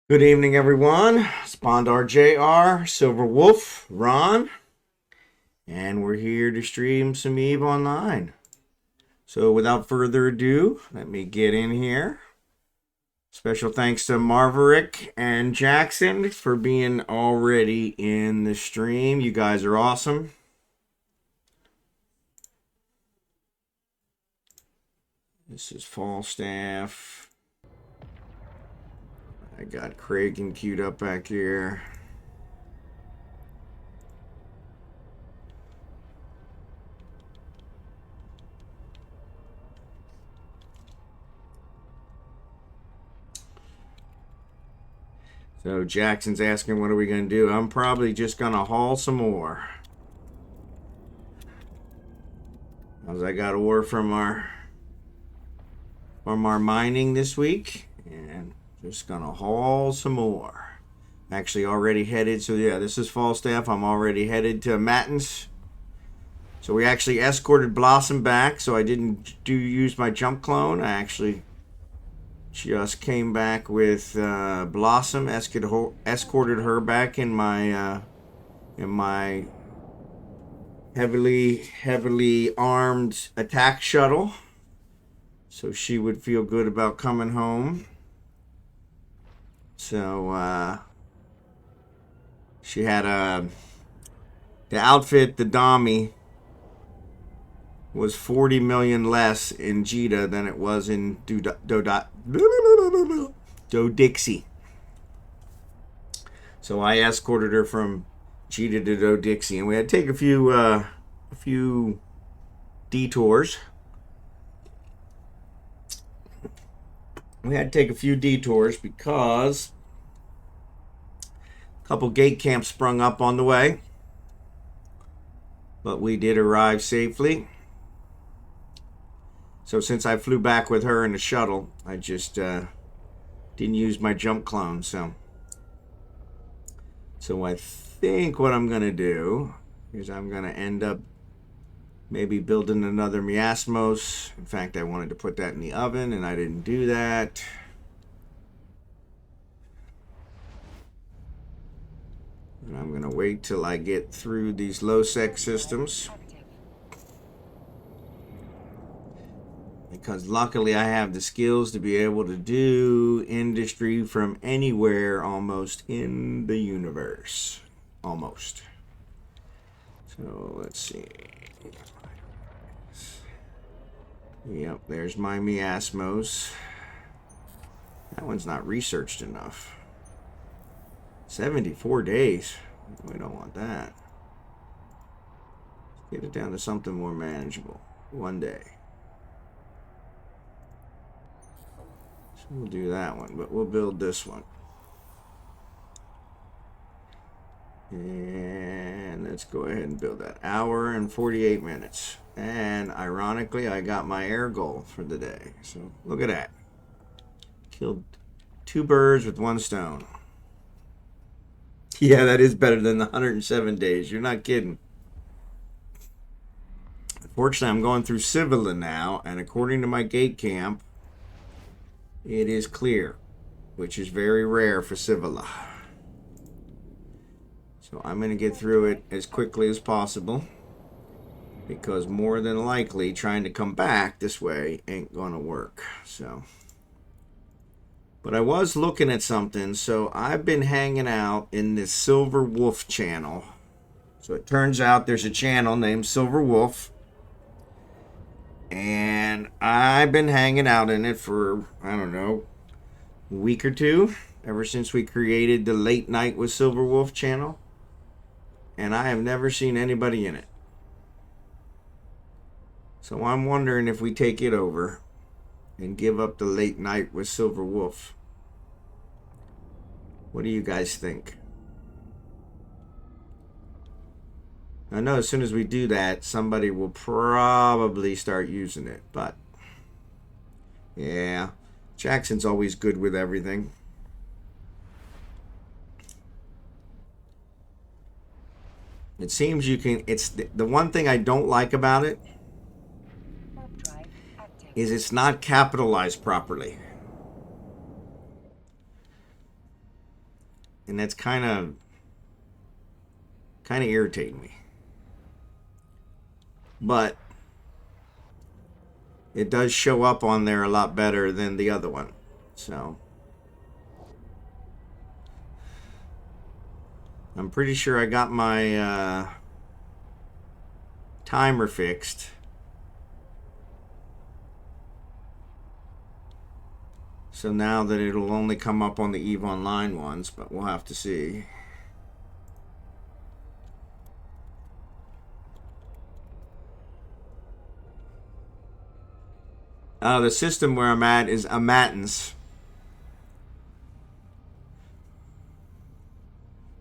Good evening, everyone. Spondar JR, Silver Wolf, Ron, and we're here to stream some EveOnline. So without further ado, let me get in here. Special thanks to Marverick and Jackson for being already in the stream. You guys are awesome. This is Falstaff. I got Kraken queued up back here. So Jackson's asking, what are we going to do? I'm probably just going to haul some more. As I got ore from our mining this week, and just going to haul some more. Actually already headed, so yeah, this is Falstaff. I'm already headed to Matins. So we actually escorted Blossom back, so I didn't use my jump clone. I actually just came back with Blossom, escorted her back in my heavily armed attack shuttle, so she would feel good about coming home. So she had the outfit, the Dami, was 40 million less in Jita than it was in Do-Dixie. So I escorted her from Jita to Do-Dixie, and we had to take a few detours. We had to take a few detours because a couple gate camps sprung up on the way, but we did arrive safely. So since I flew back with her in the shuttle, I just didn't use my jump clone. So I think what I'm going to do is I'm going to end up maybe building another miasmos. In fact, I wanted to put that in the oven, and I didn't do that. And I'm going to wait till I get through these low-sec systems. Because luckily I have the skills to be able to do industry from anywhere almost in the universe. Almost. So let's see. Yep, there's my miasmos. That one's not researched enough. 74 days. We don't want that. Get it down to something more manageable. One day. So we'll do that one, but we'll build this one. And let's go ahead and build that. Hour and 48 minutes. And ironically, I got my air goal for the day. So look at that. Killed 2 birds with 1 stone. Yeah, that is better than the 107 days. You're not kidding. Fortunately, I'm going through Civila now, and according to my gate camp, it is clear, which is very rare for Civila. So I'm going to get through it as quickly as possible, because more than likely trying to come back this way ain't going to work. So, but I was looking at something, so I've been hanging out in this Silver Wolf channel. So it turns out there's a channel named Silver Wolf, and I've been hanging out in it for, I don't know, a week or two, ever since we created the Late Night with Silverwolf channel, and I have never seen anybody in it. So I'm wondering if we take it over and give up the Late Night with Silverwolf. What do you guys think? I know as soon as we do that, somebody will probably start using it, but yeah, Jackson's always good with everything. It seems you can, it's the one thing I don't like about it is it's not capitalized properly. and that's kind of irritating me. But it does show up on there a lot better than the other one. So I'm pretty sure I got my timer fixed. So now that it'll only come up on the eveonline ones, but we'll have to see. The system where I'm at is Amatins.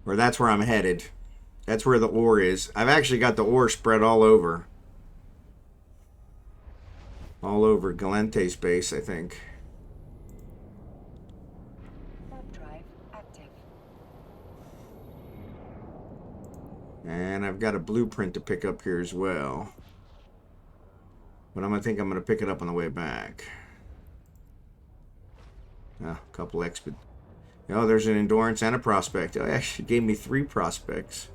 Or that's where I'm headed. That's where the ore is. I've actually got the ore spread all over. All over Galente space, I think. And I've got a blueprint to pick up here as well. But I'm going to pick it up on the way back. A couple exped. Oh, there's an endurance and a prospect. Oh, it actually gave me 3 prospects.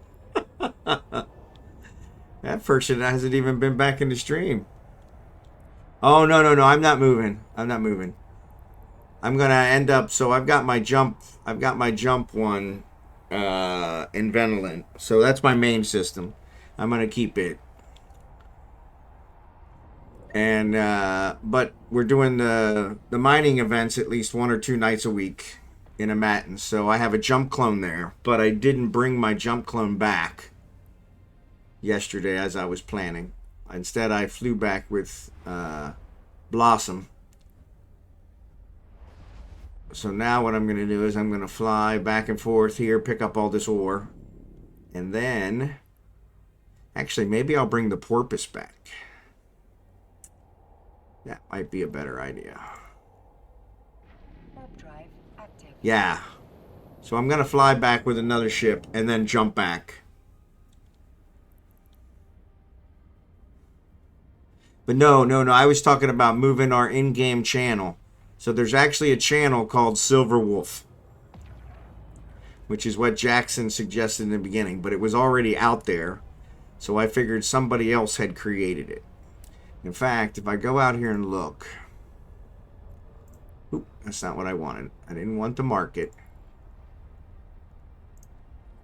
That person hasn't even been back in the stream. Oh, no. I'm not moving. I'm going to end up... So I've got my jump one in Venolent. So that's my main system. I'm going to keep it. And but we're doing the mining events at least 1 or 2 nights a week in Amatins. So I have a jump clone there, but I didn't bring my jump clone back yesterday as I was planning. Instead, I flew back with Blossom. So now what I'm going to do is I'm going to fly back and forth here, pick up all this ore, and then actually maybe I'll bring the porpoise back. That might be a better idea. Yeah. So I'm going to fly back with another ship and then jump back. But no. I was talking about moving our in-game channel. So there's actually a channel called Silverwolf, which is what Jackson suggested in the beginning. But it was already out there. So I figured somebody else had created it. In fact, if I go out here and look... Oop, that's not what I wanted. I didn't want to mark it.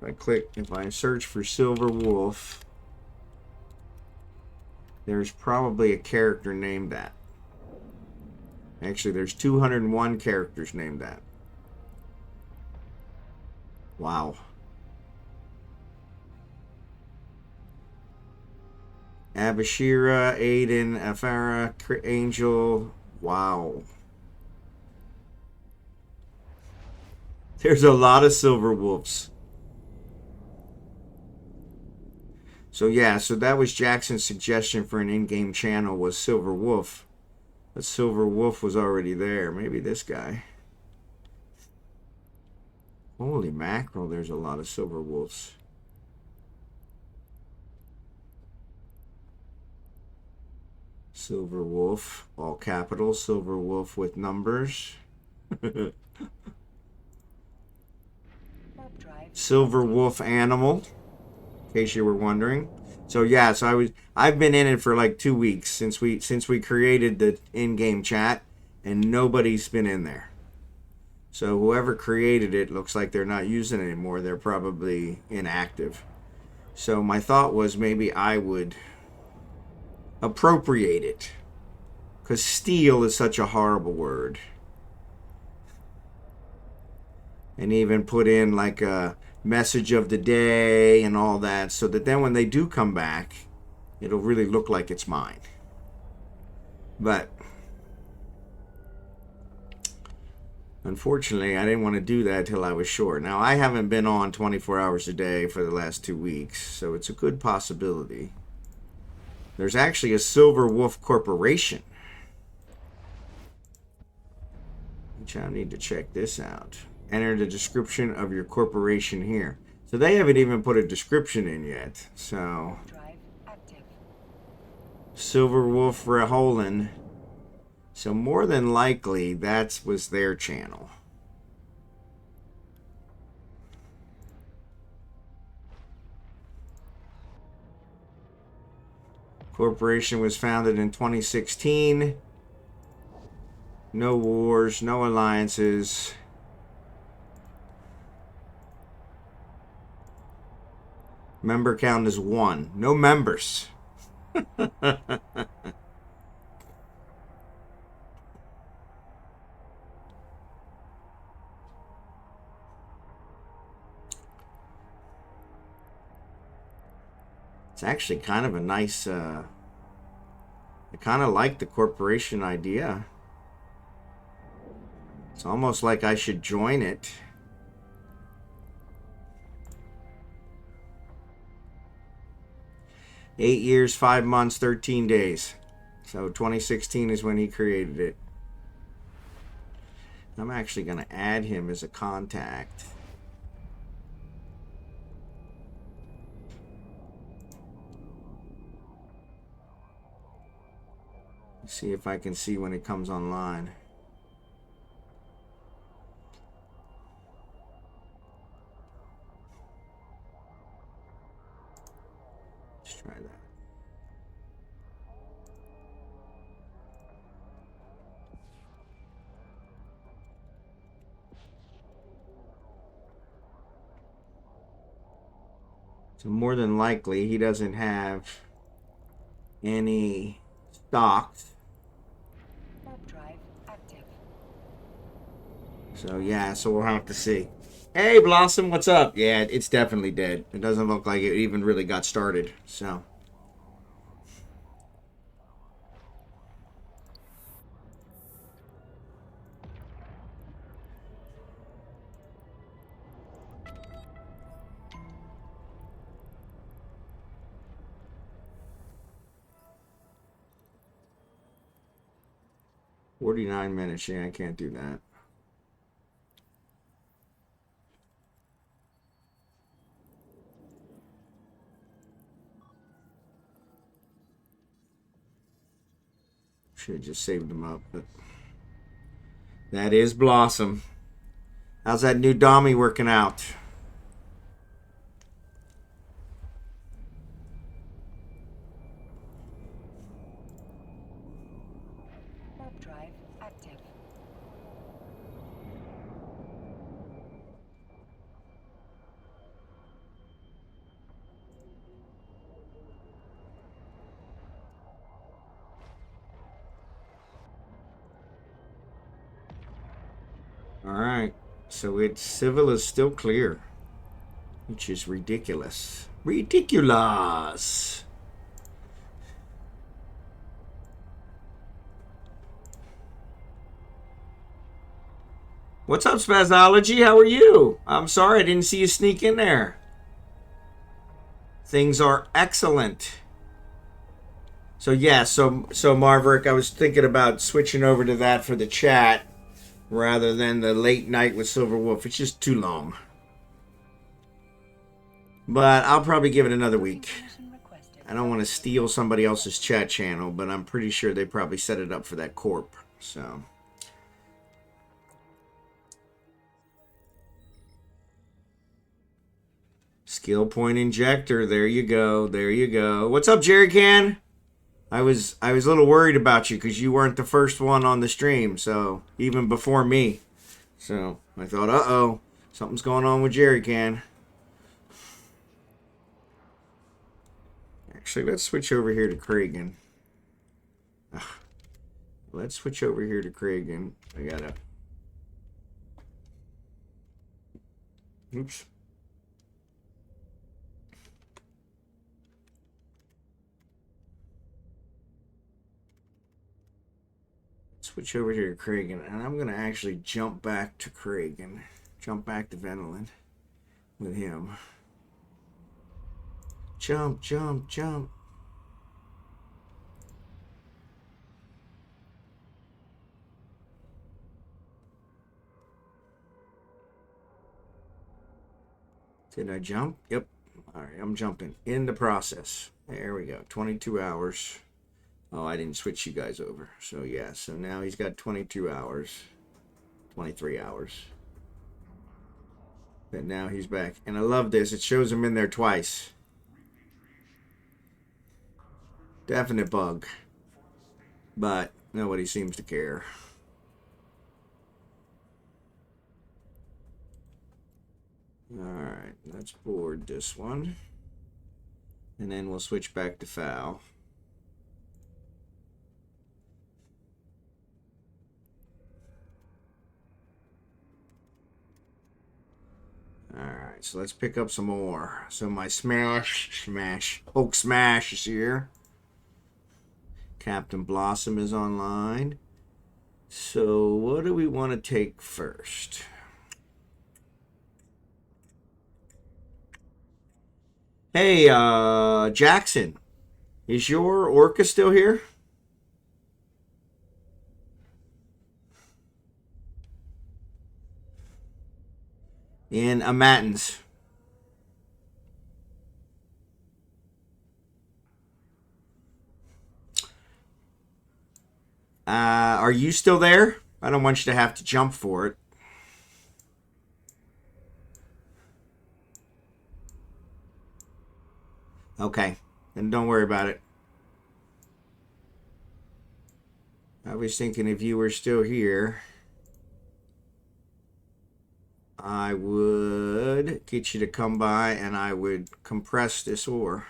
If I search for Silverwolf, there's probably a character named that. Actually, there's 201 characters named that. Wow. Abashira, Aiden, Afara, Angel. Wow. There's a lot of silver wolves. So yeah, so that was Jackson's suggestion for an in-game channel was Silver Wolf. But Silver Wolf was already there. Maybe this guy. Holy mackerel, there's a lot of silver wolves. Silver Wolf, all capitals. Silver Wolf with numbers. Silver Wolf animal, in case you were wondering. So yeah, so I've been in it for like 2 weeks since we created the in-game chat, and nobody's been in there. So whoever created it looks like they're not using it anymore. They're probably inactive. So my thought was maybe I would appropriate it, because steal is such a horrible word, and even put in like a message of the day and all that, so that then when they do come back, it'll really look like it's mine. But unfortunately, I didn't want to do that till I was sure. Now, I haven't been on 24 hours a day for the last 2 weeks, so it's a good possibility. There's actually a Silver Wolf Corporation, which I need to check this out. Enter the description of your corporation here. So they haven't even put a description in yet. So Silver Wolf Reholen. So more than likely that was their channel. Corporation was founded in 2016. No wars, no alliances. Member count is 1. No members. It's actually kind of a nice, I kind of like the corporation idea. It's almost like I should join it. Eight years, 5 months, 13 days. So 2016 is when he created it. I'm actually going to add him as a contact. See if I can see when it comes online. Let's try that. So more than likely he doesn't have any stocks. So yeah, so we'll have to see. Hey Blossom, what's up? Yeah, it's definitely dead. It doesn't look like it even really got started. So 49 minutes. Yeah, I can't do that. Should have just saved them up, but that is Blossom. How's that new Dommy working out? Drive active. All right, so its civil is still clear, which is ridiculous. Ridiculous. What's up, Spazology? How are you? I'm sorry I didn't see you sneak in there. Things are excellent. So yeah, so Marverick, I was thinking about switching over to that for the chat rather than the late night with Silverwolf. It's just too long. But I'll probably give it another week. I don't want to steal somebody else's chat channel, but I'm pretty sure they probably set it up for that corp. So skill point injector. There you go. There you go. What's up, Jerry Can? I was a little worried about you because you weren't the first one on the stream, so even before me. So I thought, uh-oh, something's going on with Jerry Can. Actually, let's switch over here to Kragan. Let's switch over here to Kragan. I gotta... Oops. Switch over here to Kragan, and I'm going to actually jump back to Kragan. Jump back to Venoland with him. Jump, jump, jump. Did I jump? Yep. All right, I'm jumping in the process. There we go. 22 hours. Oh, I didn't switch you guys over. So, yeah. So now he's got 22 hours. 23 hours. But now he's back. And I love this. It shows him in there twice. Definite bug. But nobody seems to care. Alright, let's board this one. And then we'll switch back to foul. Alright, so let's pick up some more. So my Hulk Smash is here. Captain Blossom is online. So what do we want to take first? Hey, Jackson, is your orca still here? In a matins. Are you still there? I don't want you to have to jump for it. Okay, then don't worry about it. I was thinking if you were still here, I would get you to come by and I would compress this ore.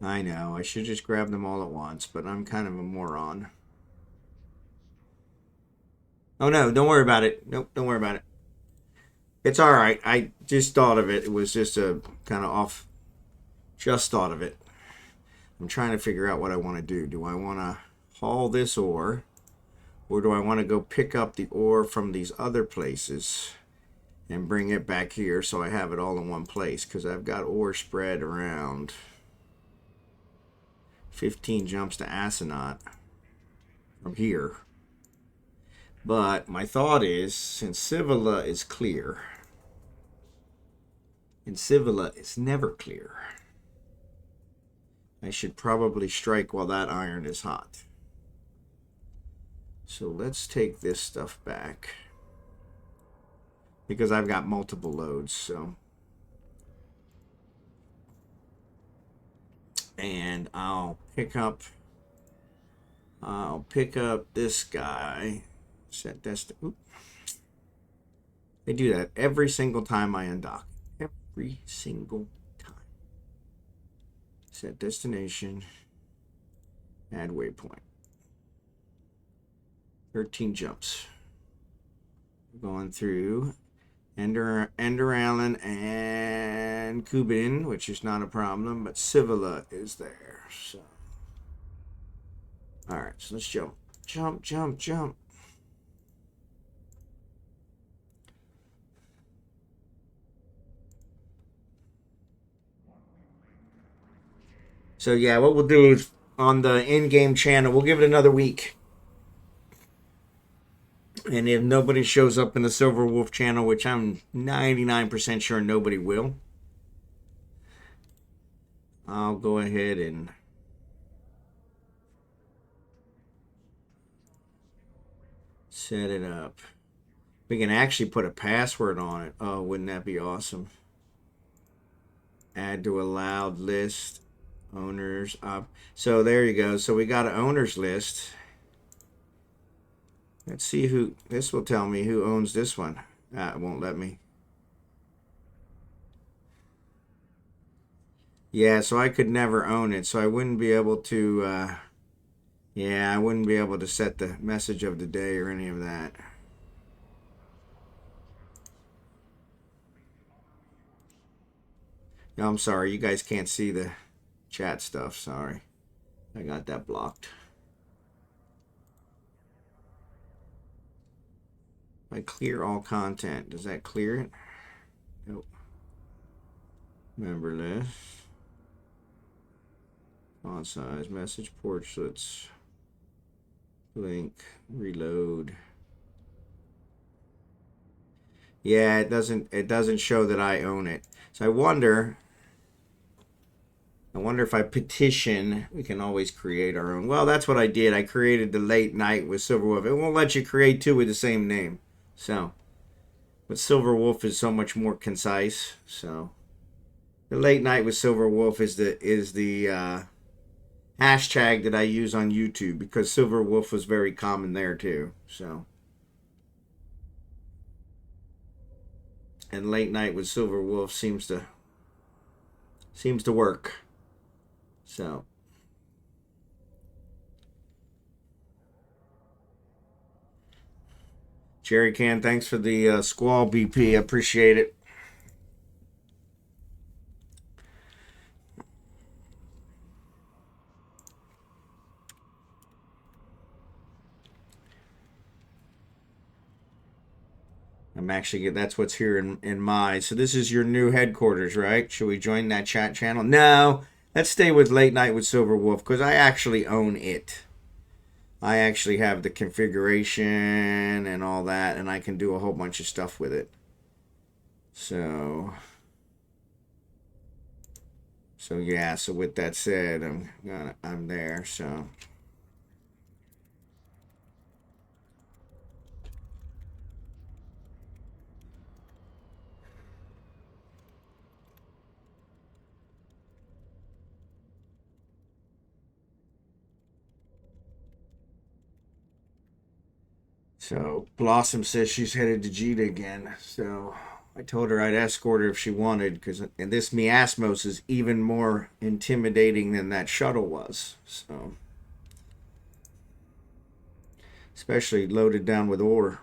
I know, I should just grab them all at once, but I'm kind of a moron. Oh no, don't worry about it. Nope, don't worry about it. It's alright. I just thought of it. It was just a kind of off. Just thought of it. I'm trying to figure out what I want to do. Do I want to haul this ore? Or do I want to go pick up the ore from these other places and bring it back here so I have it all in one place? Because I've got ore spread around. 15 jumps to Astronaut from here. But my thought is, since Civila is clear, and Civila is never clear, I should probably strike while that iron is hot. So let's take this stuff back. Because I've got multiple loads, so. And I'll pick up this guy. Set destination. They do that every single time I undock. Every single time. Set destination. Add waypoint. 13 jumps. Going through Ender Allen and Kubin, which is not a problem, but Civila is there. So, all right, so let's jump, jump, jump, jump. So yeah, what we'll do is on the in-game channel, we'll give it another week. And if nobody shows up in the Silver Wolf channel, which I'm 99% sure nobody will, I'll go ahead and set it up. We can actually put a password on it. Oh, wouldn't that be awesome? Add to allowed list. Owners. So there you go. So we got an owners list. Let's see who, this will tell me who owns this one. It won't let me. Yeah, so I could never own it. So I wouldn't be able to, yeah, I wouldn't be able to set the message of the day or any of that. No, I'm sorry. You guys can't see the chat stuff. Sorry. I got that blocked. I clear all content. Does that clear it? Nope. Member list. Font size. Message portraits. Link. Reload. Yeah, it doesn't show that I own it. So I wonder if I petition, we can always create our own. Well, that's what I did. I created the Late Night with Silverwolf. It won't let you create two with the same name. So But Silver Wolf is so much more concise. So the Late Night with Silver Wolf is the hashtag that I use on YouTube, because Silver Wolf was very common there too. So, and Late Night with Silver Wolf seems to work. So, Jerry Can, thanks for the Squall BP. I appreciate it. I'm actually, that's what's here in my. So this is your new headquarters, right? Should we join that chat channel? No, let's stay with Late Night with Silver Wolf, because I actually own it. I actually have the configuration and all that, and I can do a whole bunch of stuff with it. So yeah. So with that said, I'm there. So. So Blossom says she's headed to Jita again. So I told her I'd escort her if she wanted, and this miasmos is even more intimidating than that shuttle was. So, especially loaded down with ore.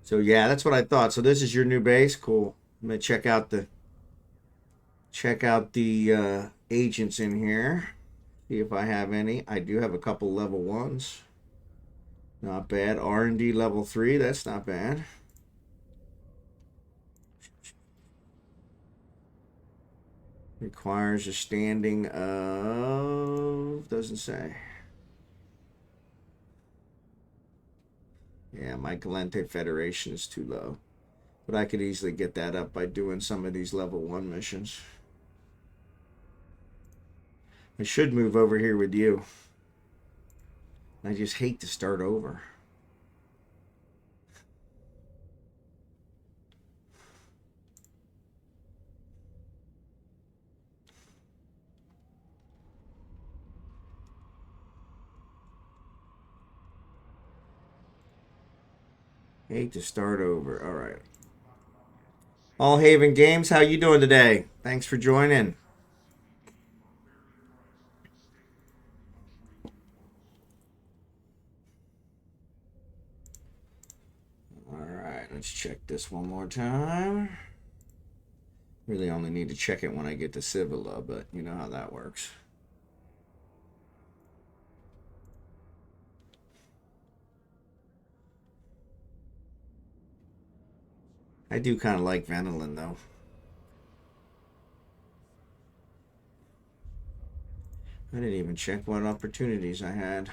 So yeah, that's what I thought. So this is your new base. Cool. I'm gonna check out the agents in here. See if I have any. I do have a couple level 1s. Not bad. R&D level 3. That's not bad. Requires a standing of... doesn't say. Yeah, my Galente Federation is too low. But I could easily get that up by doing some of these level 1 missions. I should move over here with you. I just hate to start over. Hate to start over. All right. AllHavenGames, how you doing today? Thanks for joining. All right, let's check this one more time. Really only need to check it when I get to Civila, but you know how that works. I do kind of like Vanillin, though. I didn't even check what opportunities I had.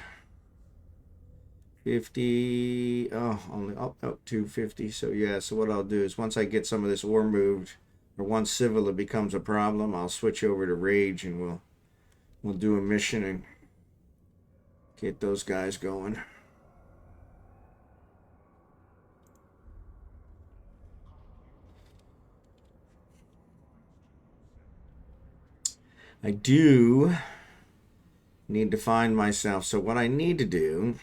50, oh, only up 250. So yeah, so what I'll do is once I get some of this ore moved, or once Civila becomes a problem, I'll switch over to Rage and we'll do a mission and get those guys going. I do need to find myself. So what I need to do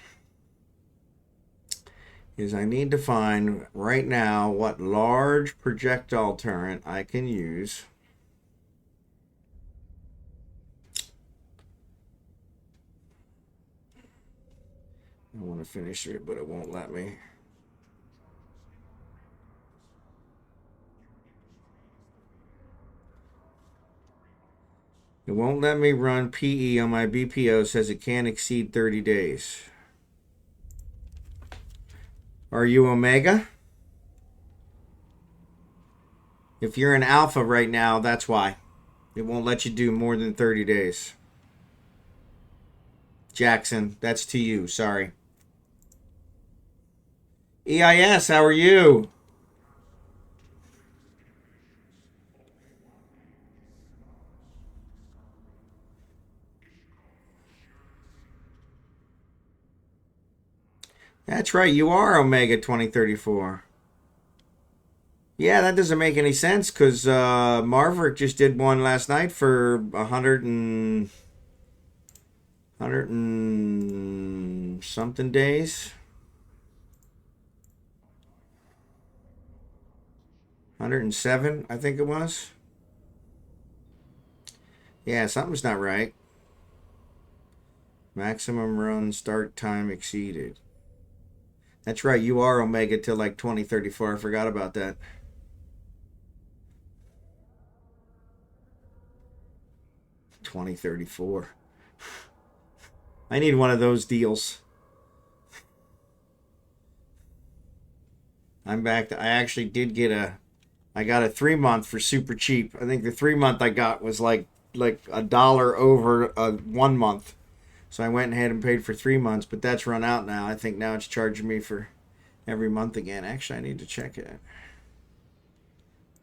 is I need to find right now what large projectile turret I can use. I want to finish it, but it won't let me. It won't let me run PE on my BPO. Says it can't exceed 30 days. Are you Omega? If you're in Alpha right now, that's why. It won't let you do more than 30 days. Jackson, that's to you. Sorry. EIS, how are you? That's right, you are Omega 2034. Yeah, that doesn't make any sense because Marverick just did one last night for 100 and something days. 107, I think it was. Yeah, something's not right. Maximum run start time exceeded. That's right, you are Omega till like 2034. I forgot about that. $20.34. I need one of those deals. I'm back to, I actually did get I got a 3-month for super cheap. I think the 3-month I got was like $1 over a 1 month. So I went ahead and paid for 3 months, but that's run out now. I think now it's charging me for every month again. Actually, I need to check it.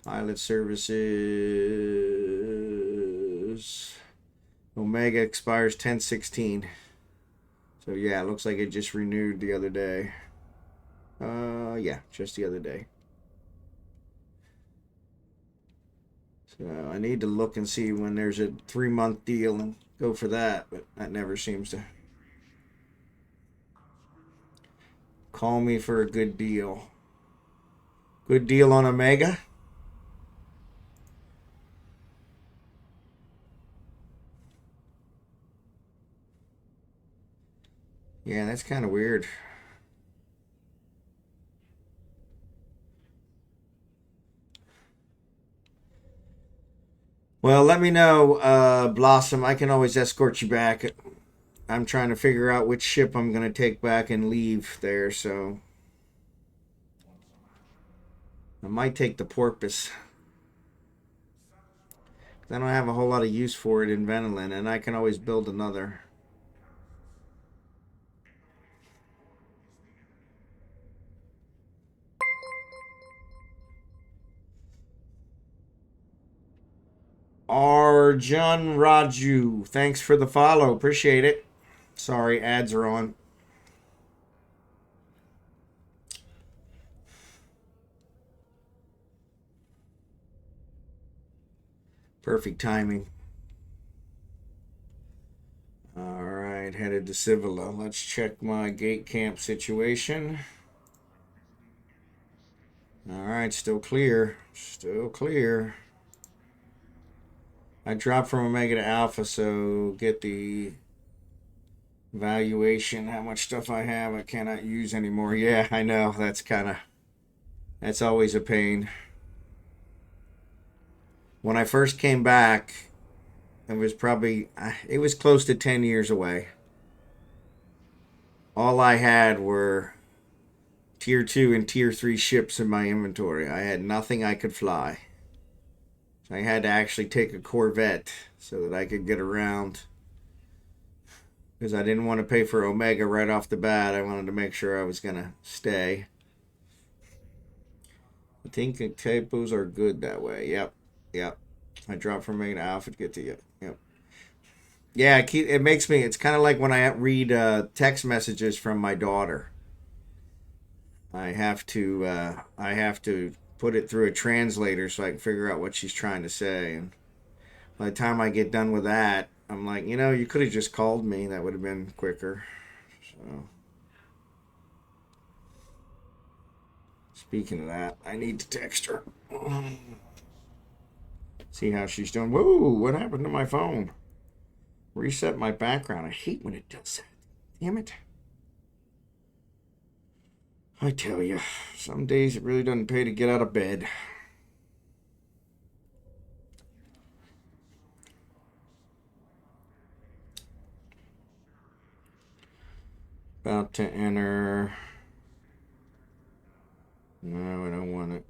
Pilot services. Omega expires 10/16. So yeah, it looks like it just renewed the other day. Yeah, just the other day. So I need to look and see when there's a 3-month deal and go for that, but that never seems to call me for a good deal. Good deal on Omega? Yeah, that's kind of weird. Well, let me know, Blossom. I can always escort you back. I'm trying to figure out which ship I'm going to take back and leave there, so I might take the Porpoise. I don't have a whole lot of use for it in Venolin, and I can always build another. Aarjunraju, thanks for the follow. Appreciate it. Sorry, ads are on. Perfect timing. All right, headed to Civila. Let's check my gate camp situation. All right, still clear. Still clear. I dropped from Omega to Alpha, so get the valuation, how much stuff I have I cannot use anymore. Yeah, I know. That's always a pain. When I first came back, it was close to 10 years away. All I had were tier 2 and tier 3 ships in my inventory. I had nothing I could fly. So I had to actually take a Corvette so that I could get around. Because I didn't want to pay for Omega right off the bat. I wanted to make sure I was going to stay. I think typos are good that way. Yep. I dropped from Omega to Alpha to get to you. Yep. Yeah, it makes me, it's kind of like when I read text messages from my daughter. I have to put it through a translator so I can figure out what she's trying to say. And by the time I get done with that, I'm like, you could have just called me. That would have been quicker. So, speaking of that, I need to text her. See how she's doing. Whoa, what happened to my phone? Reset my background. I hate when it does that. Damn it. I tell you, some days it really doesn't pay to get out of bed. About to enter. No, I don't want it.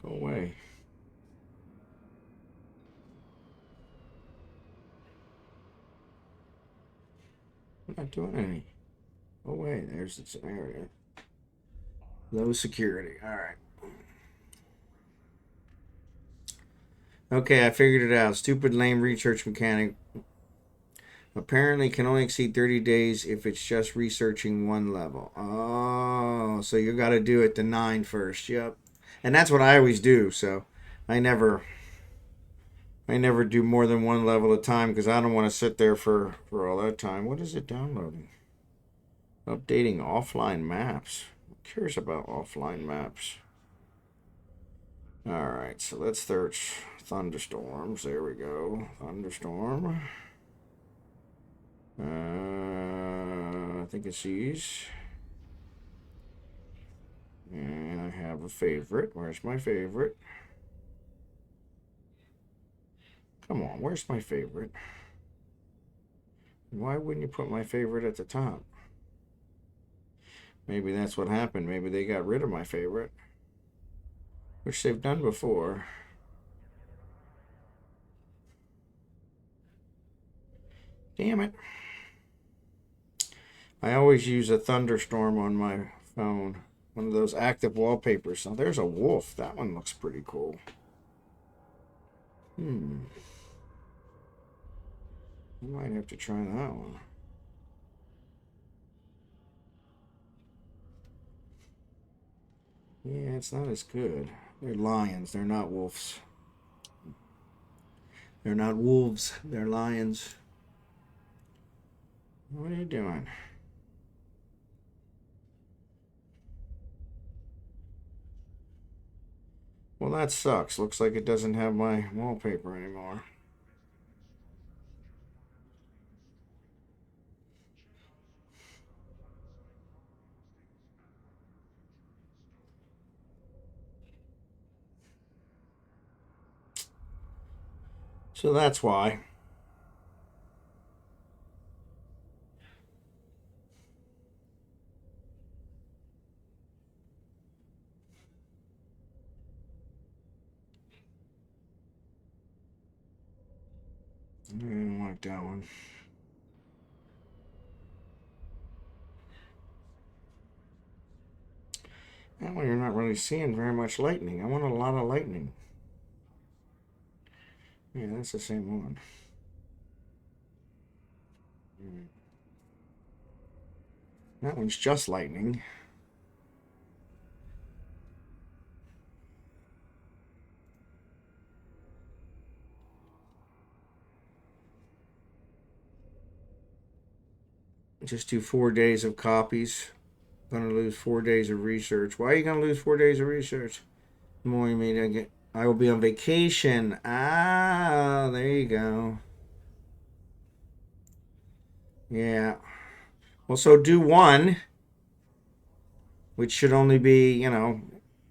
Go away. I'm not doing any. Oh, wait, there's the scenario. Low security. All right. Okay, I figured it out. Stupid lame research mechanic. Apparently can only exceed 30 days if it's just researching one level. Oh, so you got to do it to 9 first. Yep. And that's what I always do. So I never do more than one level at a time because I don't want to sit there for all that time. What is it downloading? Updating offline maps. Who cares about offline maps? All right, so let's search thunderstorms. There we go. Thunderstorm. I think it's these. And I have a favorite. Where's my favorite? Come on, where's my favorite? Why wouldn't you put my favorite at the top? Maybe that's what happened. Maybe they got rid of my favorite, which they've done before. Damn it. I always use a thunderstorm on my phone. One of those active wallpapers. Now there's a wolf. That one looks pretty cool. I might have to try that one. Yeah, it's not as good. They're lions. They're not wolves. They're not wolves. They're lions. What are you doing? Well, that sucks. Looks like it doesn't have my wallpaper anymore. So that's why. I didn't like that one. That one you're not really seeing very much lightning. I want a lot of lightning. Yeah, that's the same one. That one's just lightning. Just do 4 days of copies. Gonna lose 4 days of research. Why are you gonna lose 4 days of research? The more you mean I will be on vacation. Ah, there you go. Yeah. Well, so do one, which should only be, how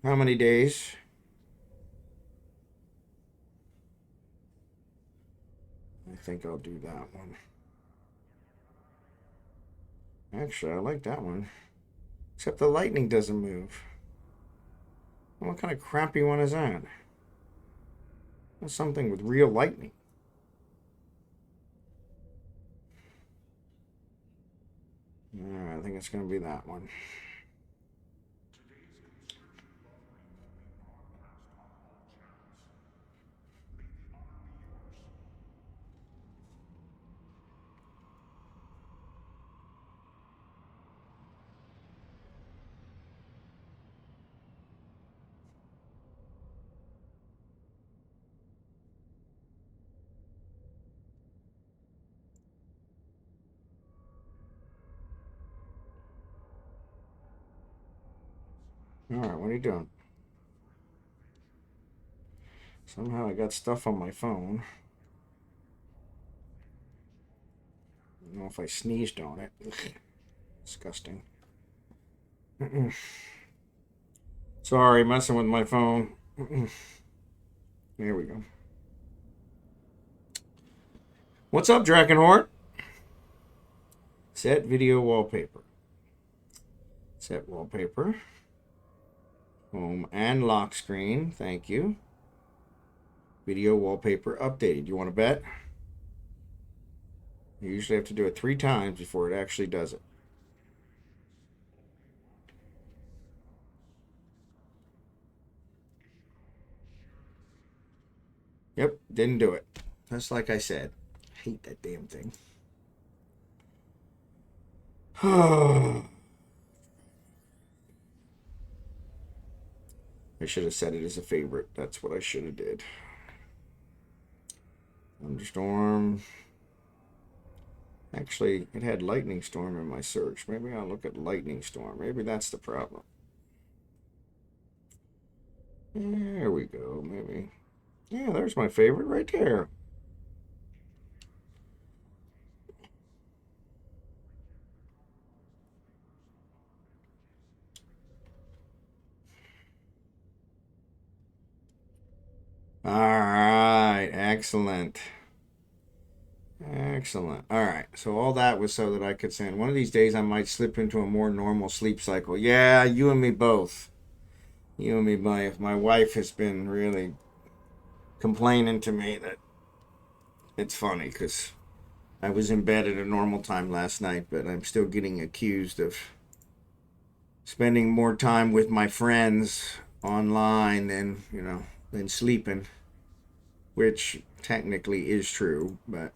many days? I think I'll do that one. Actually, I like that one. Except the lightning doesn't move. What kind of crappy one is that? That's something with real lightning. I think it's going to be that one. All right, what are you doing? Somehow I got stuff on my phone. I don't know if I sneezed on it. Ugh, disgusting. Sorry, messing with my phone. There we go. What's up, drachenhort? Set video wallpaper. Set wallpaper. Home and lock screen. Thank you. Video wallpaper updated. You want to bet? You usually have to do it 3 times before it actually does it. Yep, didn't do it. Just like I said. I hate that damn thing. I should have set it as a favorite. That's what I should have did. Thunderstorm. Actually, it had lightning storm in my search. Maybe I'll look at lightning storm. Maybe that's the problem. There we go. Maybe. Yeah, there's my favorite right there. All right. Excellent. Excellent. All right. So all that was so that I could send. One of these days I might slip into a more normal sleep cycle. Yeah, you and me both. You and me both. My wife has been really complaining to me that it's funny because I was in bed at a normal time last night, but I'm still getting accused of spending more time with my friends online than, than sleeping, which technically is true, but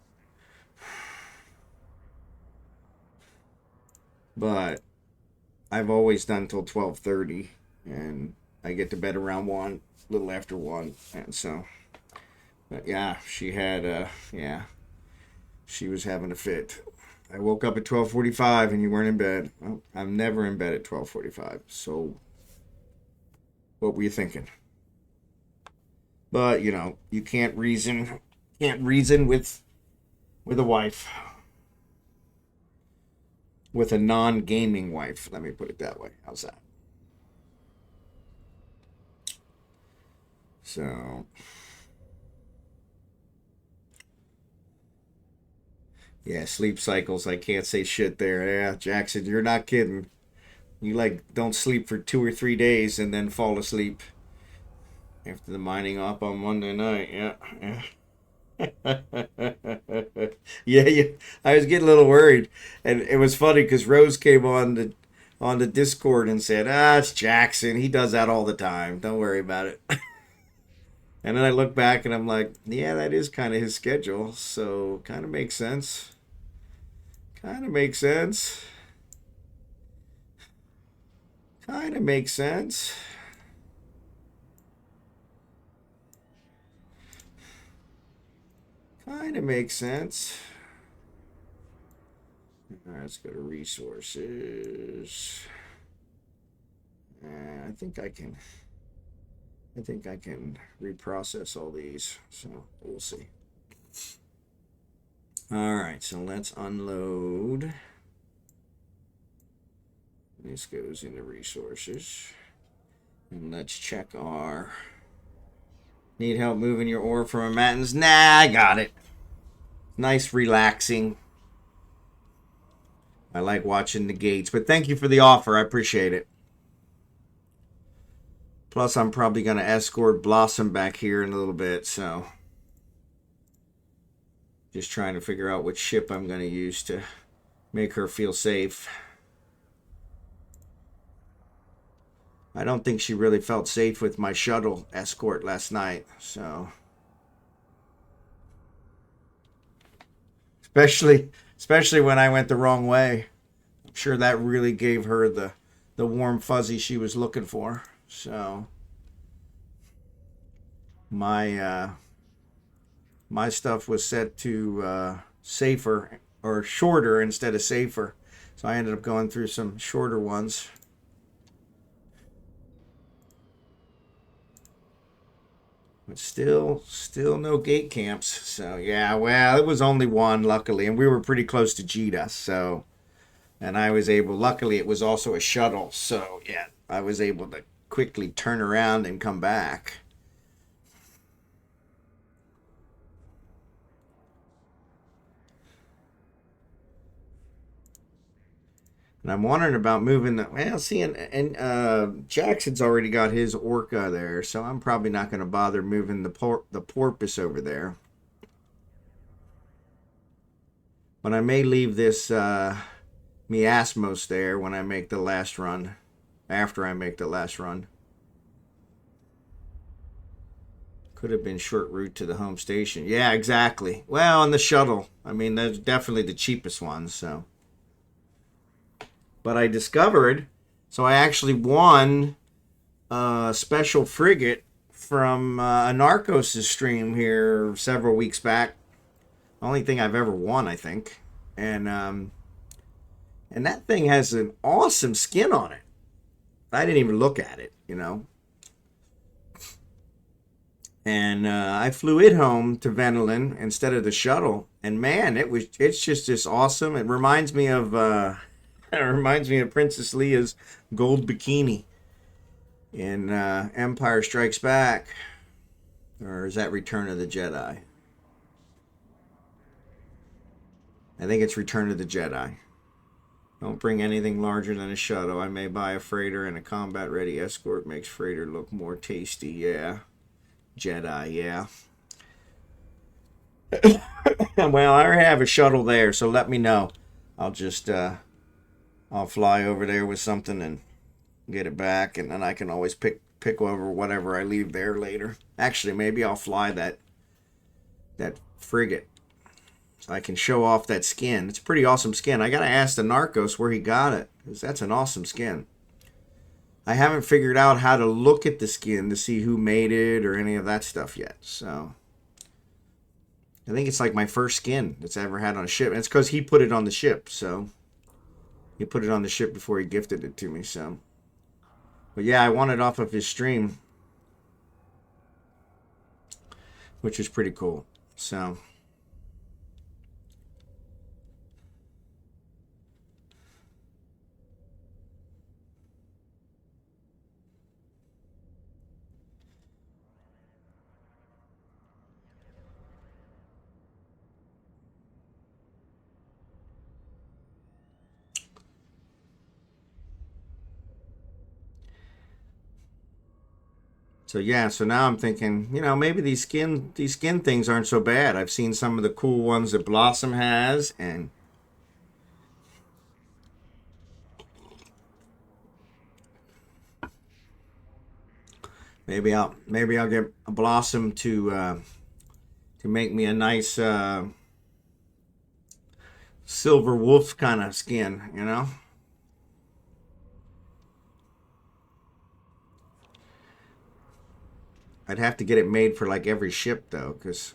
I've always done till 12:30 and I get to bed around 1, a little after 1, and so but yeah, she was having a fit. I woke up at 12:45 and you weren't in bed. Well, I'm never in bed at 12:45. So what were you thinking? But, you can't reason with a wife. With a non-gaming wife, let me put it that way. How's that? So yeah, sleep cycles. I can't say shit there. Yeah, Jackson, you're not kidding. You don't sleep for 2 or 3 days and then fall asleep after the mining op on Monday night. Yeah, yeah. Yeah. I was getting a little worried, and it was funny because Rose came on the Discord and said, it's Jackson. He does that all the time. Don't worry about it." And then I look back and I'm like, yeah, that is kind of his schedule. So kind of makes sense. Kind of makes sense. Kind of makes sense. Kind of makes sense. All right, let's go to resources. I think I can reprocess all these, so we'll see. All right, so let's unload. This goes into resources. And let's check our... Need help moving your ore from a mountains? Nah, I got it. Nice, relaxing. I like watching the gates, but thank you for the offer. I appreciate it. Plus, I'm probably going to escort Blossom back here in a little bit, so... Just trying to figure out which ship I'm going to use to make her feel safe. I don't think she really felt safe with my shuttle escort last night, so... Especially when I went the wrong way. I'm sure that really gave her the warm fuzzy she was looking for. So my stuff was set to safer or shorter instead of safer. So I ended up going through some shorter ones. But still no gate camps. So yeah, well, it was only one, luckily, and we were pretty close to Jita, so, and I was able, luckily it was also a shuttle, so yeah, I was able to quickly turn around and come back. And I'm wondering about moving the, well, see, and Jackson's already got his orca there, so I'm probably not going to bother moving the porpoise over there. But I may leave this miasmos there when I make the last run, after I make the last run. Could have been short route to the home station. Yeah, exactly. Well, on the shuttle. I mean, that's definitely the cheapest one, so... But I discovered, so I actually won a special frigate from a Narcos' stream here several weeks back. Only thing I've ever won, I think. And that thing has an awesome skin on it. I didn't even look at it, you know. And I flew it home to Venolin instead of the shuttle. And man, it's just awesome. It reminds me of Princess Leia's gold bikini in Empire Strikes Back. Or is that Return of the Jedi? I think it's Return of the Jedi. Don't bring anything larger than a shuttle. I may buy a freighter, and a combat-ready escort makes freighter look more tasty. Yeah. Jedi, yeah. Well, I already have a shuttle there, so let me know. I'll just, I'll fly over there with something and get it back, and then I can always pick over whatever I leave there later. Actually, maybe I'll fly that frigate. So I can show off that skin. It's a pretty awesome skin. I gotta ask the Narcos where he got it, because that's an awesome skin. I haven't figured out how to look at the skin to see who made it or any of that stuff yet. So I think it's like my first skin that's ever had on a ship. And it's because he put it on the ship. So he put it on the ship before he gifted it to me. So, but yeah, I won it off of his stream, which is pretty cool. So. So yeah, so now I'm thinking, you know, maybe these skin things aren't so bad. I've seen some of the cool ones that Blossom has, and maybe I'll get a Blossom to make me a nice silver wolf kind of skin, you know. I'd have to get it made for like every ship though, because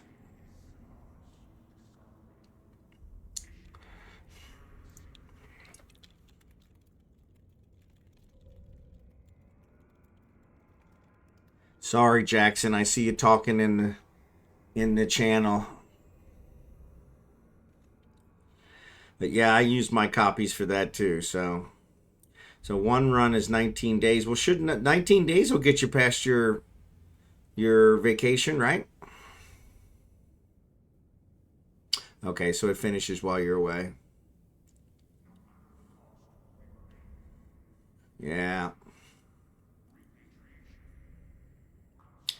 sorry, Jackson, I see you talking in the channel. But yeah, I use my copies for that too, so one run is 19 days. Well, shouldn't 19 days will get you past your vacation, right? Okay, so it finishes while you're away. Yeah.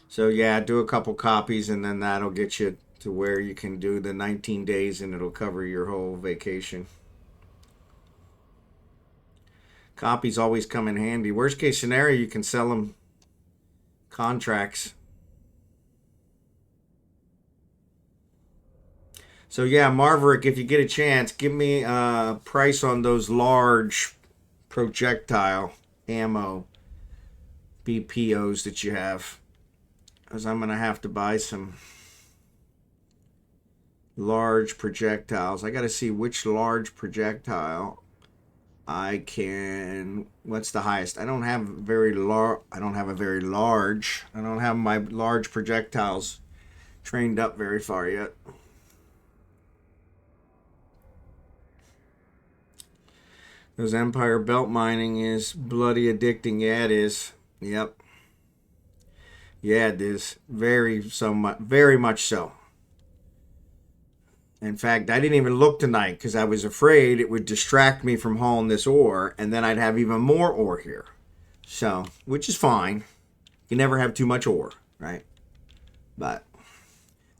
So yeah, do a couple copies and then that'll get you to where you can do the 19 days and it'll cover your whole vacation. Copies always come in handy. Worst case scenario, you can sell them contracts. So yeah, Marverick, if you get a chance, give me a price on those large projectile ammo BPOs that you have. Because I'm going to have to buy some large projectiles. I got to see which large projectile I can... What's the highest? I don't have very large... I don't have my large projectiles trained up very far yet. Because Empire belt mining is bloody addicting. Yeah, it is. Yep. Yeah, it is. Very much so. In fact, I didn't even look tonight because I was afraid it would distract me from hauling this ore, and then I'd have even more ore here. So, which is fine. You never have too much ore, right? But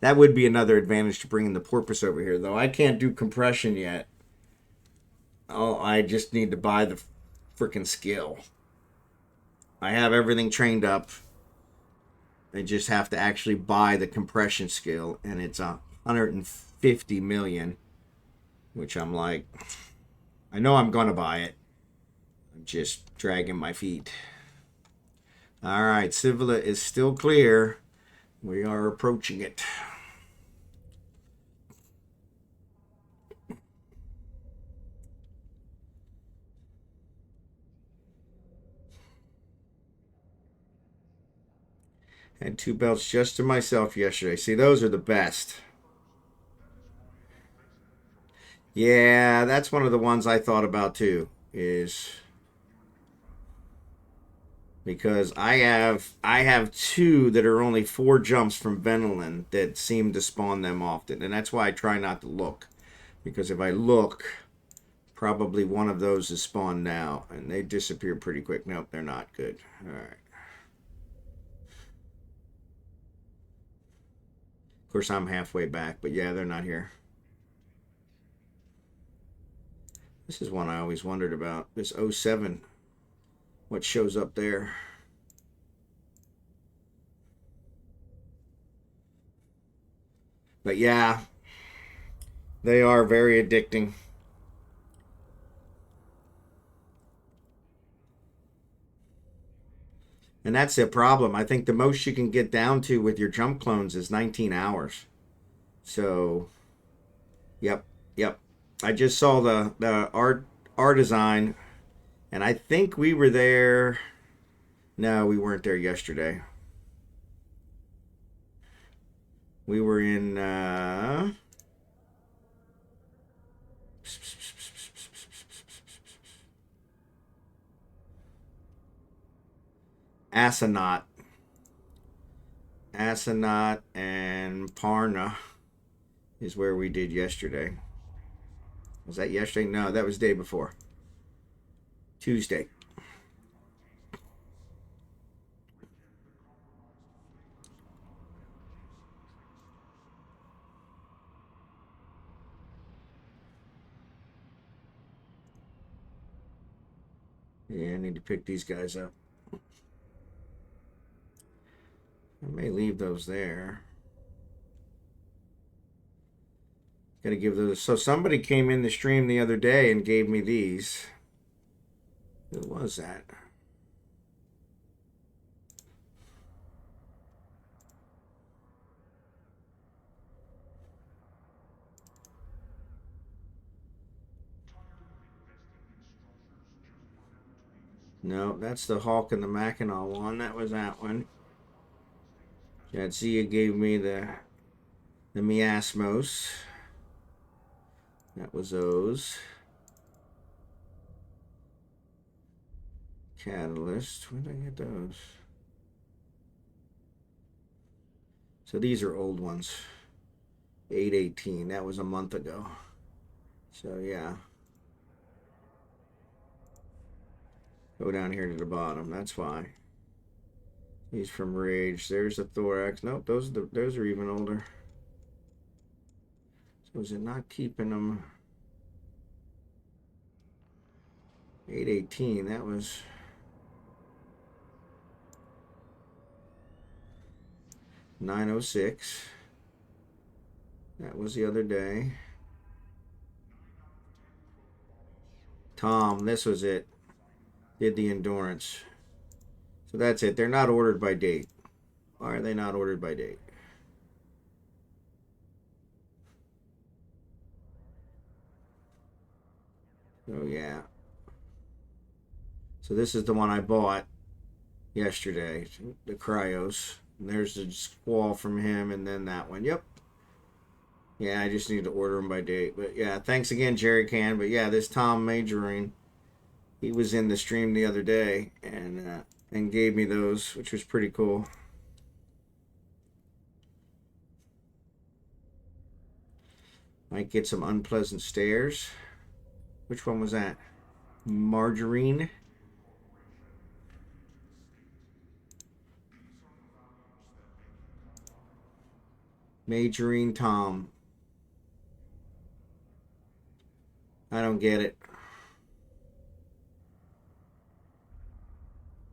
that would be another advantage to bringing the porpoise over here, though. I can't do compression yet. Oh, I just need to buy the freaking skill. I have everything trained up. I just have to actually buy the compression skill, and it's 150 million, which I'm like, I know I'm gonna buy it. just dragging my feet. All right, Civila is still clear. We are approaching it. Had 2 belts just to myself yesterday. See, those are the best. Yeah, that's one of the ones I thought about too. Is because I have 2 that are only 4 jumps from Venolin that seem to spawn them often, and that's why I try not to look. Because if I look, probably one of those is spawned now, and they disappear pretty quick. Nope, they're not good. All right. Of course, I'm halfway back, but yeah, they're not here. This is one I always wondered about. This 07. What shows up there? But yeah, they are very addicting. And that's the problem. I think the most you can get down to with your jump clones is 19 hours. So, yep, yep. I just saw the art design, and I think we were there. No, we weren't there yesterday. We were in Astronaut and Parna is where we did yesterday. Was that yesterday? No, that was the day before. Tuesday. Yeah, I need to pick these guys up. I may leave those there. Gotta give those. So somebody came in the stream the other day and gave me these. Who was that? No, that's the Hawk and the Mackinac one. That was that one. Jadzia gave me the miasmos. That was those. Catalyst. Where did I get those? So these are old ones. 818. That was a month ago. So yeah. Go down here to the bottom. That's why. He's from Rage. There's the thorax. Nope, those are even older. So is it not keeping them? 818. That was 906. That was the other day. Tom, this was it. Did the endurance. So that's it. They're not ordered by date. Why are they not ordered by date? Oh yeah. So this is the one I bought yesterday. The Cryos. And there's the squall from him, and then that one. Yep. Yeah, I just need to order them by date. But yeah, thanks again, Jerry Can. But yeah, this Tom Majorine, he was in the stream the other day and gave me those, which was pretty cool. Might get some unpleasant stares. Which one was that? Margarine. Majorine Tom. I don't get it.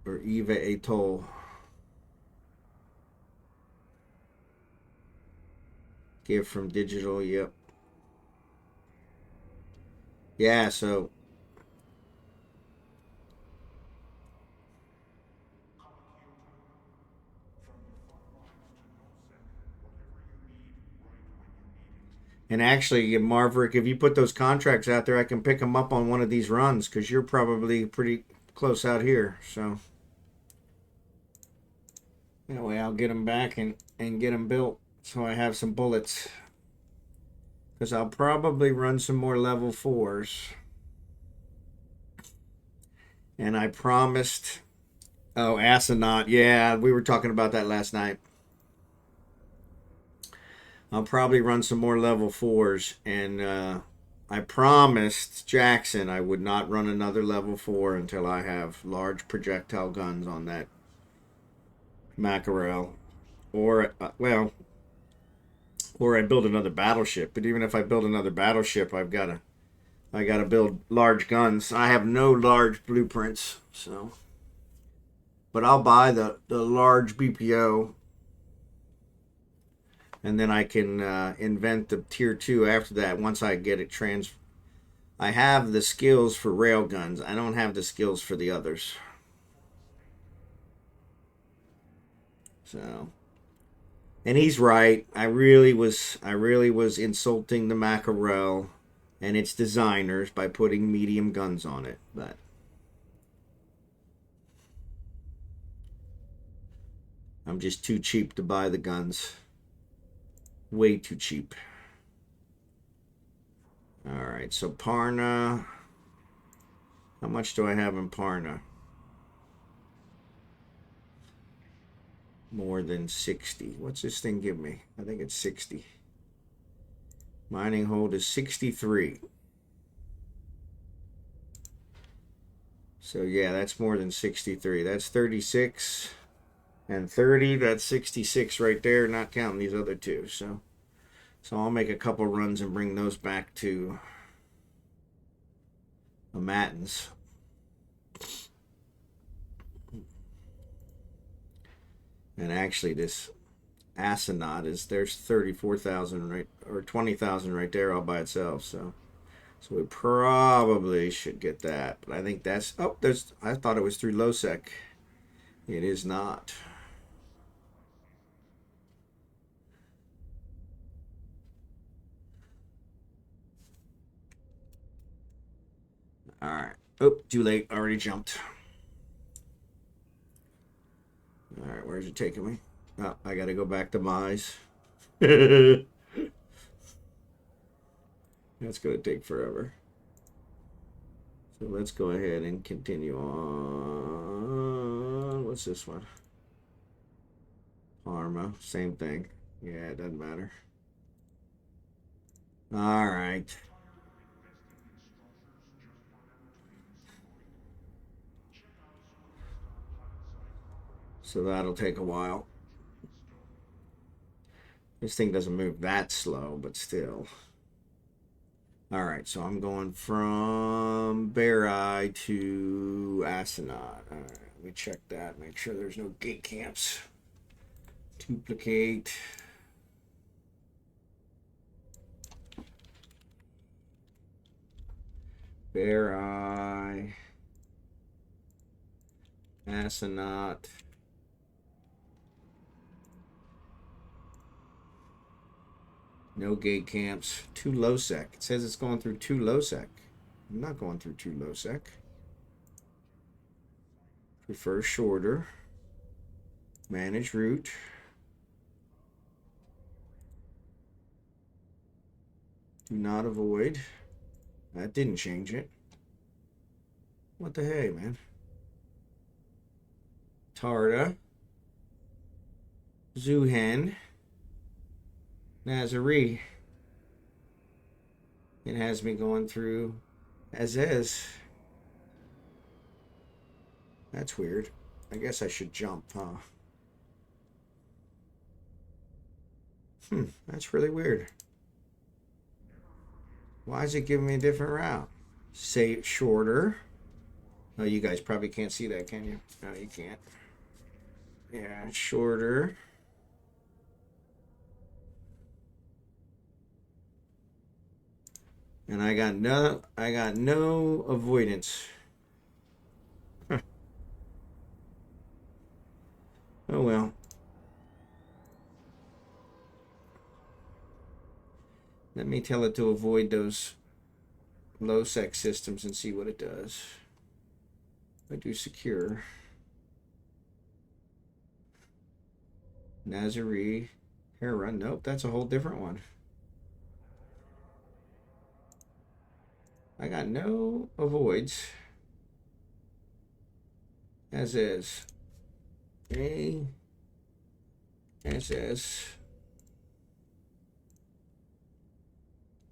Or Eva Atoll. Give from digital, yep. Yeah, so And actually, Marverick, if you put those contracts out there, I can pick them up on one of these runs because you're probably pretty close out here. So that way I'll get them back and get them built so I have some bullets. Because I'll probably run some more level 4s. And I promised... Oh, Astronaut. Yeah, we were talking about that last night. I'll probably run some more level 4s. And I promised Jackson I would not run another level 4 until I have large projectile guns on that Mackerel. Or, or I build another battleship. But even if I build another battleship, I gotta build large guns. I have no large blueprints, so... But I'll buy the large BPO, and then I can invent the tier 2 after that once I get it I have the skills for railguns. I don't have the skills for the others. So, and he's right. I really was insulting the Mackerel and its designers by putting medium guns on it, but I'm just too cheap to buy the guns. Way too cheap. Alright, so Parna. How much do I have in Parna? More than 60. What's this thing give me? I think it's 60. Mining hold is 63. So yeah, that's more than 63. That's 36. And 30, that's 66 right there, not counting these other two. So I'll make a couple runs and bring those back to the Mattins. And actually, this Astronaut there's 34,000 right, or 20,000 right there all by itself. So we probably should get that. But I think that's, I thought it was through LowSec. It is not. All right. Oh, too late. Already jumped. All right, where's it taking me? Oh, I got to go back to Mize. That's going to take forever. So let's go ahead and continue on. What's this one? Parma. Same thing. Yeah, it doesn't matter. All right. So that'll take a while. This thing doesn't move that slow, but still. All right, so I'm going from Bear Eye to Astronaut. All right, let me check that. Make sure there's no gate camps. Duplicate. Bear Eye. Astronaut. No gate camps. Too low sec. It says it's going through too low sec. I'm not going through too low sec. Prefer shorter. Manage route. Do not avoid. That didn't change it. What the hey, man? Tarda. Zoohen. Nazarene. It has me going through Azez. That's weird. I guess I should jump, huh? That's really weird. Why is it giving me a different route? Say shorter. Oh, you guys probably can't see that, can you? No, you can't. Yeah, shorter. And I got no avoidance. Huh. Oh well. Let me tell it to avoid those low sec systems and see what it does. I do secure. Nazarene, Hera. Nope, that's a whole different one. I got no avoids. As is. A. SS.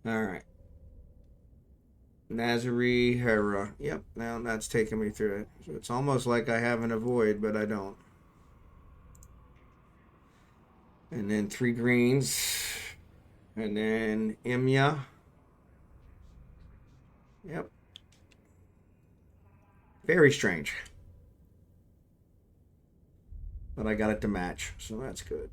Alright. Nazarene, Hera. Yep, now that's taking me through it. So it's almost like I have an avoid, but I don't. And then 3 greens. And then Imya. Yep. Very strange. But I got it to match, so that's good.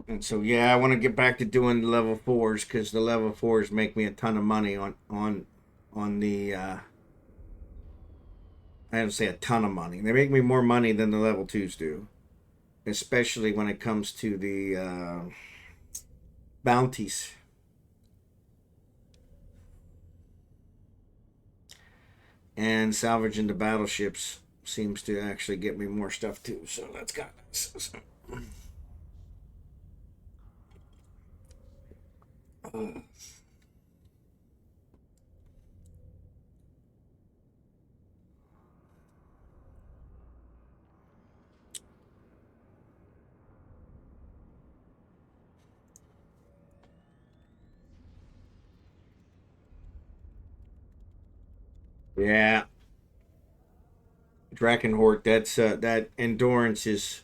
And so yeah, I want to get back to doing the level 4s because the level 4s make me a ton of money on the I don't say a ton of money. They make me more money than the level 2s do. Especially when it comes to the bounties. And salvaging the battleships seems to actually get me more stuff too. So that's got nice. Yeah. Drachenhort, that's that endurance is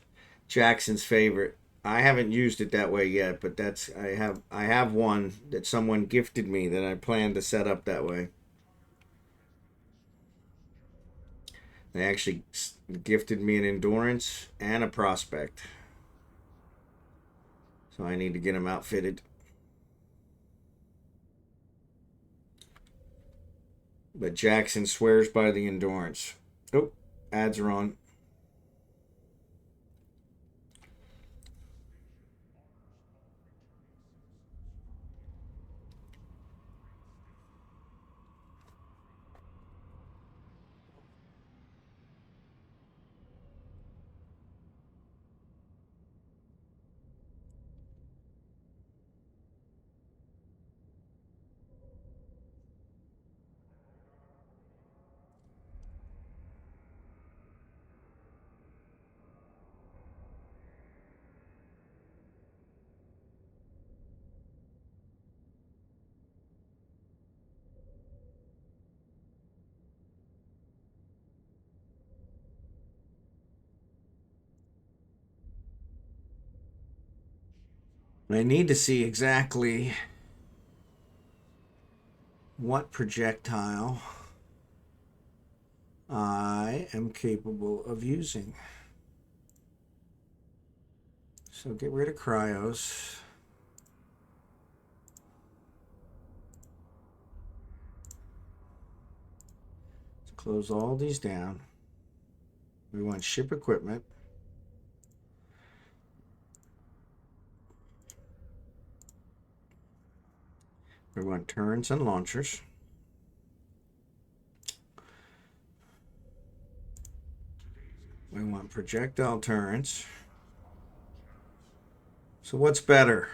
Jackson's favorite. I haven't used it that way yet, but that's I have one that someone gifted me that I plan to set up that way. They actually gifted me an endurance and a prospect. So I need to get them outfitted. But Jackson swears by the endurance. Oh, ads are on. I need to see exactly what projectile I am capable of using. So get rid of cryos. Let's close all these down. We want ship equipment. We want turrets and launchers. We want projectile turrets. So what's better?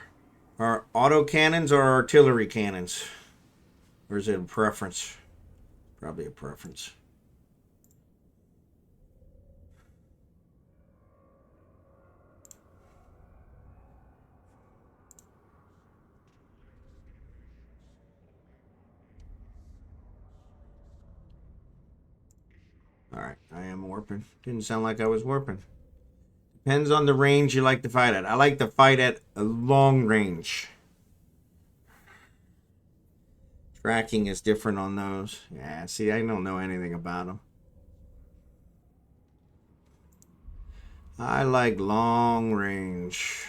Are auto cannons or artillery cannons? Or is it a preference? Probably a preference. Alright, I am warping. Didn't sound like I was warping. Depends on the range you like to fight at. I like to fight at a long range. Tracking is different on those. Yeah, see, I don't know anything about them. I like long range.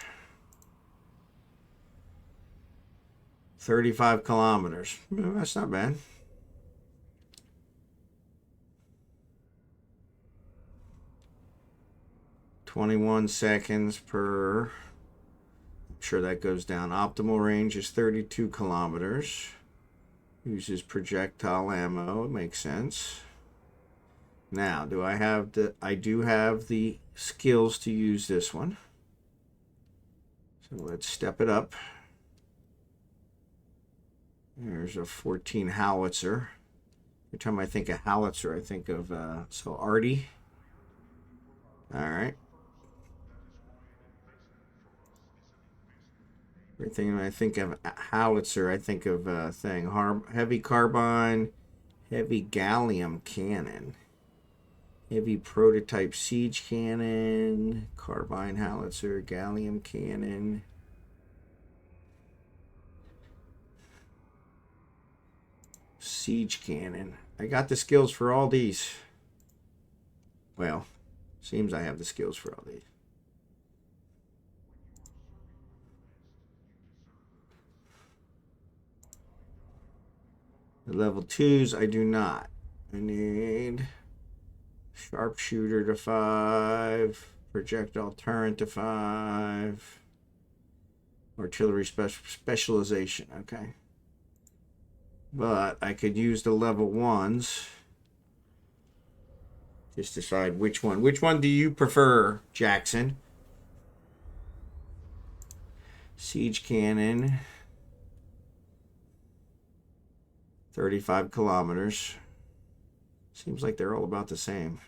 35 kilometers. That's not bad. $21 per. I'm sure that goes down. Optimal range is 32 kilometers. Uses projectile ammo. It makes sense. Now, do I have the... I do have the skills to use this one. So let's step it up. There's a 14 howitzer. Every time I think of howitzer, I think of... so arty. Alright. Everything I think of howitzer, I think of thing. Heavy carbine, heavy gallium cannon. Heavy prototype siege cannon, carbine howitzer, gallium cannon. Siege cannon. I got the skills for all these. Well, seems I have the skills for all these. The level 2s I do not. I need... Sharpshooter to 5. Projectile turret to 5. Artillery specialization. Okay. But I could use the level 1s. Just decide which one. Which one do you prefer, Jackson? Siege cannon. 35 kilometers. Seems like they're all about the same.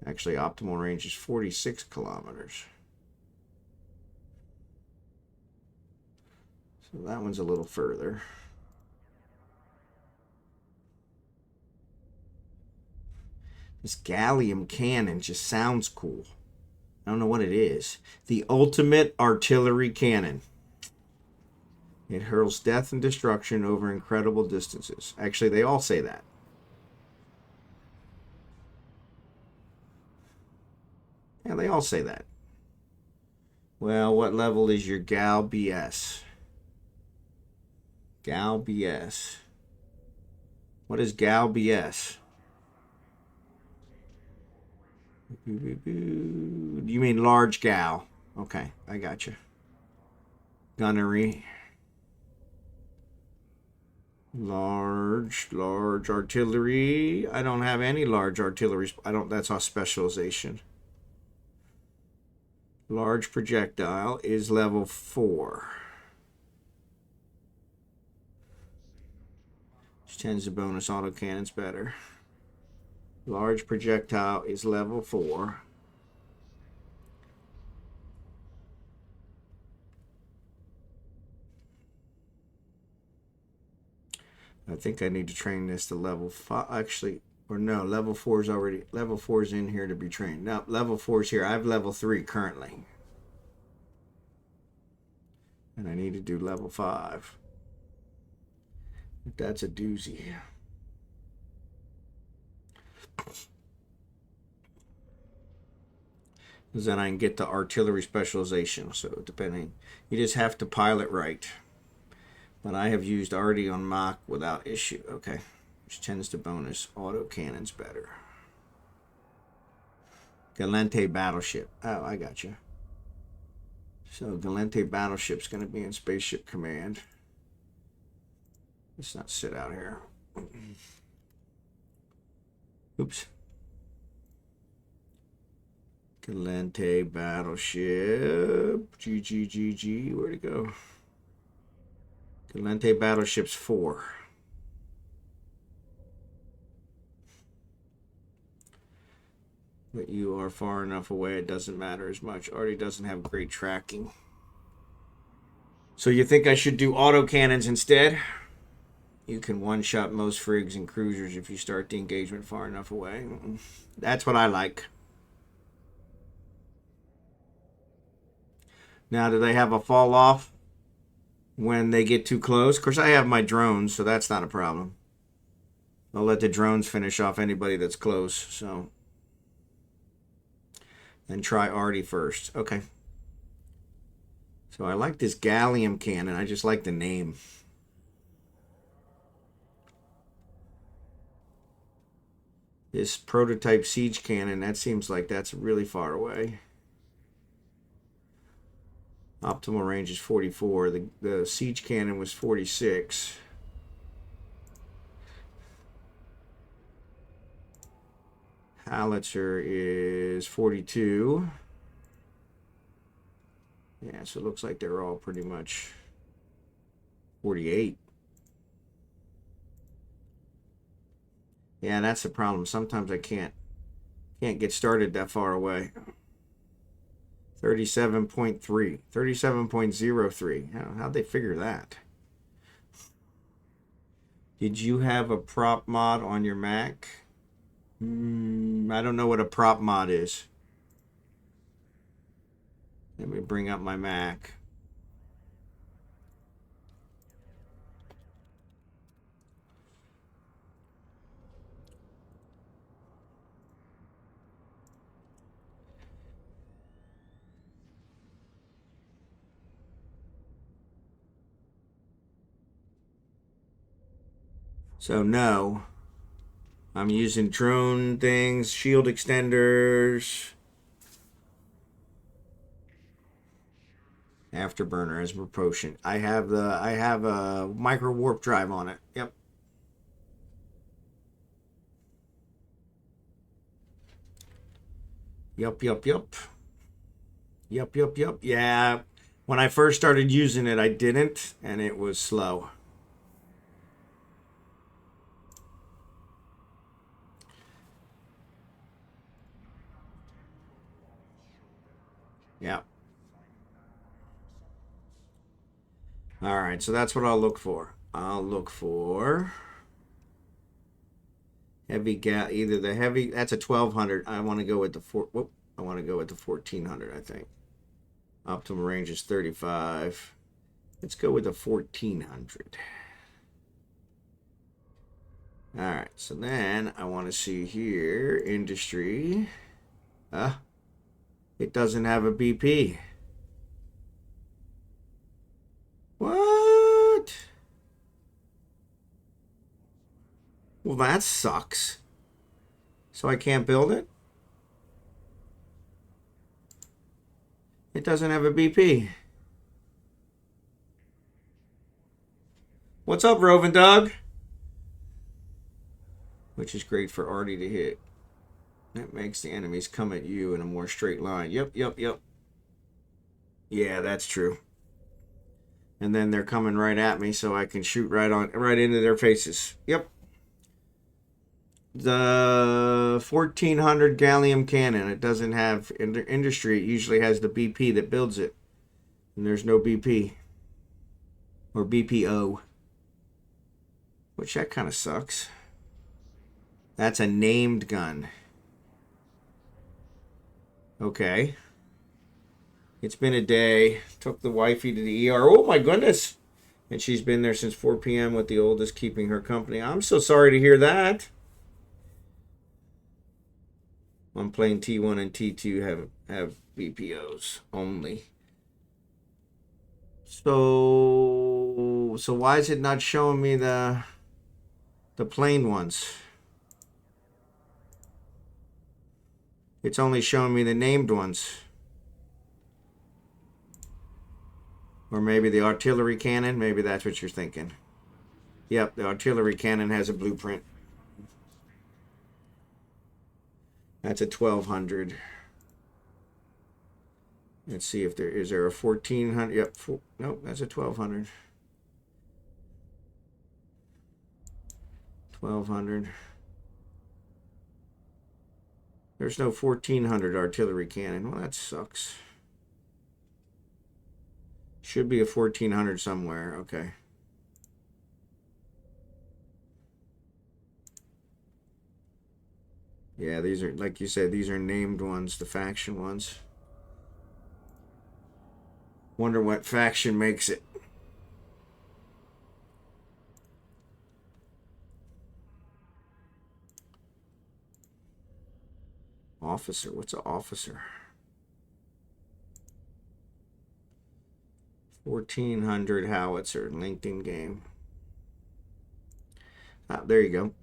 Actually, optimal range is 46 kilometers. So that one's a little further. This gallium cannon just sounds cool. I don't know what it is. The ultimate artillery cannon. It hurls death and destruction over incredible distances. Actually, they all say that. Yeah, they all say that. Well, what level is your Gal BS? Gal BS. What is Gal BS? You mean large gal? Okay, I got you. Gunnery. Large artillery. I don't have any large artillery. That's our specialization. Large projectile is level 4. Which tends to bonus autocannons better. Large projectile is level 4. I think I need to train this to level 5. Actually, or no, level 4 is already... Level 4 is in here to be trained. No, level 4 is here. I have level 3 currently. And I need to do level 5. That's a doozy. Because then I can get the artillery specialization. So depending... You just have to pilot right. But I have used already on Mach without issue. Okay. Which tends to bonus auto cannons better. Galente battleship. Oh, I got you. So Galente battleship's going to be in Spaceship Command. Let's not sit out here. Oops. Galente battleship. GG. Where'd it go? Galente battleship's 4. But you are far enough away, it doesn't matter as much. Already doesn't have great tracking. So you think I should do autocannons instead? You can one-shot most frigs and cruisers if you start the engagement far enough away. That's what I like. Now, do they have a fall off when they get too close? Of course, I have my drones, so that's not a problem. I'll let the drones finish off anybody that's close, so... Then try Artie first. Okay. So I like this gallium cannon. I just like the name. This prototype siege cannon, that seems like that's really far away. Optimal range is 44. The siege cannon was 46. Howitzer is 42. Yeah, so it looks like they're all pretty much 48. Yeah, that's the problem. Sometimes I can't get started that far away. 37.3. 37.03. How'd they figure that? Did you have a prop mod on your Mac? I don't know what a prop mod is. Let me bring up my Mac. So no, I'm using drone things, shield extenders, afterburner as propulsion. I have a micro warp drive on it. Yep. Yup. Yeah. When I first started using it, I didn't, and it was slow. Yeah. All right, so that's what I'll look for. I'll look for heavy gas, either the heavy, that's a 1200. I want to go with the I want to go with the 1400, I think. Optimal range is 35. Let's go with the 1400. All right, so then I want to see here, industry. It doesn't have a BP. What? Well, that sucks. So I can't build it? It doesn't have a BP. What's up, RovenDoug? Which is great for Artie to hit. That makes the enemies come at you in a more straight line. Yep. Yeah, that's true. And then they're coming right at me, so I can shoot right into their faces. Yep. The 1400 gallium cannon. It doesn't have industry. It usually has the BP that builds it, and there's no BP or BPO, which that kind of sucks. That's a named gun. Okay. It's been a day. Took the wifey to the ER. Oh my goodness. And she's been there since 4 p.m. with the oldest keeping her company. I'm so sorry to hear that. I'm playing T1 and T2 have BPOs only. So why is it not showing me the plain ones? It's only showing me the named ones. Or maybe the artillery cannon. Maybe that's what you're thinking. Yep, the artillery cannon has a blueprint. That's a 1200. Let's see if there is a 1400. Yep, nope, that's a 1200. 1200. There's no 1400 artillery cannon. Well, that sucks. Should be a 1400 somewhere. Okay. Yeah, these are, like you said, these are named ones, the faction ones. Wonder what faction makes it. Officer. What's an officer? 1400 howitzer, LinkedIn game. Ah, there you go.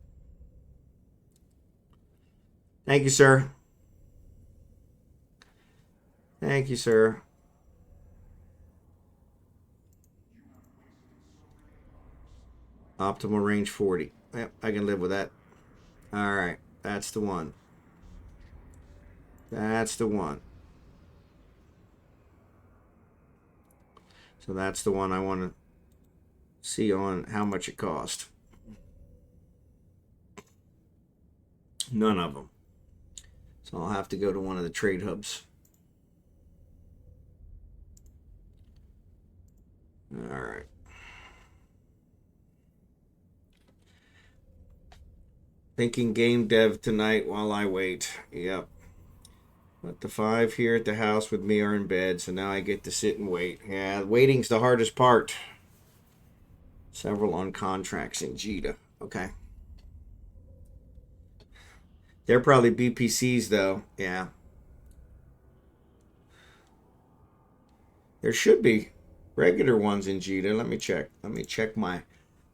Thank you, sir. Thank you, sir. Optimal range 40. Yep, I can live with that. All right, that's the one. That's the one. So that's the one I want to see on how much it cost. None of them. So I'll have to go to one of the trade hubs. All right. Thinking game dev tonight while I wait. Yep. But the 5 here at the house with me are in bed, so now I get to sit and wait. Yeah, waiting's the hardest part. Several on contracts in Jita. Okay. They're probably BPCs though. Yeah. There should be regular ones in Jita. Let me check. Let me check my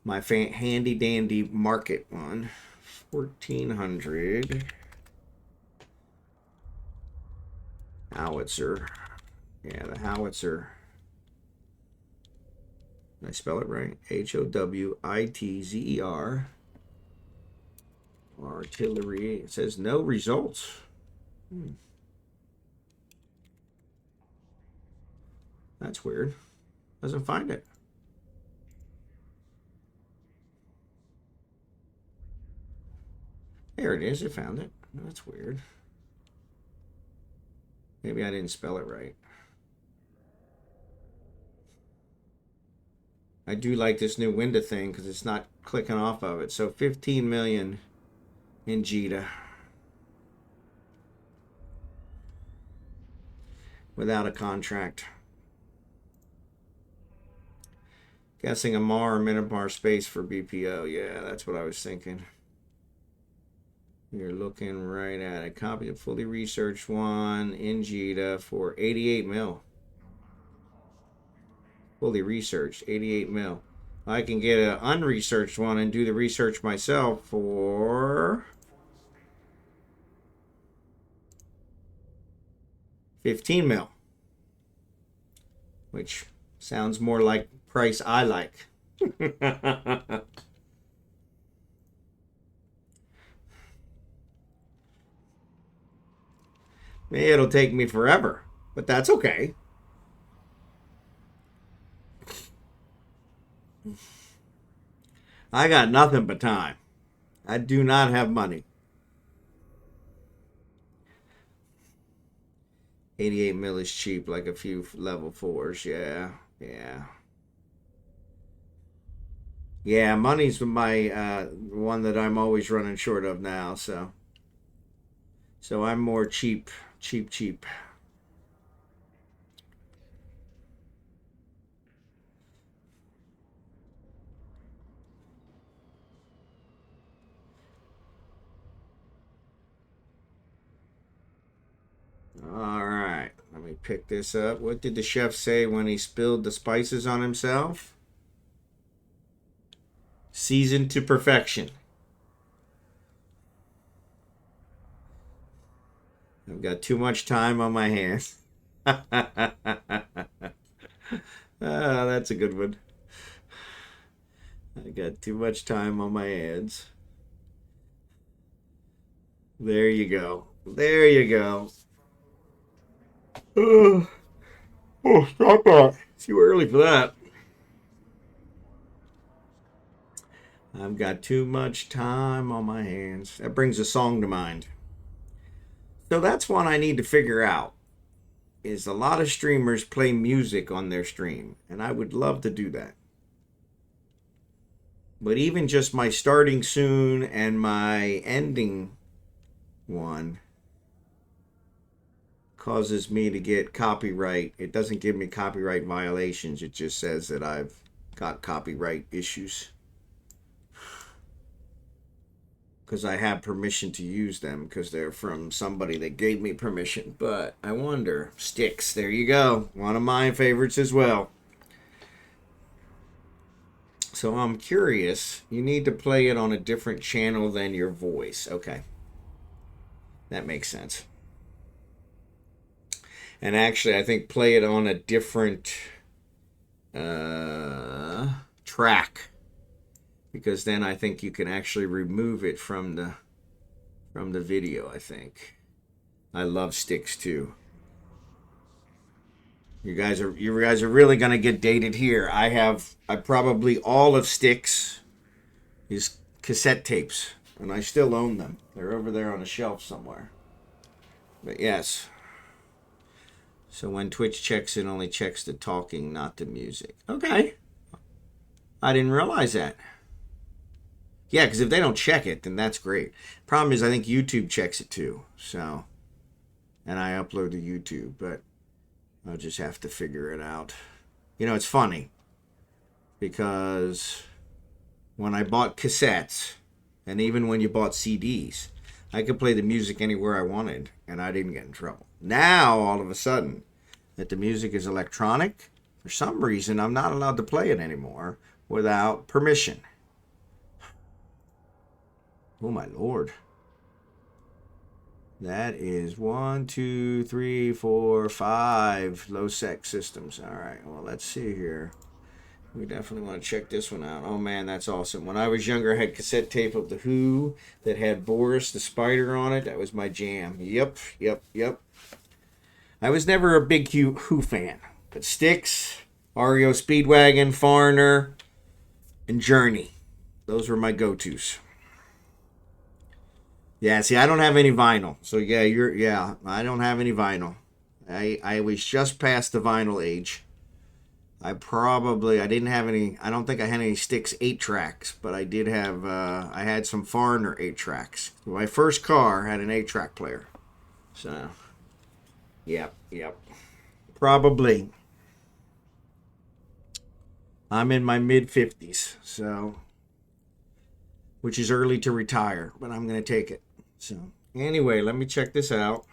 handy dandy market one. 1400 howitzer. Yeah, the howitzer. Did I spell it right? HOWITZER. Artillery. It says no results. That's weird. Doesn't find it. There it is. It found it. That's weird. Maybe I didn't spell it right. I do like this new window thing because it's not clicking off of it. So 15 million in Jita. Without a contract. Guessing a Mar or Minibar space for BPO. Yeah, that's what I was thinking. You're looking right at a copy of fully researched one in Jita for 88 mil. Fully researched, 88 mil. I can get an unresearched one and do the research myself for 15 mil. Which sounds more like price I like. It'll take me forever, but that's okay. I got nothing but time. I do not have money. 88 mil is cheap, like a few level 4s. Yeah, yeah. Yeah, money's my one that I'm always running short of now, so I'm more cheap. All right, let me pick this up. What did the chef say when he spilled the spices on himself? Seasoned to perfection. I've got too much time on my hands. That's a good one. I got too much time on my hands. There you go. There you go. Oh, stop that. It's too early for that. I've got too much time on my hands. That brings a song to mind. So that's one I need to figure out. Is a lot of streamers play music on their stream, and I would love to do that. But even just my starting soon and my ending one causes me to get copyright. It doesn't give me copyright violations. It just says that I've got copyright issues. Because I have permission to use them because they're from somebody that gave me permission. But I wonder, sticks, there you go. One of my favorites as well. So I'm curious. You need to play it on a different channel than your voice. Okay. That makes sense. And actually, I think play it on a different track, because then I think you can actually remove it from the video. I think I love sticks too. You guys are really gonna get dated here. I probably all of sticks is cassette tapes, and I still own them. They're over there on a shelf somewhere. But yes. So when Twitch checks, it only checks the talking, not the music. Okay. I didn't realize that. Yeah, because if they don't check it, then that's great. Problem is, I think YouTube checks it too. So, and I upload to YouTube, but I'll just have to figure it out. You know, it's funny because when I bought cassettes, and even when you bought CDs, I could play the music anywhere I wanted, and I didn't get in trouble. Now, all of a sudden, that the music is electronic, for some reason, I'm not allowed to play it anymore without permission. Oh, my Lord. That is 1, 2, 3, 4, 5 low-sec systems. All right, well, let's see here. We definitely want to check this one out. Oh, man, that's awesome. When I was younger, I had cassette tape of The Who that had Boris the Spider on it. That was my jam. Yep. I was never a big Who fan, but Styx, REO Speedwagon, Foreigner, and Journey. Those were my go-tos. Yeah, see, I don't have any vinyl. So, yeah, I don't have any vinyl. I was just past the vinyl age. I didn't have any, I don't think I had any Styx 8-tracks, but I did have, I had some Foreigner 8-tracks. My first car had an 8-track player. So, yep. Probably. I'm in my mid-50s, so, which is early to retire, but I'm going to take it. So, anyway, let me check this out,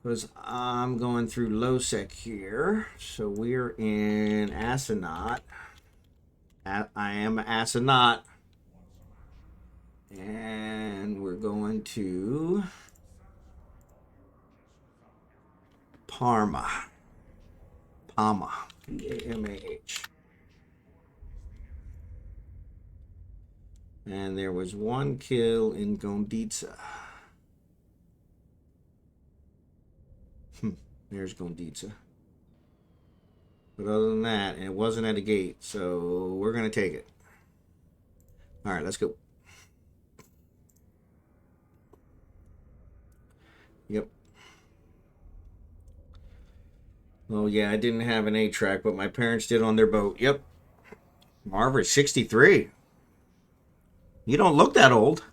because I'm going through low-sec here. So, we're in Astronaut. I am Astronaut. And we're going to Parma. P-A-M-A-H. And there was one kill in Gonditsa. There's Gonditsa. But other than that, it wasn't at a gate, so we're going to take it. All right, let's go. Yep. Oh, yeah, I didn't have an 8-track, but my parents did on their boat. Yep. Margaret, 63. You don't look that old.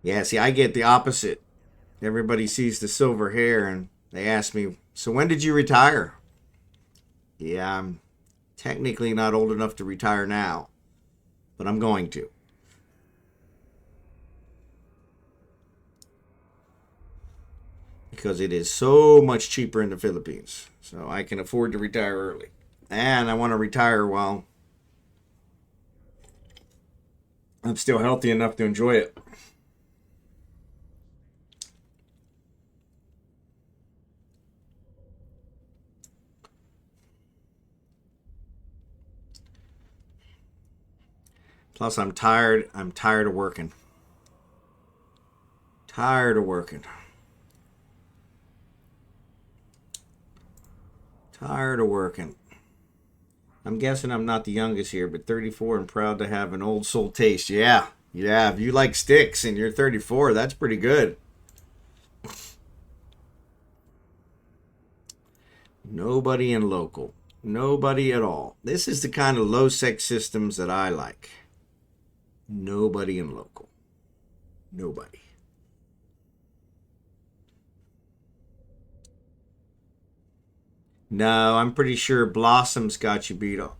Yeah, see, I get the opposite. Everybody sees the silver hair and they ask me, so when did you retire? Yeah, I'm technically not old enough to retire now, but I'm going to. Because it is so much cheaper in the Philippines. So I can afford to retire early. And I want to retire while I'm still healthy enough to enjoy it. Plus, I'm tired. I'm tired of working. Tired of working. Tired of working. I'm guessing I'm not the youngest here, but 34 and proud to have an old soul taste. Yeah. If you like sticks and you're 34, that's pretty good. Nobody in local. Nobody at all. This is the kind of low-sec systems that I like. Nobody in local. Nobody. No, I'm pretty sure Blossom's got you beat up.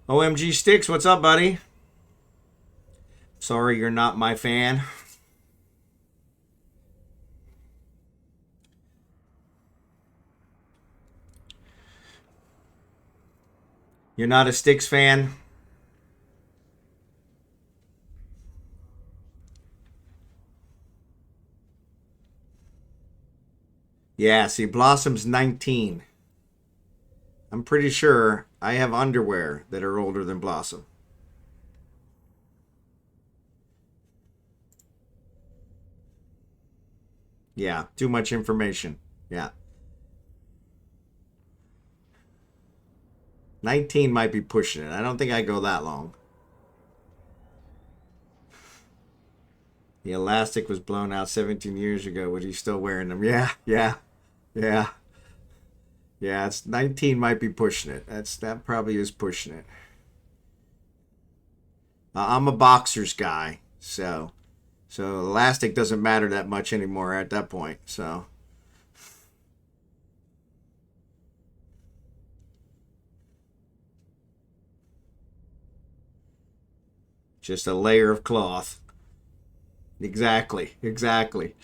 OMG Sticks, what's up, buddy? Sorry you're not my fan. You're not a Sticks fan? Yeah, see, Blossom's 19. I'm pretty sure I have underwear that are older than Blossom. Yeah, too much information. Yeah. 19 might be pushing it. I don't think I go that long. The elastic was blown out 17 years ago. Was he still wearing them? Yeah, yeah, yeah. Yeah, it's 19 might be pushing it. That probably is pushing it. I'm a boxers guy, so elastic doesn't matter that much anymore at that point. So just a layer of cloth. Exactly, exactly.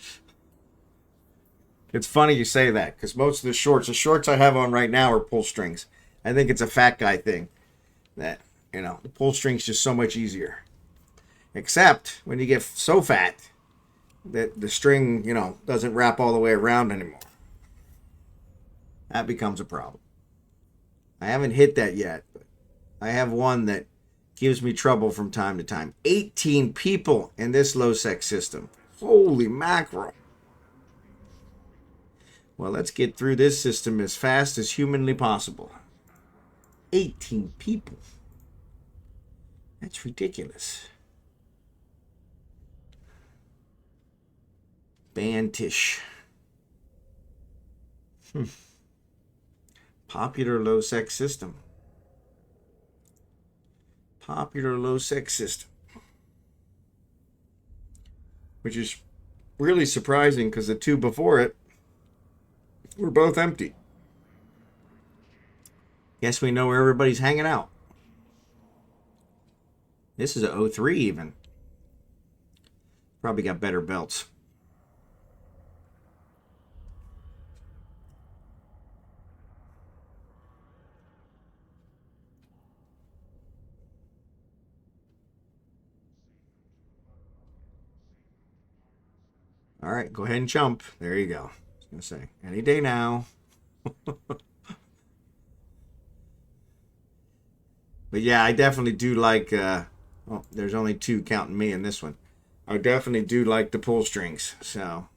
It's funny you say that because most of the shorts I have on right now are pull strings. I think it's a fat guy thing that, the pull string's just so much easier. Except when you get so fat that the string, doesn't wrap all the way around anymore. That becomes a problem. I haven't hit that yet, but I have one that gives me trouble from time to time. 18 people in this low sec system. Holy mackerel. Well, let's get through this system as fast as humanly possible. 18 people. That's ridiculous. Bantish. Popular low sec system. Popular low sec system. Which is really surprising because the two before it were both empty. Guess we know where everybody's hanging out. This is a 03 even. Probably got better belts. All right, go ahead and jump. There you go. I was going to say, any day now. But yeah, I definitely do like, there's only two counting me in this one. I definitely do like the pull strings. So,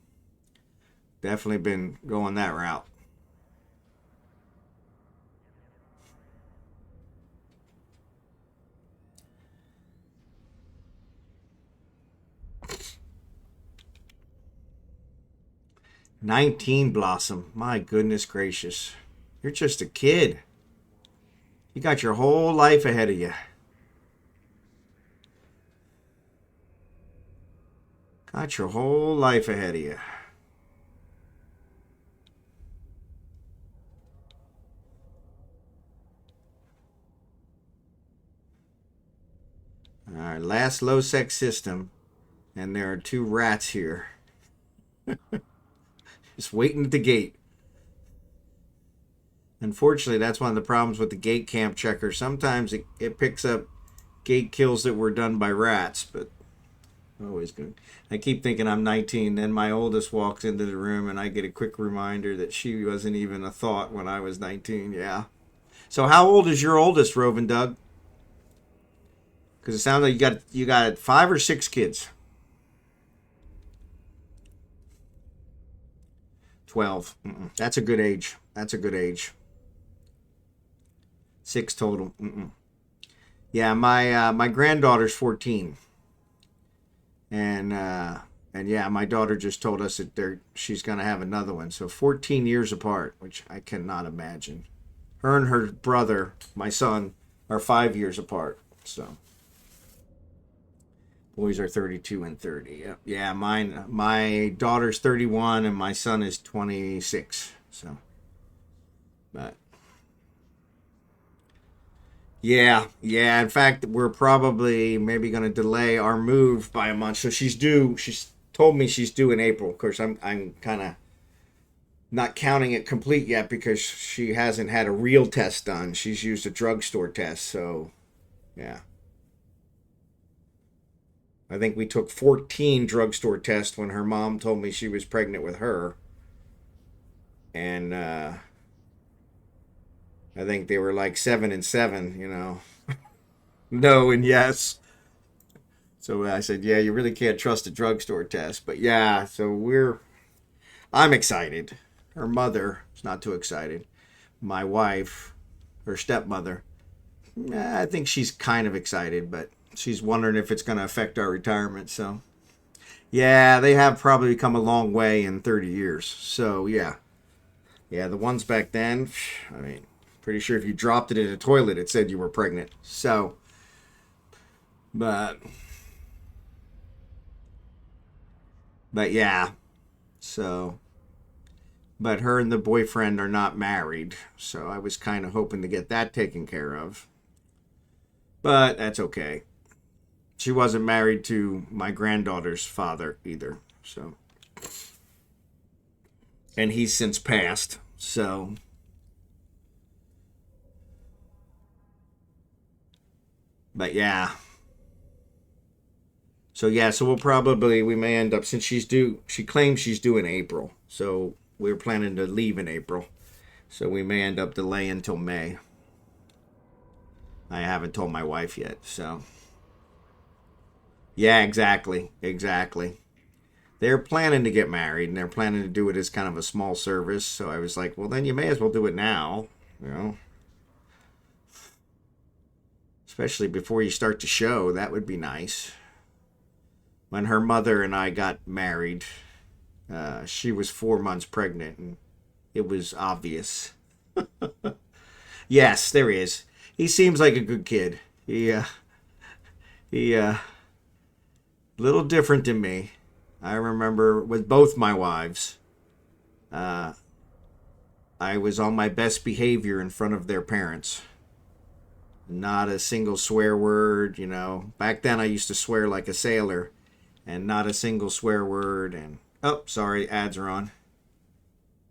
definitely been going that route. "19 Blossom. My goodness gracious. You're just a kid. You got your whole life ahead of you. Got your whole life ahead of you. All right, last low sec system. And there are two rats here. Just waiting at the gate. Unfortunately, that's one of the problems with the gate camp checker. Sometimes it picks up gate kills that were done by rats, but always good. I keep thinking I'm 19, then my oldest walks into the room and I get a quick reminder that she wasn't even a thought when I was 19. Yeah. So how old is your oldest, RovenDoug? Because it sounds like you got 5 or 6 kids. 12. That's a good age. That's a good age. 6 total. Yeah, my granddaughter's 14, and yeah, my daughter just told us that she's gonna have another one. So 14 years apart, which I cannot imagine. Her and her brother, my son, are 5 years apart. So boys are 32 and 30. Yep. Yeah, my daughter's 31 and my son is 26. So, but Yeah, yeah. In fact, we're probably maybe going to delay our move by a month. So she's due. She's told me she's due in April. Of course, I'm kind of not counting it complete yet because she hasn't had a real test done. She's used a drugstore test. So yeah, I think we took 14 drugstore tests when her mom told me she was pregnant with her, and I think they were like 7 and 7. No and yes. So I said, yeah, you really can't trust a drugstore test. But yeah, so I'm excited. Her mother is not too excited. My wife, her stepmother, I think she's kind of excited, but she's wondering if it's going to affect our retirement. So yeah, they have probably come a long way in 30 years. So yeah, yeah, the ones back then, I mean, pretty sure if you dropped it in a toilet, it said you were pregnant. So, but, but yeah, so but her and the boyfriend are not married, so I was kind of hoping to get that taken care of. But that's okay. She wasn't married to my granddaughter's father either, so and he's since passed. So, but yeah. So yeah, so we may end up since she's due. She claims she's due in April, so we're planning to leave in April. So we may end up delaying until May. I haven't told my wife yet, so yeah, exactly, exactly. They're planning to get married and they're planning to do it as kind of a small service. So I was like, well, then you may as well do it now, you know, especially before you start the show. That would be nice. When her mother and I got married, she was 4 months pregnant and it was obvious. Yes, there he is. He seems like a good kid. He, little different than me. I remember with both my wives, uh, I was on my best behavior in front of their parents. Not a single swear word. Back then I used to swear like a sailor, and not a single swear word. And oh, sorry, ads are on.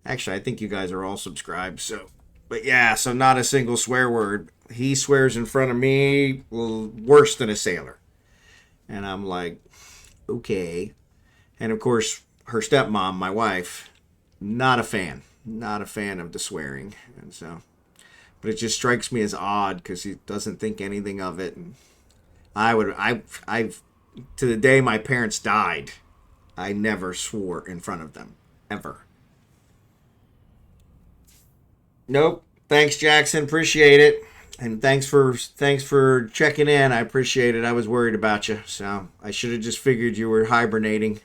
Actually, I think you guys are all subscribed. So, but yeah, so not a single swear word. He swears in front of me, well, worse than a sailor. And I'm like, okay. And of course, her stepmom, my wife, not a fan. Not a fan of the swearing. And so, but it just strikes me as odd because he doesn't think anything of it. And I've, to the day my parents died, I never swore in front of them. Ever. Nope. Thanks, Jackson. Appreciate it. And thanks for checking in. I appreciate it. I was worried about you, so I should have just figured you were hibernating.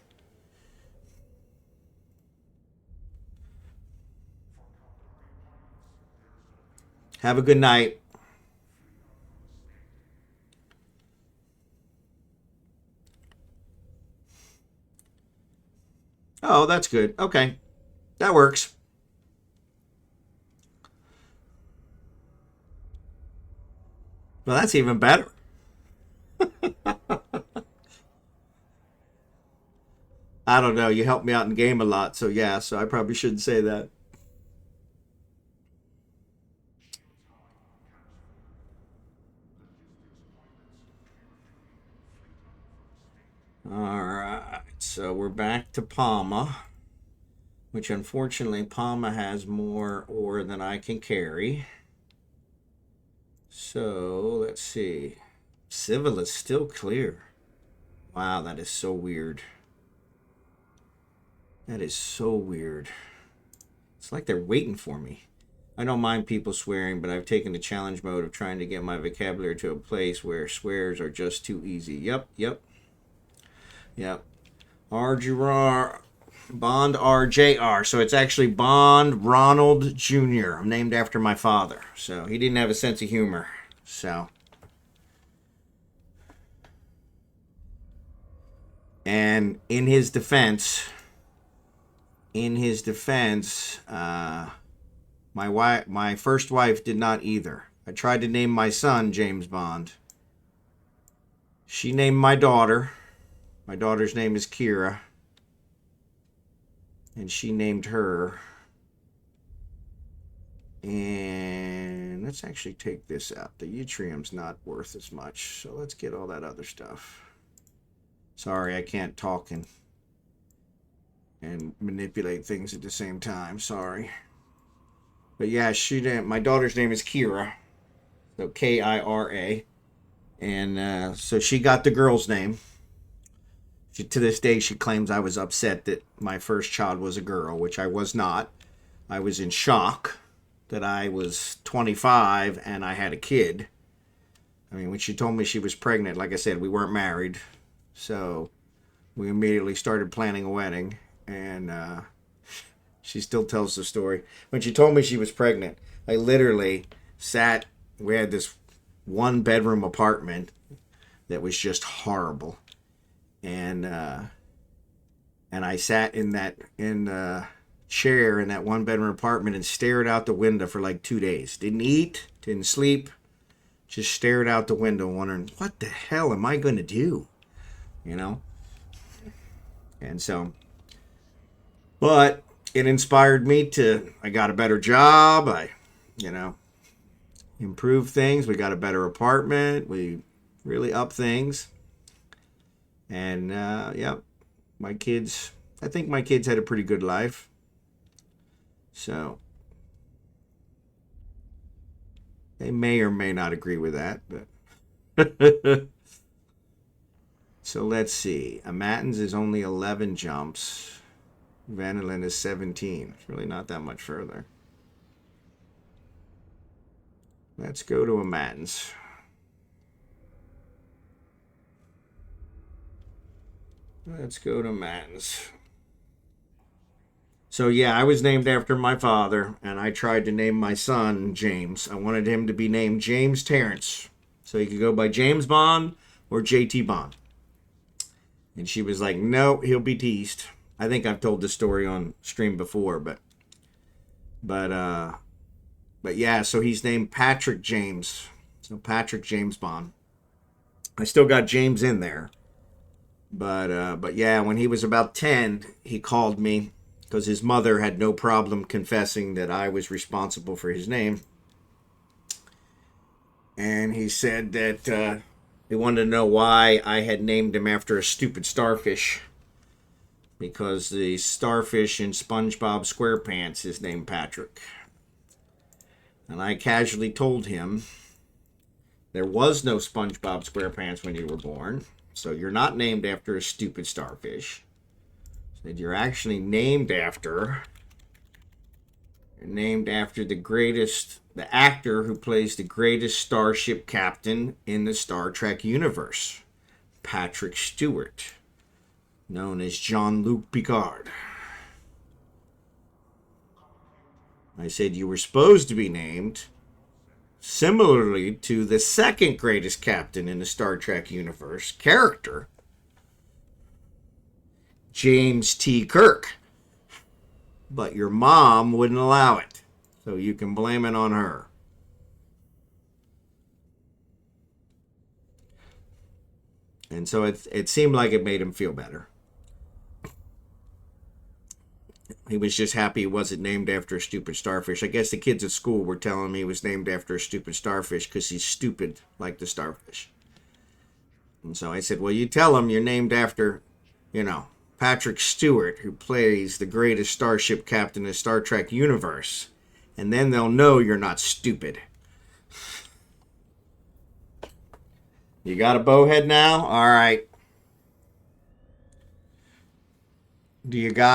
Have a good night. Oh, that's good. Okay, that works. Well, that's even better. I don't know. You help me out in game a lot, so yeah. So I probably shouldn't say that. All right. So we're back to Palma, which unfortunately Palma has more ore than I can carry. So let's see. Civil is still clear. Wow, that is so weird. That is so weird. It's like they're waiting for me. I don't mind people swearing, but I've taken the challenge mode of trying to get my vocabulary to a place where swears are just too easy. Yep, yep, yep. Arjunraju, Bond RJR. So it's actually Bond Ronald Jr. I'm named after my father. So he didn't have a sense of humor. So. And in his defense, my first wife did not either. I tried to name my son James Bond. She named my daughter. My daughter's name is Kira. And she named her. And let's actually take this out. The yttrium's not worth as much. So let's get all that other stuff. Sorry, I can't talk and manipulate things at the same time. Sorry. But yeah, my daughter's name is Kira. So Kira. And so she got the girl's name. To this day, she claims I was upset that my first child was a girl, which I was not. I was in shock that I was 25 and I had a kid. I mean, when she told me she was pregnant, like I said, we weren't married. So we immediately started planning a wedding. And she still tells the story. When she told me she was pregnant, I literally sat. We had this 1-bedroom apartment that was just horrible. And I sat in the chair in that 1-bedroom apartment and stared out the window for like 2 days. Didn't eat, didn't sleep, just stared out the window wondering, what the hell am I going to do? You know? And so, but it inspired me I got a better job. I improved things. We got a better apartment. We really upped things. And, yeah, I think my kids had a pretty good life. So, they may or may not agree with that, but. So let's see. Matins is only 11 jumps. Vanillin is 17. It's really not that much further. Let's go to Matins. Let's go to Matins. So yeah, I was named after my father, and I tried to name my son James. I wanted him to be named James Terrence, so he could go by James Bond or JT Bond. And she was like, no, he'll be teased. I think I've told this story on stream before, but yeah, so he's named Patrick James. So Patrick James Bond. I still got James in there. But yeah, when he was about 10, he called me because his mother had no problem confessing that I was responsible for his name. And he said that he wanted to know why I had named him after a stupid starfish. Because the starfish in SpongeBob SquarePants is named Patrick. And I casually told him there was no SpongeBob SquarePants when you were born. So you're not named after a stupid starfish. Said you're actually named after the actor who plays the greatest starship captain in the Star Trek universe, Patrick Stewart, known as Jean-Luc Picard. I said you were supposed to be named similarly to the second greatest captain in the Star Trek universe, character, James T. Kirk. But your mom wouldn't allow it, so you can blame it on her. And so it seemed like it made him feel better. He was just happy he wasn't named after a stupid starfish. I guess the kids at school were telling me he was named after a stupid starfish because he's stupid like the starfish. And so I said, well, you tell him you're named after, Patrick Stewart, who plays the greatest starship captain in the Star Trek universe. And then they'll know you're not stupid. You got a bowhead now? All right. Do you got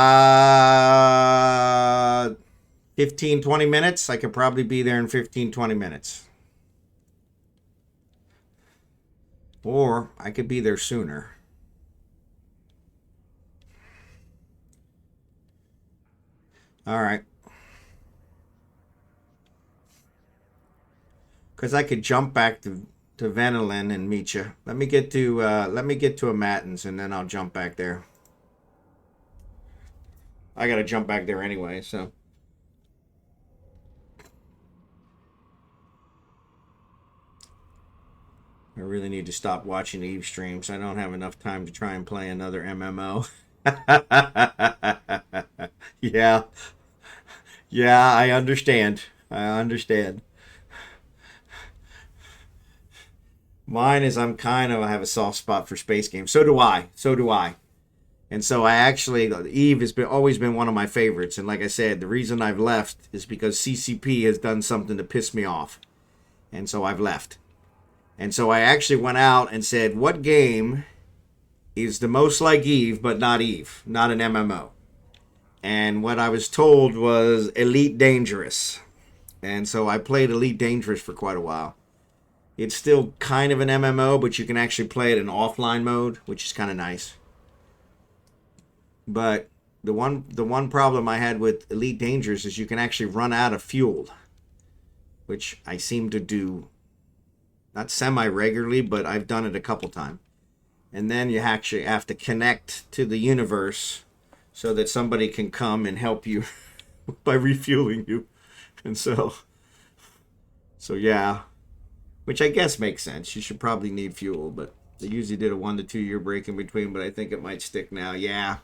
15, 20 minutes? I could probably be there in 15, 20 minutes. Or I could be there sooner. All right. Because I could jump back to Vanillin and meet you. Let me get to a Matins and then I'll jump back there. I gotta jump back there anyway, so. I really need to stop watching Eve streams. I don't have enough time to try and play another MMO. Yeah. Yeah, I understand. I understand. Mine is I have a soft spot for space games. So do I. So do I. And so I actually Eve has always been one of my favorites. And like I said, the reason I've left is because CCP has done something to piss me off. And so I've left. And so I actually went out and said, what game is the most like Eve, but not Eve, not an MMO? And what I was told was Elite Dangerous. And so I played Elite Dangerous for quite a while. It's still kind of an MMO, but you can actually play it in offline mode, which is kind of nice. But the one problem I had with Elite Dangerous is you can actually run out of fuel, which I seem to do not semi-regularly, but I've done it a couple times. And then you actually have to connect to the universe so that somebody can come and help you by refueling you. And so yeah, which I guess makes sense. You should probably need fuel, but they usually did a 1 to 2 year break in between, but I think it might stick now. Yeah,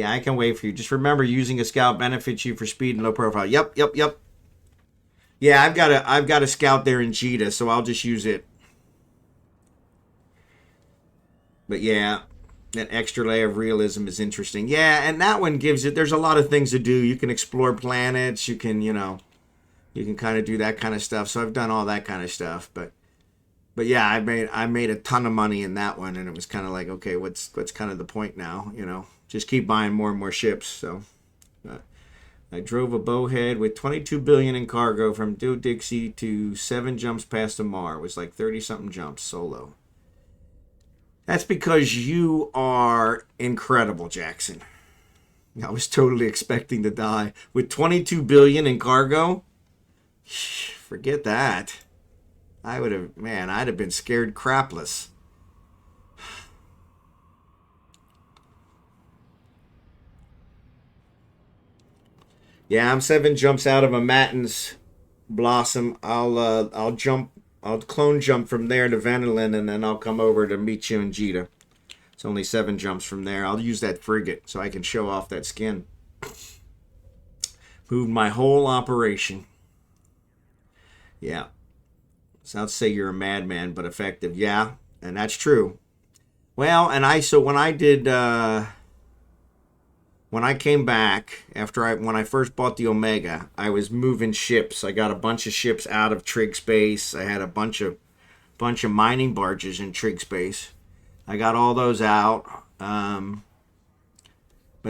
I can wait for you. Just remember, using a scout benefits you for speed and low profile. Yep. Yeah, I've got a scout there in Jita, so I'll just use it. But yeah, that extra layer of realism is interesting. Yeah, and that one gives it, there's a lot of things to do. You can explore planets, you can kind of do that kind of stuff. So I've done all that kind of stuff, but yeah, I made a ton of money in that one, and it was kind of like, okay, what's kind of the point now? Just keep buying more and more ships. So I drove a bowhead with 22 billion in cargo from Dixie to 7 jumps past Amar. It was like 30 something jumps solo. That's because you are incredible, Jackson. I was totally expecting to die with 22 billion in cargo. Forget that. I'd have been scared crapless. Yeah, I'm 7 jumps out of a Matins Blossom. I'll clone jump from there to Vanillin, and then I'll come over to meet you in Jita. It's only 7 jumps from there. I'll use that frigate so I can show off that skin. Moved my whole operation. Yeah. So I'd say you're a madman, but effective. Yeah, and that's true. Well, and when I came back when I first bought the Omega, I was moving ships. I got a bunch of ships out of Trig space. I had a bunch of mining barges in Trig space. I got all those out. But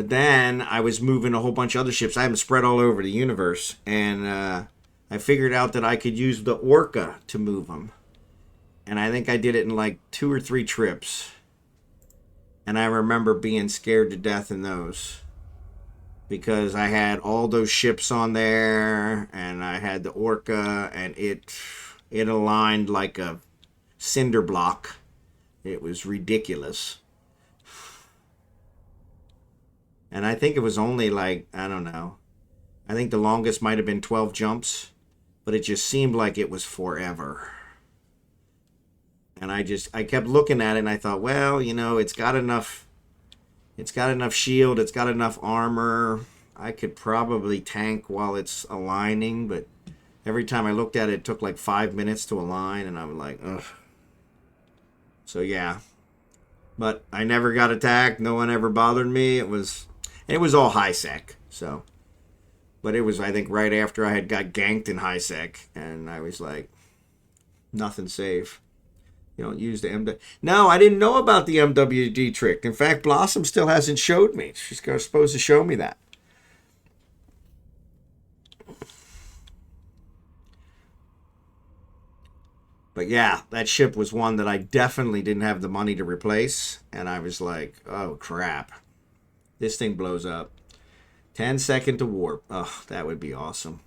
then I was moving a whole bunch of other ships. I have them spread all over the universe, and I figured out that I could use the Orca to move them. And I think I did it in like 2 or 3 trips. And I remember being scared to death in those, because I had all those ships on there, and I had the Orca, and it aligned like a cinder block. It was ridiculous. And I think it was only like, I don't know, I think the longest might have been 12 jumps, but it just seemed like it was forever. And I kept looking at it, and I thought, well, it's got enough shield, it's got enough armor. I could probably tank while it's aligning, but every time I looked at it, it took like 5 minutes to align, and I was like, ugh. So yeah. But I never got attacked. No one ever bothered me. It was all high sec, so. But it was, I think, right after I had got ganked in high sec, and I was like, nothing safe. You don't use the MW. No, I didn't know about the MWD trick. In fact, Blossom still hasn't showed me. She's supposed to show me that. But yeah, that ship was one that I definitely didn't have the money to replace. And I was like, oh, crap. This thing blows up. 10-second to warp. Oh, that would be awesome.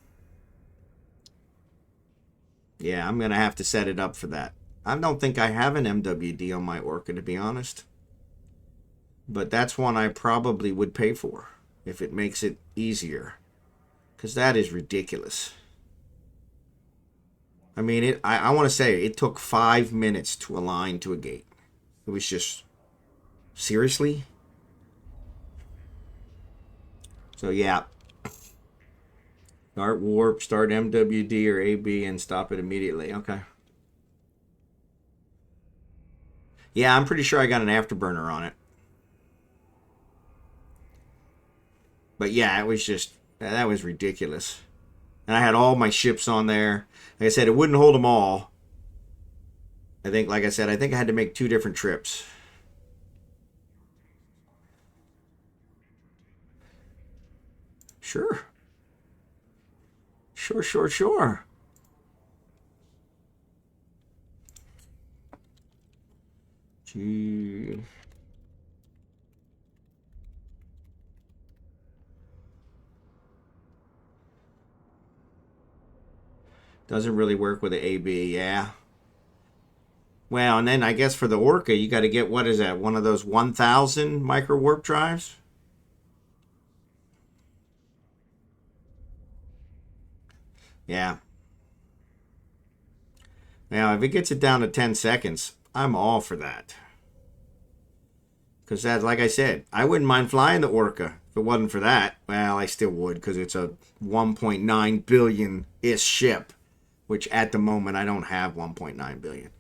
Yeah, I'm going to have to set it up for that. I don't think I have an MWD on my Orca, to be honest. But that's one I probably would pay for if it makes it easier. Because that is ridiculous. I mean, I want to say it took 5 minutes to align to a gate. It was just, seriously? So yeah. Start warp, start MWD or AB, and stop it immediately. Okay. Yeah, I'm pretty sure I got an afterburner on it. But yeah, it was just, that was ridiculous. And I had all my ships on there. Like I said, it wouldn't hold them all. I think, like I said, I think I had to make 2 different trips. Sure. Sure. Gee. Doesn't really work with the AB, yeah. Well, and then I guess for the Orca, you got to get, what is that, one of those 1,000 micro warp drives? Yeah. Now, if it gets it down to 10 seconds, I'm all for that. Because that, like I said, I wouldn't mind flying the Orca if it wasn't for that. Well, I still would because it's a 1.9 billion-ish ship, which at the moment I don't have 1.9 billion.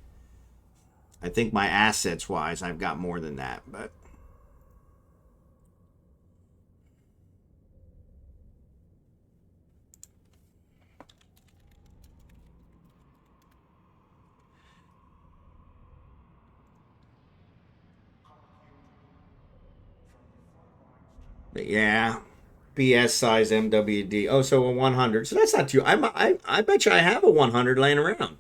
I think my assets-wise, I've got more than that, but... But yeah, BS size MWD. Oh, so a 100. So that's not too. I bet you I have a 100 laying around.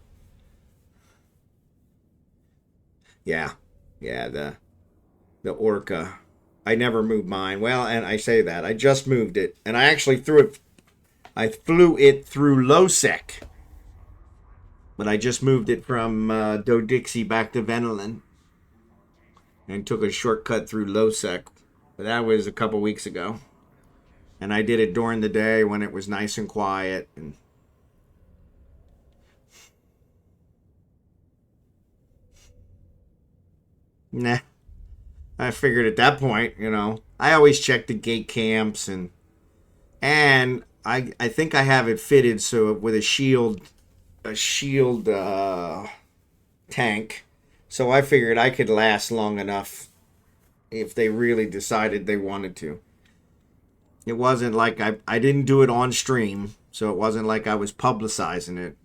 Yeah, yeah. The Orca. I never moved mine. Well, and I say that I just moved it, and I actually threw it. I flew it through Losec, but I just moved it from Dodixie back to Venelin, and took a shortcut through Losec. But that was a couple weeks ago. And I did it during the day when it was nice and quiet. And nah, I figured at that point, I always check the gate camps and I think I have it fitted so with a shield tank. So I figured I could last long enough if they really decided they wanted to. It wasn't like I didn't do it on stream, so it wasn't like I was publicizing it.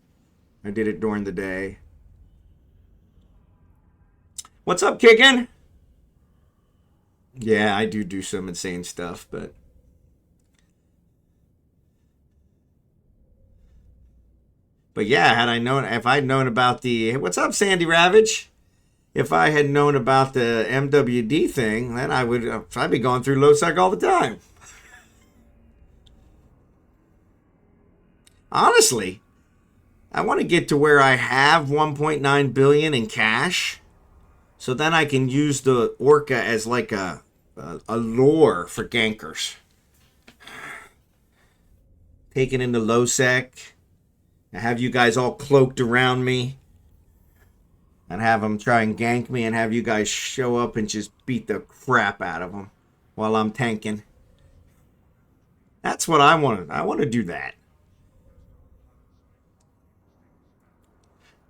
I did it during the day. What's up, kicking? Yeah, I do some insane stuff, but yeah, if I'd known about what's up, Sandy Ravage? If I had known about the MWD thing, then I'd be going through Losec all the time. Honestly, I want to get to where I have 1.9 billion in cash, so then I can use the Orca as like a lure for gankers. Taken into Losec, and have you guys all cloaked around me, and have them try and gank me, and have you guys show up and just beat the crap out of them while I'm tanking. That's what I want. I want to do that.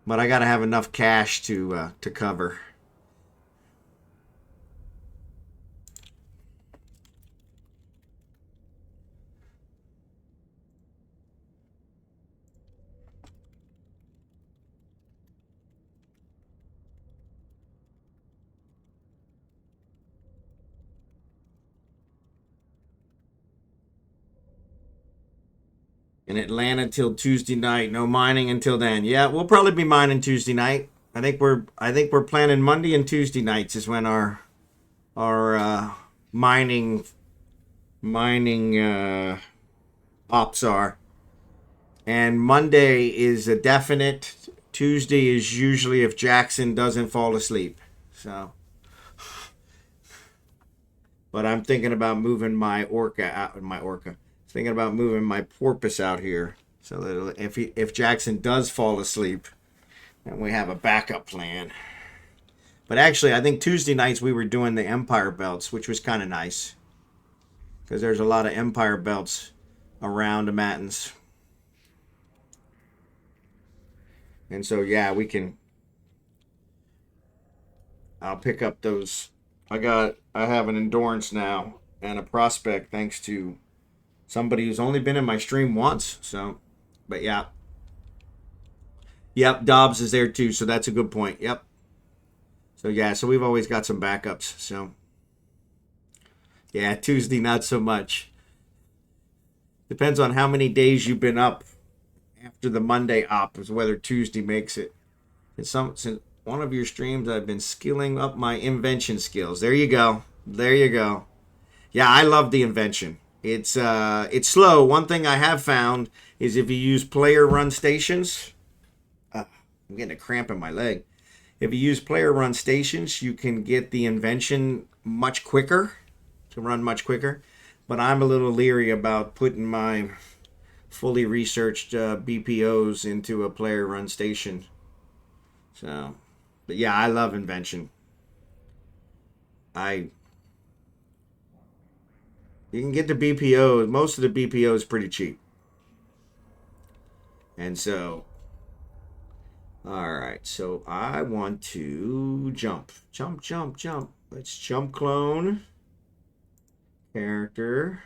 But I got to have enough cash to cover. In Atlanta till Tuesday night. No mining until then. Yeah, we'll probably be mining Tuesday night. I think we're planning Monday and Tuesday nights is when our mining ops are. And Monday is a definite. Tuesday is usually if Jackson doesn't fall asleep. So, but I'm thinking about moving my orca out. Thinking about moving my porpoise out here So that if Jackson does fall asleep, then we have a backup plan. But actually, I think Tuesday nights we were doing the Empire belts, which was kind of nice. Because there's a lot of Empire belts around the Mattins. And so, yeah, we can... I'll pick up those. I have an endurance now and a prospect thanks to somebody who's only been in my stream once. So, but yeah. Yep, Dobbs is there too, so that's a good point. Yep. So yeah, so we've always got some backups. So yeah, Tuesday not so much. Depends on how many days you've been up after the Monday op is whether Tuesday makes it. Since one of your streams I've been skilling up my invention skills. There you go. There you go. Yeah, I love the invention. It's slow. One thing I have found is if you use player run stations, I'm getting a cramp in my leg. If you use player run stations, you can get the invention much quicker, to run much quicker. But I'm a little leery about putting my fully researched BPOs into a player run station. So, but yeah, I love invention. You can get the BPO. Most of the BPO is pretty cheap. And so, all right. So I want to jump. Let's jump clone. Character.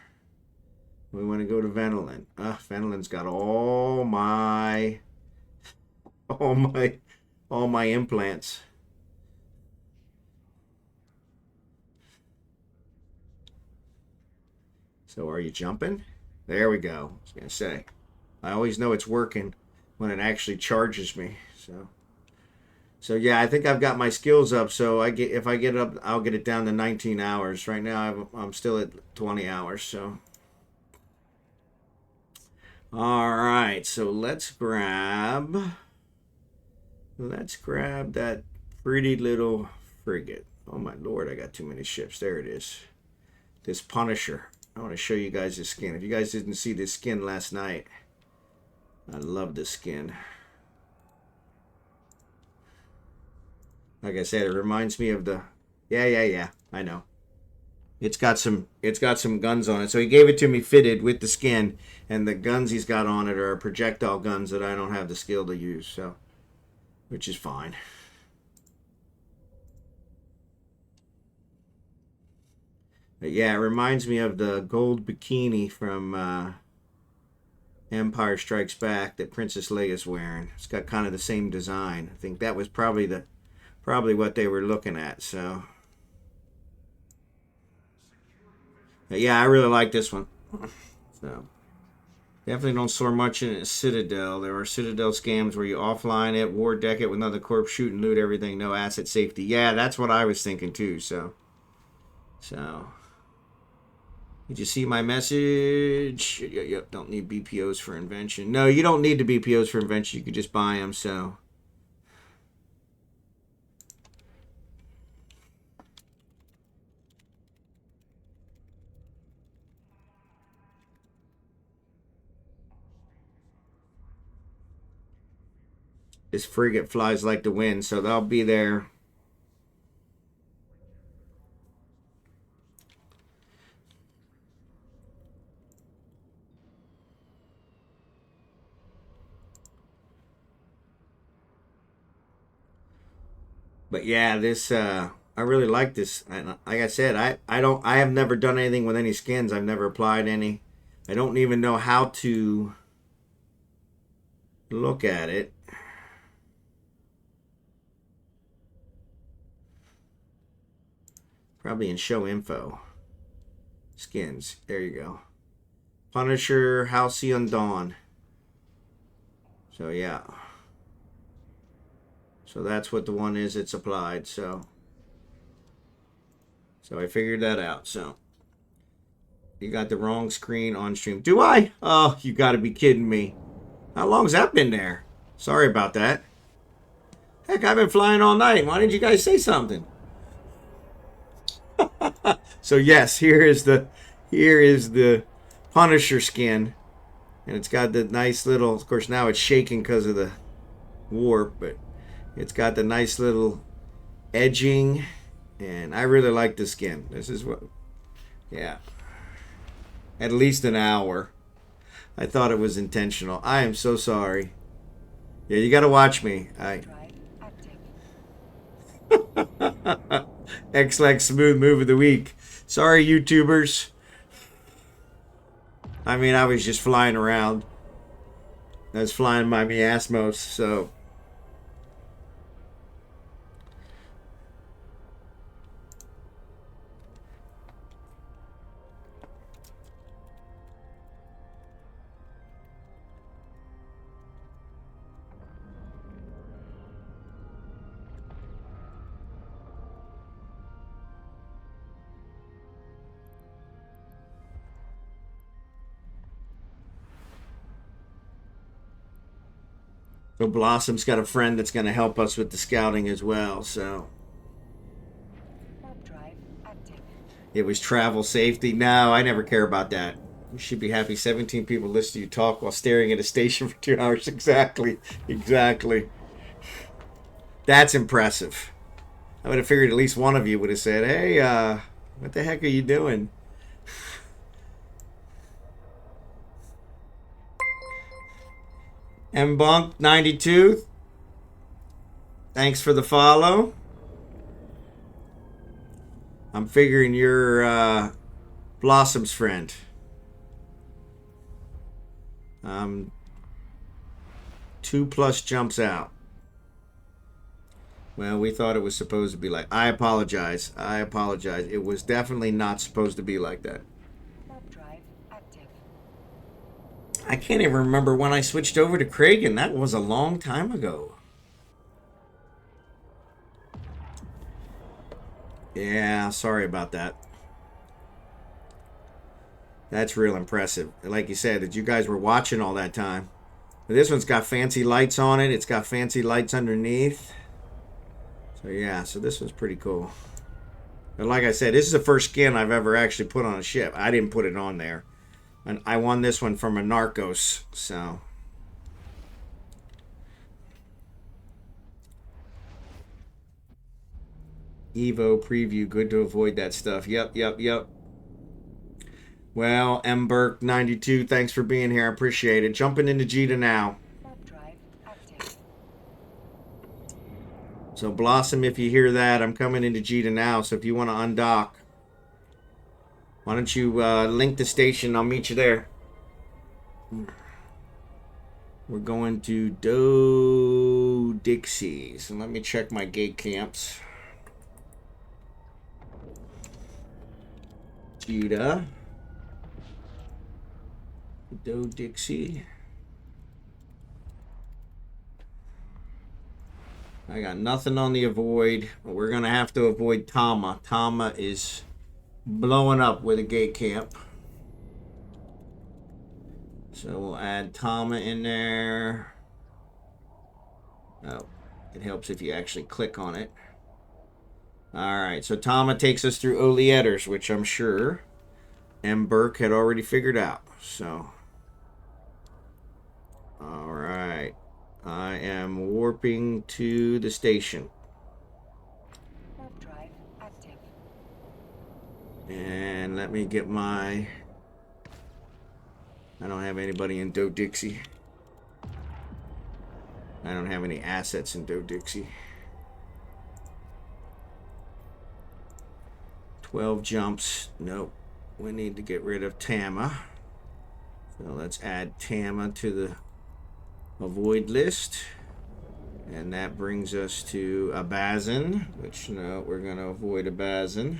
We want to go to Venolin. Venolin's got all my implants. So are you jumping? There we go. I was gonna say, I always know it's working when it actually charges me. So yeah, I think I've got my skills up. So if I get it up, I'll get it down to 19 hours. Right now I'm still at 20 hours. So all right. So let's grab that pretty little frigate. Oh my lord, I got too many ships. There it is. This Punisher. I want to show you guys this skin. If you guys didn't see this skin last night, I love this skin. Like I said, it reminds me of the... Yeah, I know. It's got some guns on it. So he gave it to me fitted with the skin, and the guns he's got on it are projectile guns that I don't have the skill to use, so... Which is fine. But yeah, it reminds me of the gold bikini from Empire Strikes Back that Princess Leia's wearing. It's got kind of the same design. I think that was probably what they were looking at. So, but yeah, I really like this one. So, definitely don't store much in a Citadel. There are Citadel scams where you offline it, war deck it with another corp, shoot and loot everything, no asset safety. Yeah, that's what I was thinking too. So. Did you see my message? Yep, don't need BPOs for invention. No, you don't need the BPOs for invention. You could just buy them, so. This frigate flies like the wind, so they'll be there. But yeah, this I really like this. And like I said, I have never done anything with any skins. I've never applied any. I don't even know how to look at it. Probably in show info. Skins. There you go. Punisher, Halcyon Dawn. So yeah. So that's what the one is it's applied. So I figured that out. So you got the wrong screen on stream. Do I? Oh, you got to be kidding me. How long's that been there? Sorry about that. Heck, I've been flying all night. Why didn't you guys say something? So yes, here is the Punisher skin. And it's got the nice little, of course now it's shaking because of the warp, but it's got the nice little edging. And I really like the skin. This is what, yeah. At least an hour. I thought it was intentional. I am so sorry. Yeah, you gotta watch me. X-Lex smooth move of the week. Sorry, YouTubers. I mean, I was just flying around. I was flying my miasmos, so. So Blossom's got a friend that's going to help us with the scouting as well, so. It was travel safety. No, I never care about that. You should be happy 17 people listen to you talk while staring at a station for 2 hours. Exactly. Exactly. That's impressive. I would have figured at least one of you would have said, hey, what the heck are you doing? mbunk92, thanks for the follow. I'm figuring you're Blossom's friend. 2+ jumps out. Well, we thought it was supposed to be like... I apologize. I apologize. It was definitely not supposed to be like that. I can't even remember when I switched over to Kragan. That was a long time ago. Yeah, sorry about that. That's real impressive. Like you said, that you guys were watching all that time. But this one's got fancy lights on it. It's got fancy lights underneath. So yeah, so this one's pretty cool. But like I said, this is the first skin I've ever actually put on a ship. I didn't put it on there. And I won this one from a Narcos, so. Evo preview, good to avoid that stuff. Yep. Well, mberg92, thanks for being here. I appreciate it. Jumping into Jita now. So Blossom, if you hear that, I'm coming into Jita now. So if you want to undock, why don't you link the station? I'll meet you there. We're going to Do Dixie. So let me check my gate camps. Jita. Do Dixie. I got nothing on the avoid. We're going to have to avoid Tama. Tama is blowing up with a gate camp. So we'll add Tama in there. Oh, it helps if you actually click on it. Alright, so Tama takes us through Oleators, which I'm sure M. Burke had already figured out. So, alright. I am warping to the station. Warp drive active. And let me get my... I don't have anybody in Do Dixie. I don't have any assets in Do Dixie. 12 jumps. Nope. We need to get rid of Tama. So let's add Tama to the avoid list. And that brings us to Abazin, which no, we're going to avoid Abazin.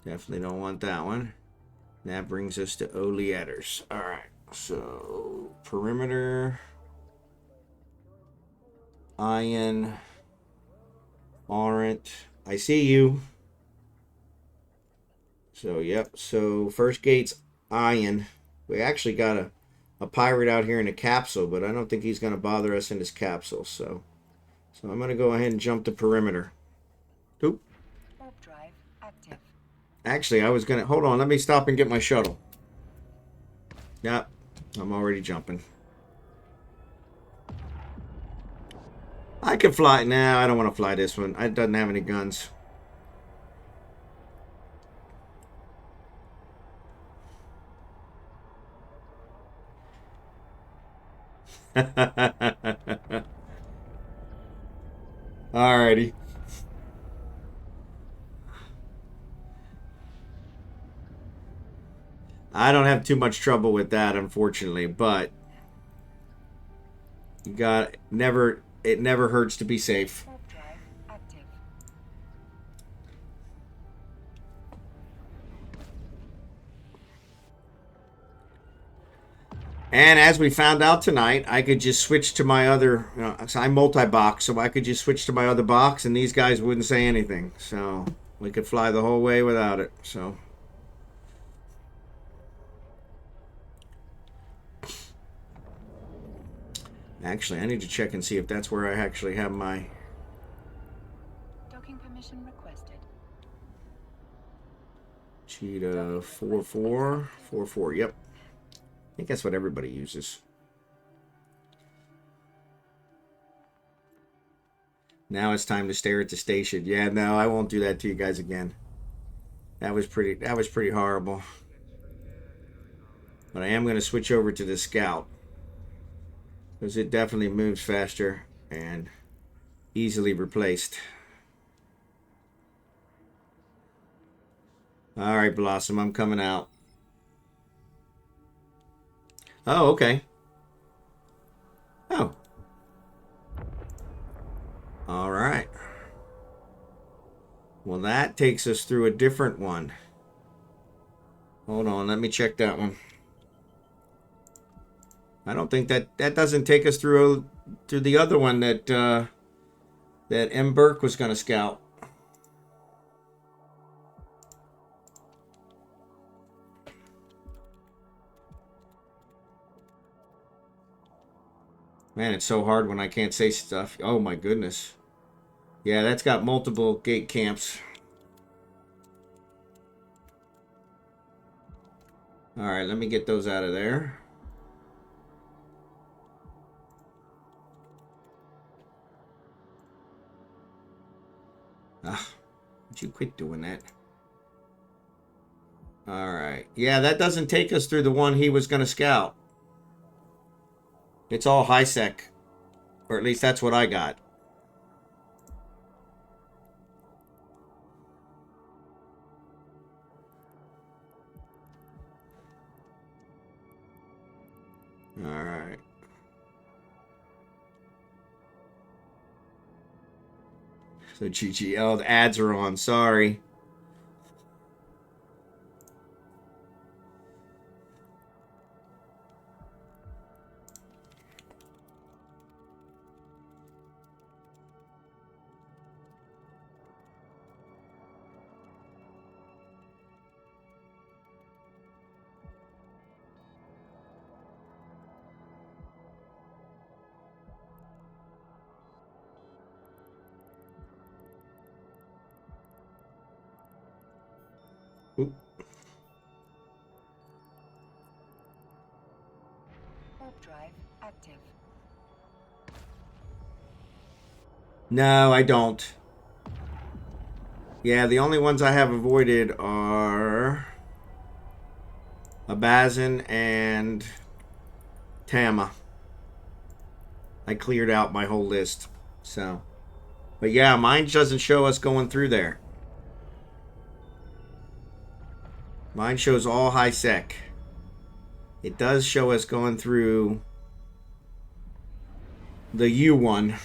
Definitely don't want that one. That brings us to Oleators. Alright, so perimeter, Iron, Aren't. I see you. So, yep. So, first gate's Iron. We actually got a pirate out here in a capsule, but I don't think he's going to bother us in his capsule. So I'm going to go ahead and jump to perimeter. Oop. Warp drive active. Actually, I was going to... Hold on. Let me stop and get my shuttle. Yep. I'm already jumping. I could fly. Nah, I don't want to fly this one. It doesn't have any guns. Alrighty. I don't have too much trouble with that, unfortunately, but you got never. It never hurts to be safe. Warp drive active. And as we found out tonight, I could just switch to my other. So I'm multi-box, so I could just switch to my other box, and these guys wouldn't say anything. So we could fly the whole way without it. So. Actually, I need to check and see if that's where I actually have my... Docking permission requested. Cheetah 4-4. 4-4, yep. I think that's what everybody uses. Now it's time to stare at the station. Yeah, no, I won't do that to you guys again. That was pretty horrible. But I am going to switch over to the Scout, because it definitely moves faster and easily replaced. All right, Blossom, I'm coming out. Oh, okay. Oh. All right. Well, that takes us through a different one. Hold on, let me check that one. I don't think that doesn't take us through the other one that that M. Burke was going to scout. Man, it's so hard when I can't say stuff. Oh my goodness. Yeah, that's got multiple gate camps. All right, let me get those out of there. Ah, would you quit doing that? All right. Yeah, that doesn't take us through the one he was going to scout. It's all high sec. Or at least that's what I got. All right. So GGL, the ads are on. Sorry. Oop. Warp drive active. No, I don't. Yeah, the only ones I have avoided are Abazin and Tama. I cleared out my whole list. So, but yeah, mine doesn't show us going through there. Mine shows all high sec. It does show us going through the U one,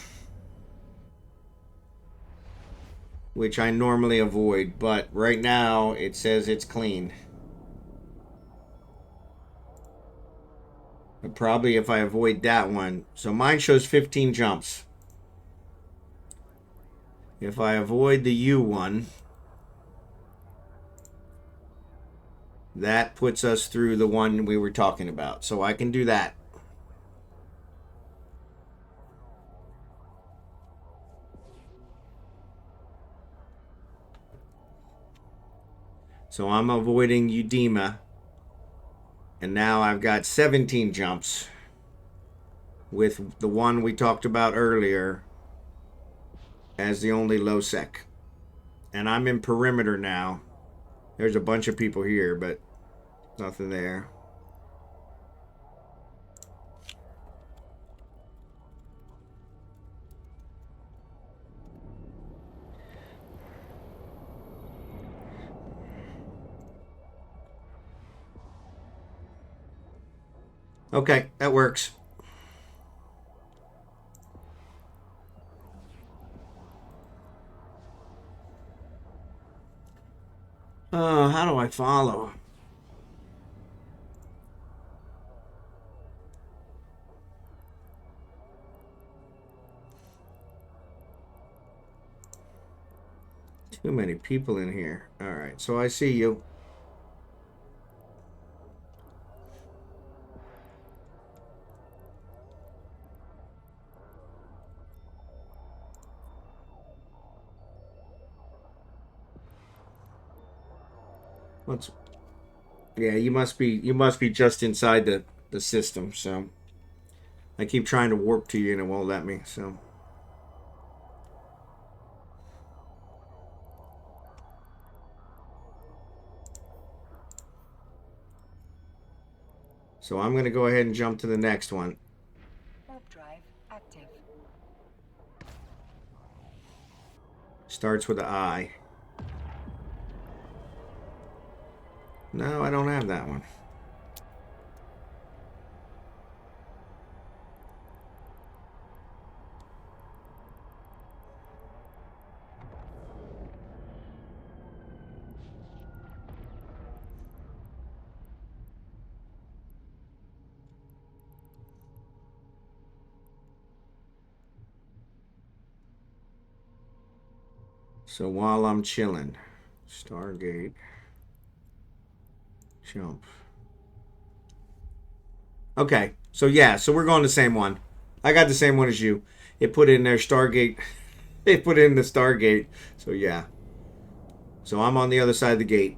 which I normally avoid, but right now it says it's clean. But probably if I avoid that one. So mine shows 15 jumps. If I avoid the U one, that puts us through the one we were talking about. So I can do that. So I'm avoiding Udema. And now I've got 17 jumps with the one we talked about earlier as the only low sec. And I'm in perimeter now. There's a bunch of people here, but nothing there. Okay, that works. How do I follow? Too many people in here. All right, so I see you. What's? Yeah, you must be just inside the system. So I keep trying to warp to you and it won't let me. So I'm going to go ahead and jump to the next one. Warp drive active. Starts with an I. No, I don't have that one. So while I'm chilling, Stargate, jump. Okay, so yeah, so we're going the same one. I got the same one as you. It put in there Stargate. It put in the Stargate. So yeah. So I'm on the other side of the gate.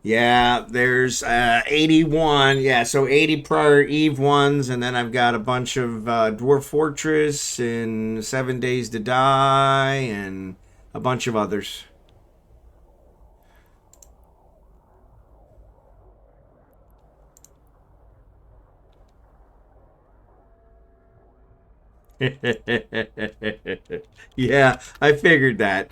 Yeah, there's 81. Yeah, so 80 prior Eve ones, and then I've got a bunch of Dwarf Fortress and 7 Days to Die, and a bunch of others. Yeah, I figured that.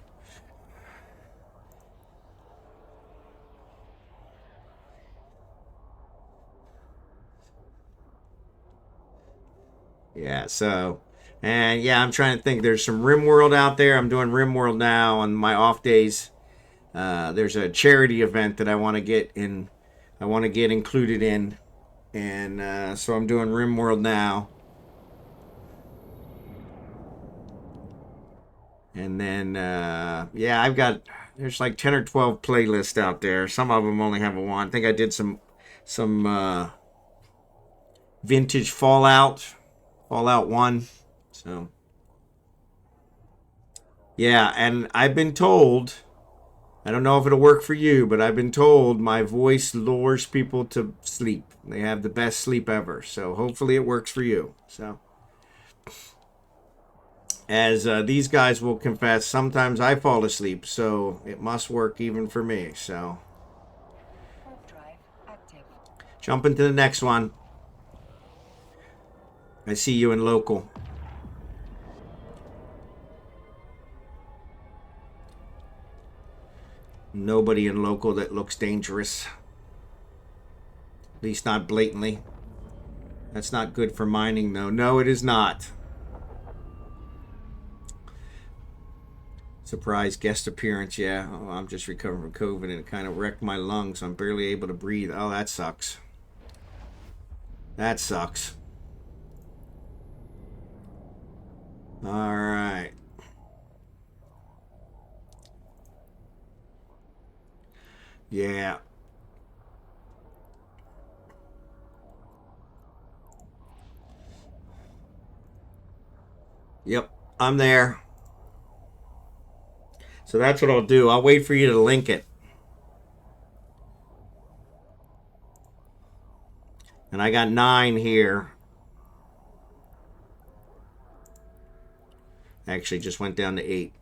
Yeah, so, and yeah, I'm trying to think. There's some RimWorld out there. I'm doing RimWorld now on my off days. There's a charity event that I want to get in. I want to get included in, and so I'm doing RimWorld now. And then, yeah, I've got there's like 10 or 12 playlists out there. Some of them only have a one. I think I did some vintage Fallout 1. So, yeah, and I've been told, I don't know if it'll work for you, but I've been told my voice lures people to sleep. They have the best sleep ever. So, hopefully it works for you. So, as these guys will confess, sometimes I fall asleep, so it must work even for me. So, Warp drive active. jump into the next one. I see you in local. Nobody in local that looks dangerous. At least not blatantly. That's not good for mining, though. No, it is not. Surprise guest appearance, yeah. Oh, I'm just recovering from COVID and it kind of wrecked my lungs. So I'm barely able to breathe. Oh, that sucks. That sucks. All right. Yeah. Yep. I'm there. So that's what I'll do. I'll wait for you to link it. And I got 9 here. Actually, just went down to 8.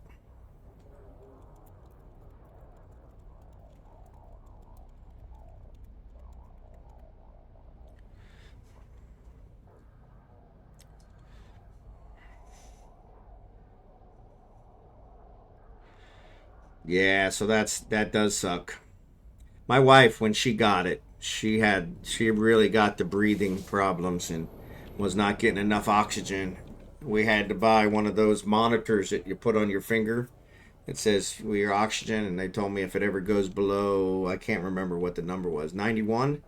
Yeah, so that does suck. My wife, when she got it, she really got the breathing problems and was not getting enough oxygen. We had to buy one of those monitors that you put on your finger. It says your oxygen, and they told me if it ever goes below, I can't remember what the number was, 91,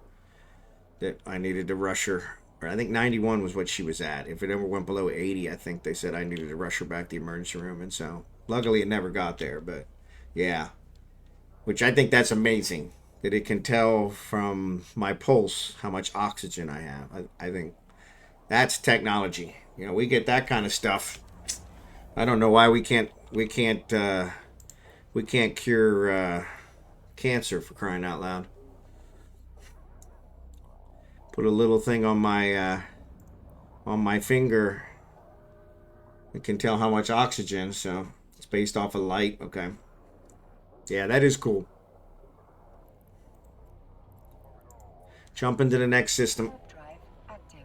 that I needed to rush her. Or I think 91 was what she was at. If it ever went below 80, I think they said I needed to rush her back to the emergency room. And so, luckily, it never got there. But yeah, which I think that's amazing that it can tell from my pulse how much oxygen I have. I think that's technology. You know, we get that kind of stuff. I don't know why we can't cure cancer, for crying out loud. Put a little thing on my finger. It can tell how much oxygen. So it's based off of light. Okay. Yeah, that is cool. Jump into the next system. Warp drive active.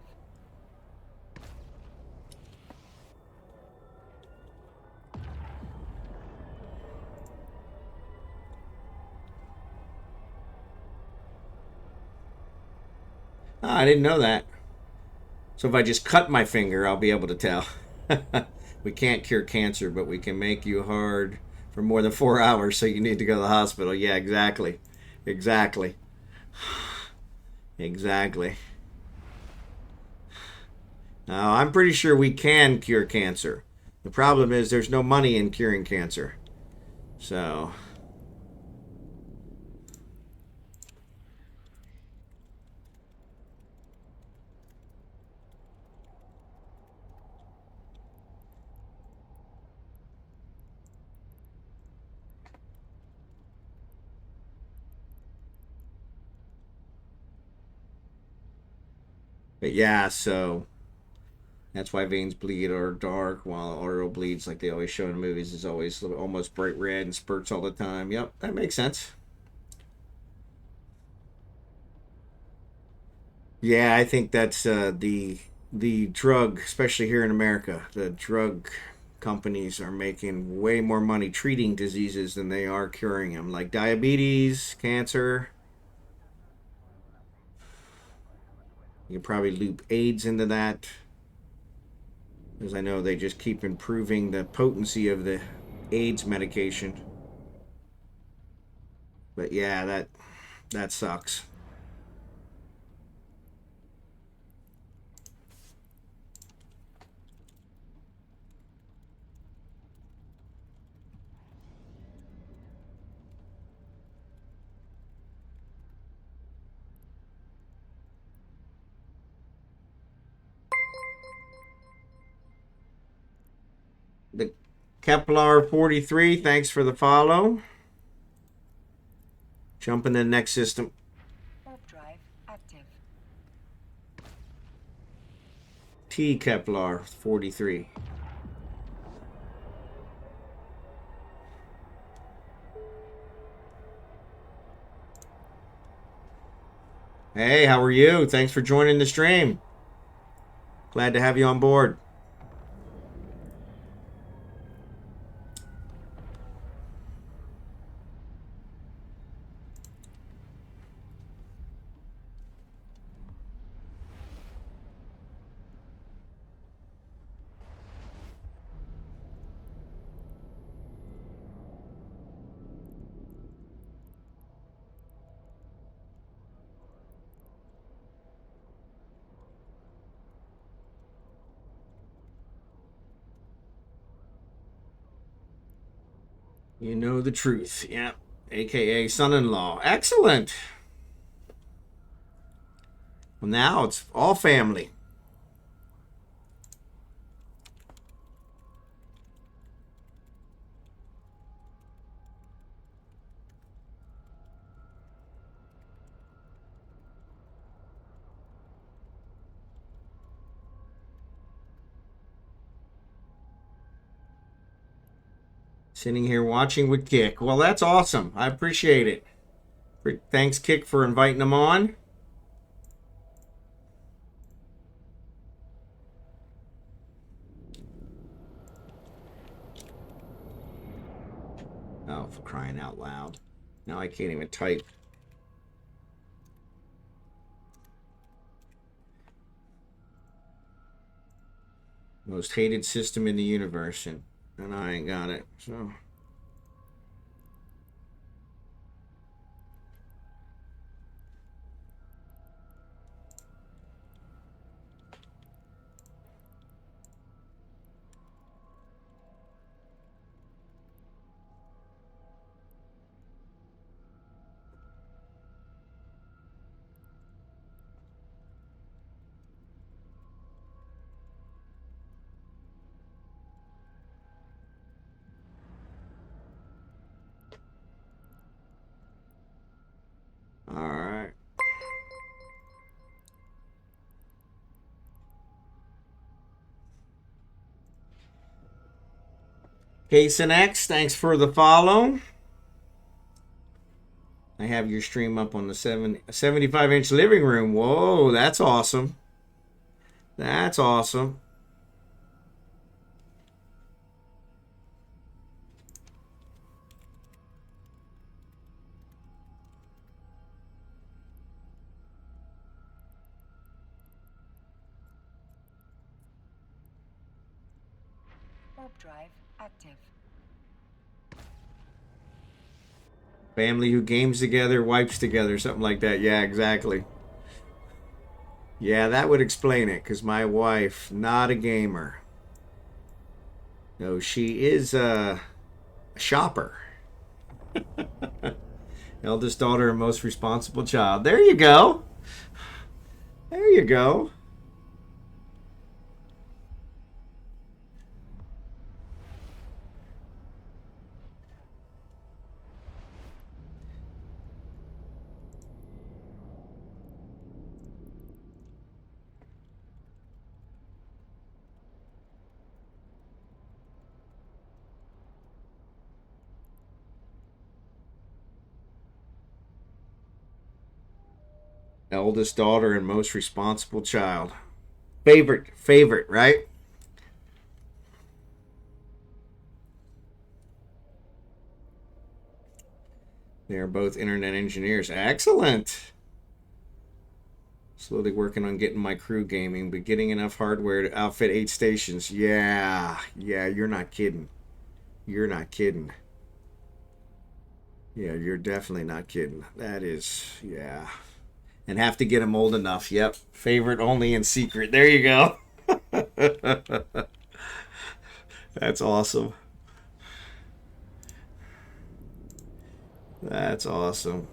I didn't know that. So if I just cut my finger, I'll be able to tell. We can't cure cancer, but we can make you hard for more than 4 hours, so you need to go to the hospital. Yeah, exactly. Exactly. Exactly. Now, I'm pretty sure we can cure cancer. The problem is there's no money in curing cancer. So, but yeah, so that's why veins bleed are dark, while artery bleeds, like they always show in movies, is always almost bright red and spurts all the time. Yep, that makes sense. Yeah, I think that's the drug, especially here in America. The drug companies are making way more money treating diseases than they are curing them, like diabetes, cancer. You can probably loop AIDS into that, because I know they just keep improving the potency of the AIDS medication. But yeah, that sucks. The Kepler 43, thanks for the follow. Jump in the next system. Warp drive active. T Kepler 43. Hey, how are you? Thanks for joining the stream. Glad to have you on board. You know the truth. Yeah. AKA son-in-law. Excellent. Well, now it's all family. Sitting here watching with Kick. Well, that's awesome. I appreciate it. Thanks, Kick, for inviting them on. Oh, for crying out loud. Now I can't even type. Most hated system in the universe, and I ain't got it, so... Alright. xKickNx, thanks for the follow. I have your stream up on the 75-inch living room. Whoa, that's awesome. That's awesome. Warp drive active. Family who games together, wipes together, something like that. Yeah, exactly. Yeah, that would explain it, because my wife, not a gamer. No, she is a shopper. Eldest daughter and most responsible child. There you go. There you go. Eldest daughter and most responsible child. Favorite, right? They are both internet engineers. Excellent. Slowly working on getting my crew gaming, but getting enough hardware to outfit 8 stations. Yeah, you're not kidding. You're not kidding. Yeah, you're definitely not kidding. That is, yeah. And have to get them old enough. Yep. Favorite only in secret. There you go. That's awesome. That's awesome.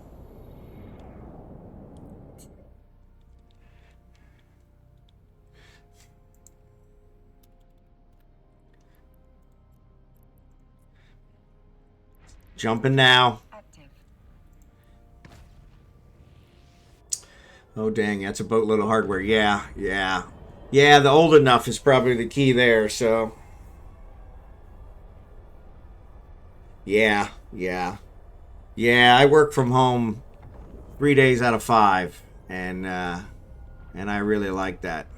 Jumping now. Active. Oh, dang. That's a boatload of hardware. Yeah. Yeah, the old enough is probably the key there, so. Yeah. Yeah, I work from home 3 days out of 5, and I really like that.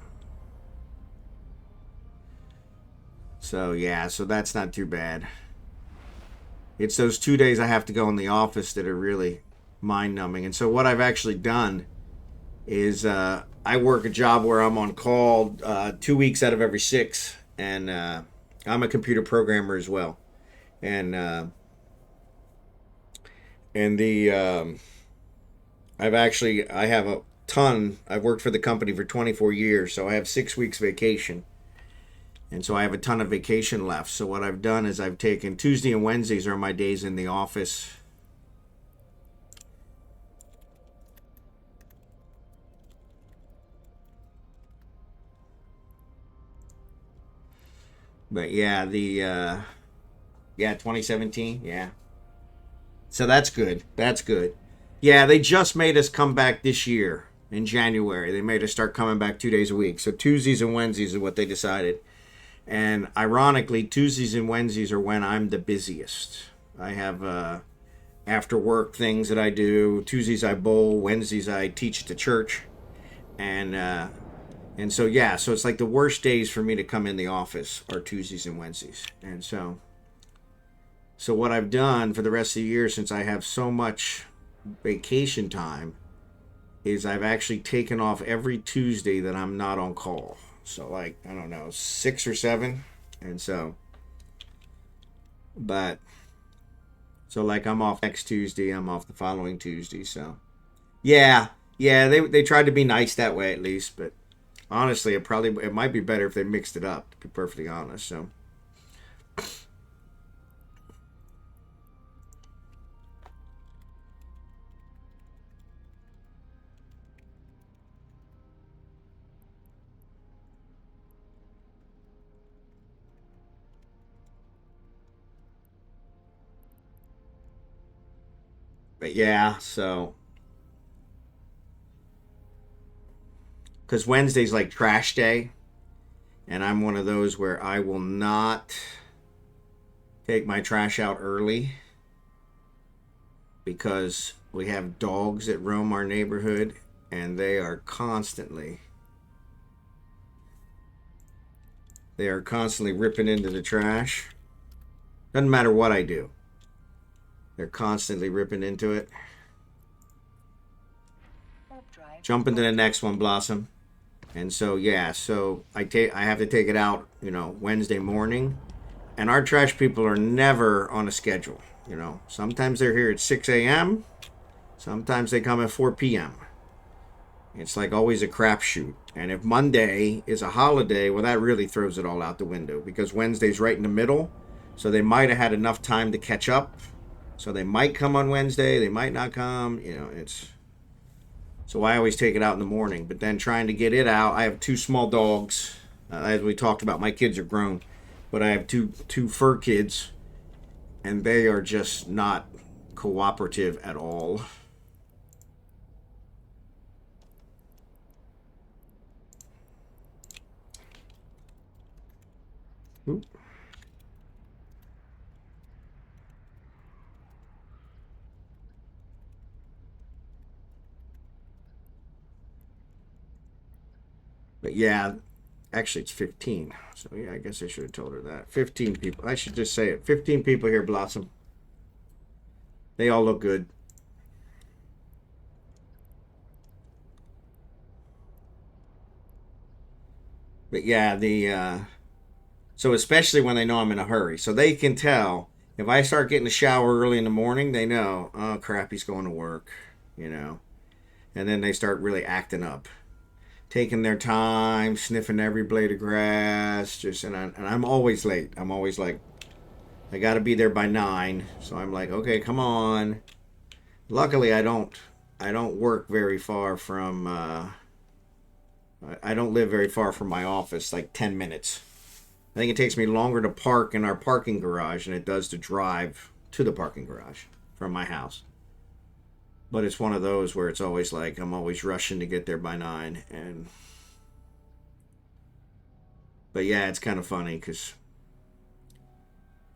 So, yeah, so that's not too bad. It's those 2 days I have to go in the office that are really mind-numbing. And so what I've actually done is I work a job where I'm on call 2 weeks out of every 6, and I'm a computer programmer as well. And I have a ton. I've worked for the company for 24 years, so I have 6 weeks vacation. And so I have a ton of vacation left. So what I've done is I've taken Tuesday and Wednesdays are my days in the office. But yeah, 2017, yeah. So that's good. That's good. Yeah, they just made us come back this year in January. They made us start coming back 2 days a week. So Tuesdays and Wednesdays is what they decided. And ironically, Tuesdays and Wednesdays are when I'm the busiest. I have after work things that I do. Tuesdays I bowl, Wednesdays I teach at the church. And so yeah, so it's like the worst days for me to come in the office are Tuesdays and Wednesdays. And so what I've done for the rest of the year, since I have so much vacation time, is I've actually taken off every Tuesday that I'm not on call. So like, I don't know, 6 or 7. And so like I'm off next Tuesday, I'm off the following Tuesday. So yeah, they tried to be nice that way at least, but honestly, it might be better if they mixed it up, to be perfectly honest. So but yeah, so because Wednesday's like trash day, and I'm one of those where I will not take my trash out early because we have dogs that roam our neighborhood, and they are constantly ripping into the trash. Doesn't matter what I do, they're constantly ripping into it. Jump into the next one, Blossom. And so yeah, so I have to take it out, Wednesday morning. And our trash people are never on a schedule. Sometimes they're here at 6 a.m. Sometimes they come at 4 p.m. It's like always a crapshoot. And if Monday is a holiday, well, that really throws it all out the window because Wednesday's right in the middle. So they might have had enough time to catch up. So they might come on Wednesday. They might not come. So I always take it out in the morning. But then trying to get it out, I have 2 small dogs. As we talked about, my kids are grown. But I have two fur kids. And they are just not cooperative at all. Oop. But yeah, actually it's 15. So yeah, I guess I should have told her that. 15 people. I should just say it. 15 people here, Blossom. They all look good. But yeah, so especially when they know I'm in a hurry. So they can tell if I start getting a shower early in the morning, they know, oh crap, he's going to work, And then they start really acting up. Taking their time, sniffing every blade of grass, and I'm always late. I'm always like, I got to be there by 9. So I'm like, okay, come on. Luckily, I don't work very far from. I don't live very far from my office, like 10 minutes. I think it takes me longer to park in our parking garage than it does to drive to the parking garage from my house. But it's one of those where it's always like I'm always rushing to get there by 9. But yeah, it's kind of funny because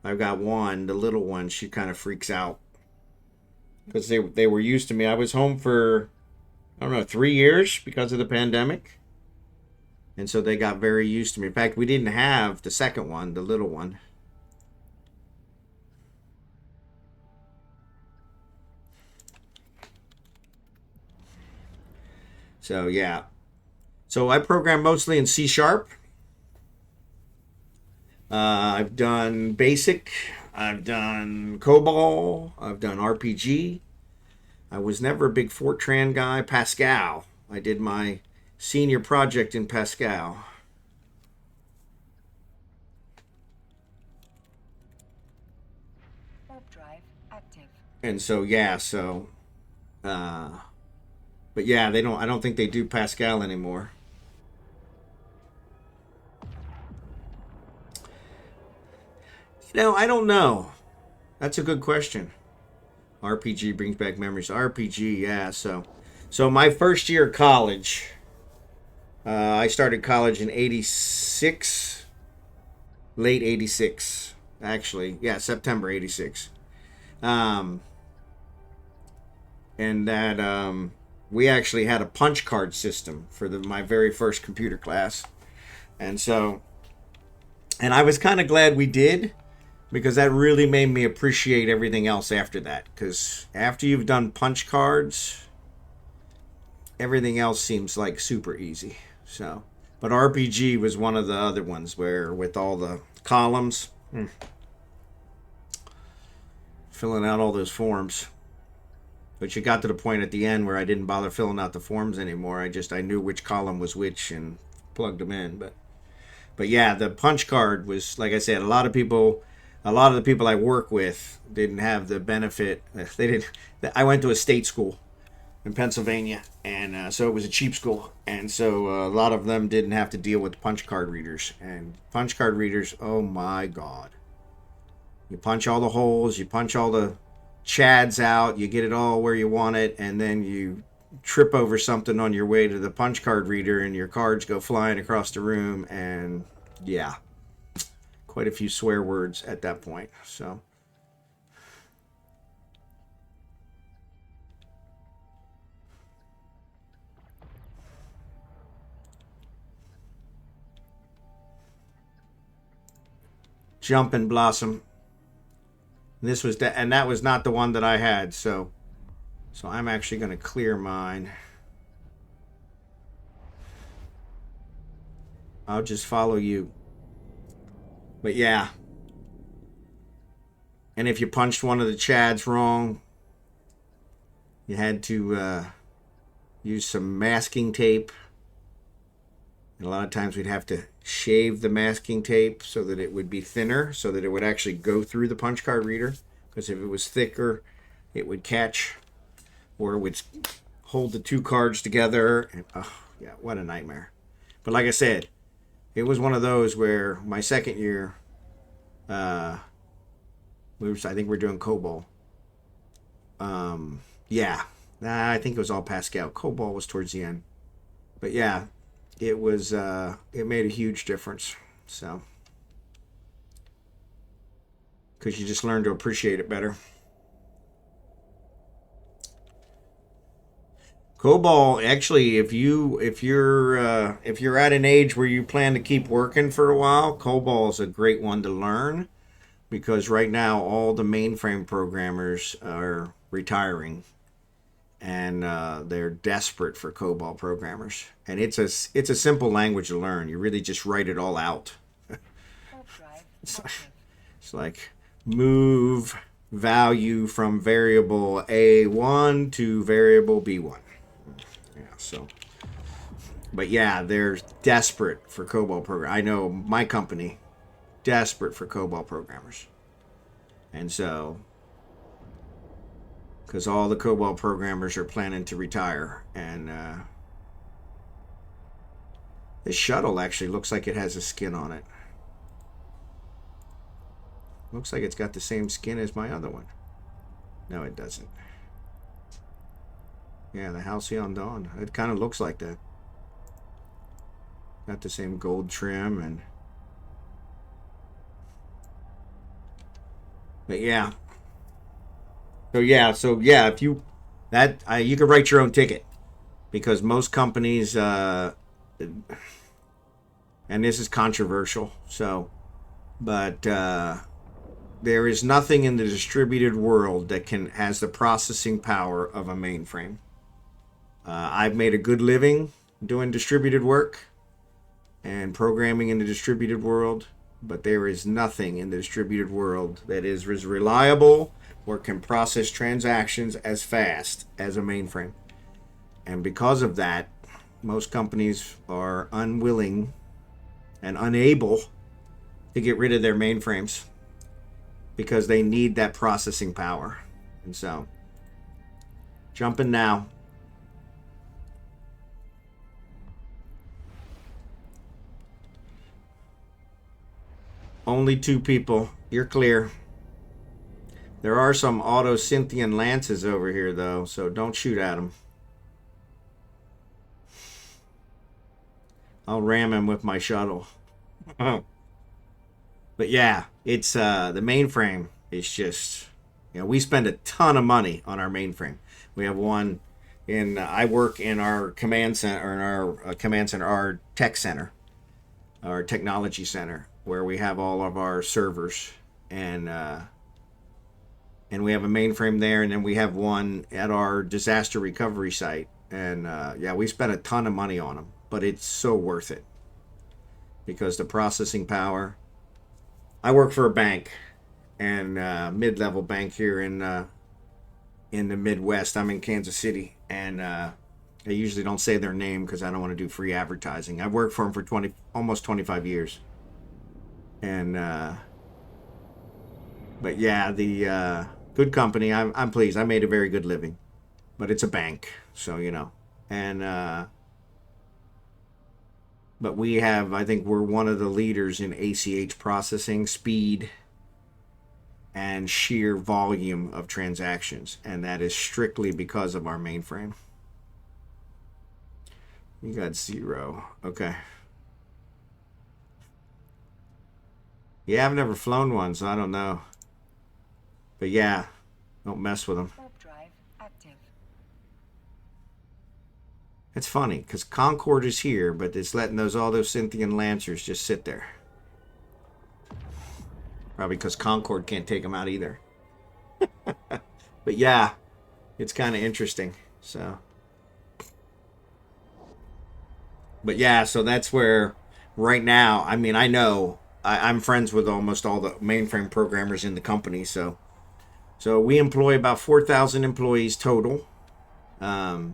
I've got one, the little one, she kind of freaks out because they were used to me. I was home for, I don't know, 3 years because of the pandemic. And so they got very used to me. In fact, we didn't have the second one, the little one. So yeah. So I program mostly in C#. I've done BASIC. I've done COBOL. I've done RPG. I was never a big Fortran guy. Pascal. I did my senior project in Pascal. Warp drive active. And so yeah, but yeah, I don't think they do Pascal anymore. I don't know. That's a good question. RPG brings back memories. RPG, yeah. So my first year of college, I started college in '86, late 86. Actually, yeah, September 86. Um, and that we actually had a punch card system for my very first computer class. And so, and I was kind of glad we did, because that really made me appreciate everything else after that. Because after you've done punch cards, everything else seems like super easy. So, but RPG was one of the other ones where, with all the columns, filling out all those forms. But you got to the point at the end where I didn't bother filling out the forms anymore. I knew which column was which and plugged them in. But yeah, the punch card was, like I said, a lot of the people I work with didn't have the benefit. They didn't. I went to a state school in Pennsylvania, and so it was a cheap school, and so a lot of them didn't have to deal with punch card readers. And punch card readers, oh my God! You punch all the holes, you punch all the chads out, you get it all where you want it, and then you trip over something on your way to the punch card reader, and your cards go flying across the room, and yeah, quite a few swear words at that point. So. Jumping Blossom. This was and that was not the one that I had, so I'm actually going to clear mine. I'll just follow you. But yeah. And if you punched one of the chads wrong, you had to use some masking tape. And a lot of times we'd have to shave the masking tape so that it would be thinner, so that it would actually go through the punch card reader. Because if it was thicker, it would catch, or it would hold the two cards together. And, oh, yeah, what a nightmare. But like I said, it was one of those where my second year, I think we're doing COBOL. Yeah, I think it was all Pascal. COBOL was towards the end. But yeah, it was, it made a huge difference. So, because you just learn to appreciate it better. COBOL, actually, if you're at an age where you plan to keep working for a while, COBOL is a great one to learn, because right now all the mainframe programmers are retiring, and they're desperate for COBOL programmers. And it's a simple language to learn. You really just write it all out. It's like move value from variable A1 to variable B1. Yeah, so, but yeah, they're desperate for COBOL programmers. I know my company, desperate for COBOL programmers. And so, because all the COBOL programmers are planning to retire, and this shuttle actually looks like it has a skin on it. Looks like it's got the same skin as my other one. No, it doesn't. Yeah, the Halcyon Dawn. It kind of looks like that. Got the same gold trim and... But yeah. So yeah, if you... you could write your own ticket. Because most companies... and this is controversial, so... But... there is nothing in the distributed world that has the processing power of a mainframe. I've made a good living doing distributed work and programming in the distributed world, but there is nothing in the distributed world that is as reliable or can process transactions as fast as a mainframe. And because of that, most companies are unwilling and unable to get rid of their mainframes, because they need that processing power. And so, jumping now. Only 2 people. You're clear. There are some auto-Cynthian lances over here, though, so don't shoot at them. I'll ram him with my shuttle. But yeah, it's the mainframe is just, we spend a ton of money on our mainframe. We have one in I work in our command center, or in our command center, our tech center, our technology center, where we have all of our servers, and we have a mainframe there, and then we have one at our disaster recovery site. And yeah, we spent a ton of money on them, but it's so worth it because the processing power. I work for a bank, and mid-level bank here in the Midwest. I'm in Kansas City, and I usually don't say their name because I don't want to do free advertising. I've worked for them for almost 25 years, and but yeah, the good company. I'm pleased. I made a very good living, but it's a bank, so and but we have. I think we're one of the leaders in ACH processing speed and sheer volume of transactions, and that is strictly because of our mainframe. You got 0. Okay. Yeah, I've never flown one, so I don't know. But yeah, don't mess with them. Warp drive active. It's funny because Concorde is here, but it's letting all those Cynthian Lancers just sit there. Probably because Concorde can't take them out either. But yeah, it's kind of interesting. So, but yeah, so that's where right now. I mean, I know I'm friends with almost all the mainframe programmers in the company. So we employ about 4,000 employees total. And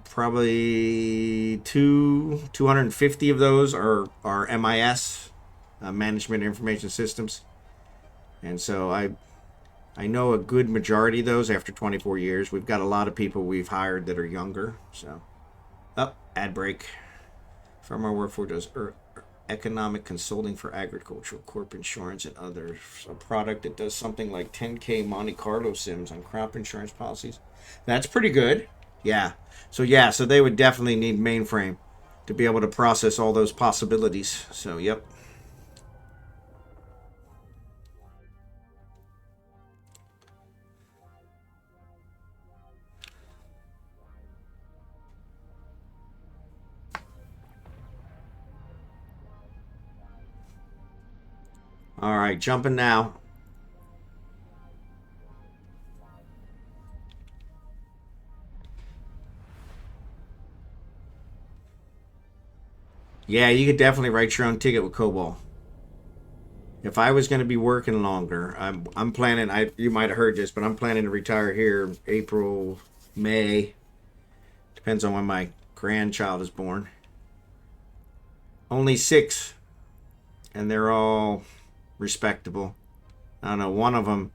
probably 250 of those are MIS, Management Information Systems. And so I know a good majority of those after 24 years. We've got a lot of people we've hired that are younger. So, ad break. From our workforce does economic consulting for agricultural, corp insurance, and others. A product that does something like 10K Monte Carlo sims on crop insurance policies. That's pretty good. Yeah. So they would definitely need mainframe to be able to process all those possibilities. So, yep. All right, jumping now. Yeah, you could definitely write your own ticket with COBOL. If I was going to be working longer, I'm planning. You might have heard this, but I'm planning to retire here April, May. Depends on when my grandchild is born. Only 6, and they're all respectable. I don't know. One of them,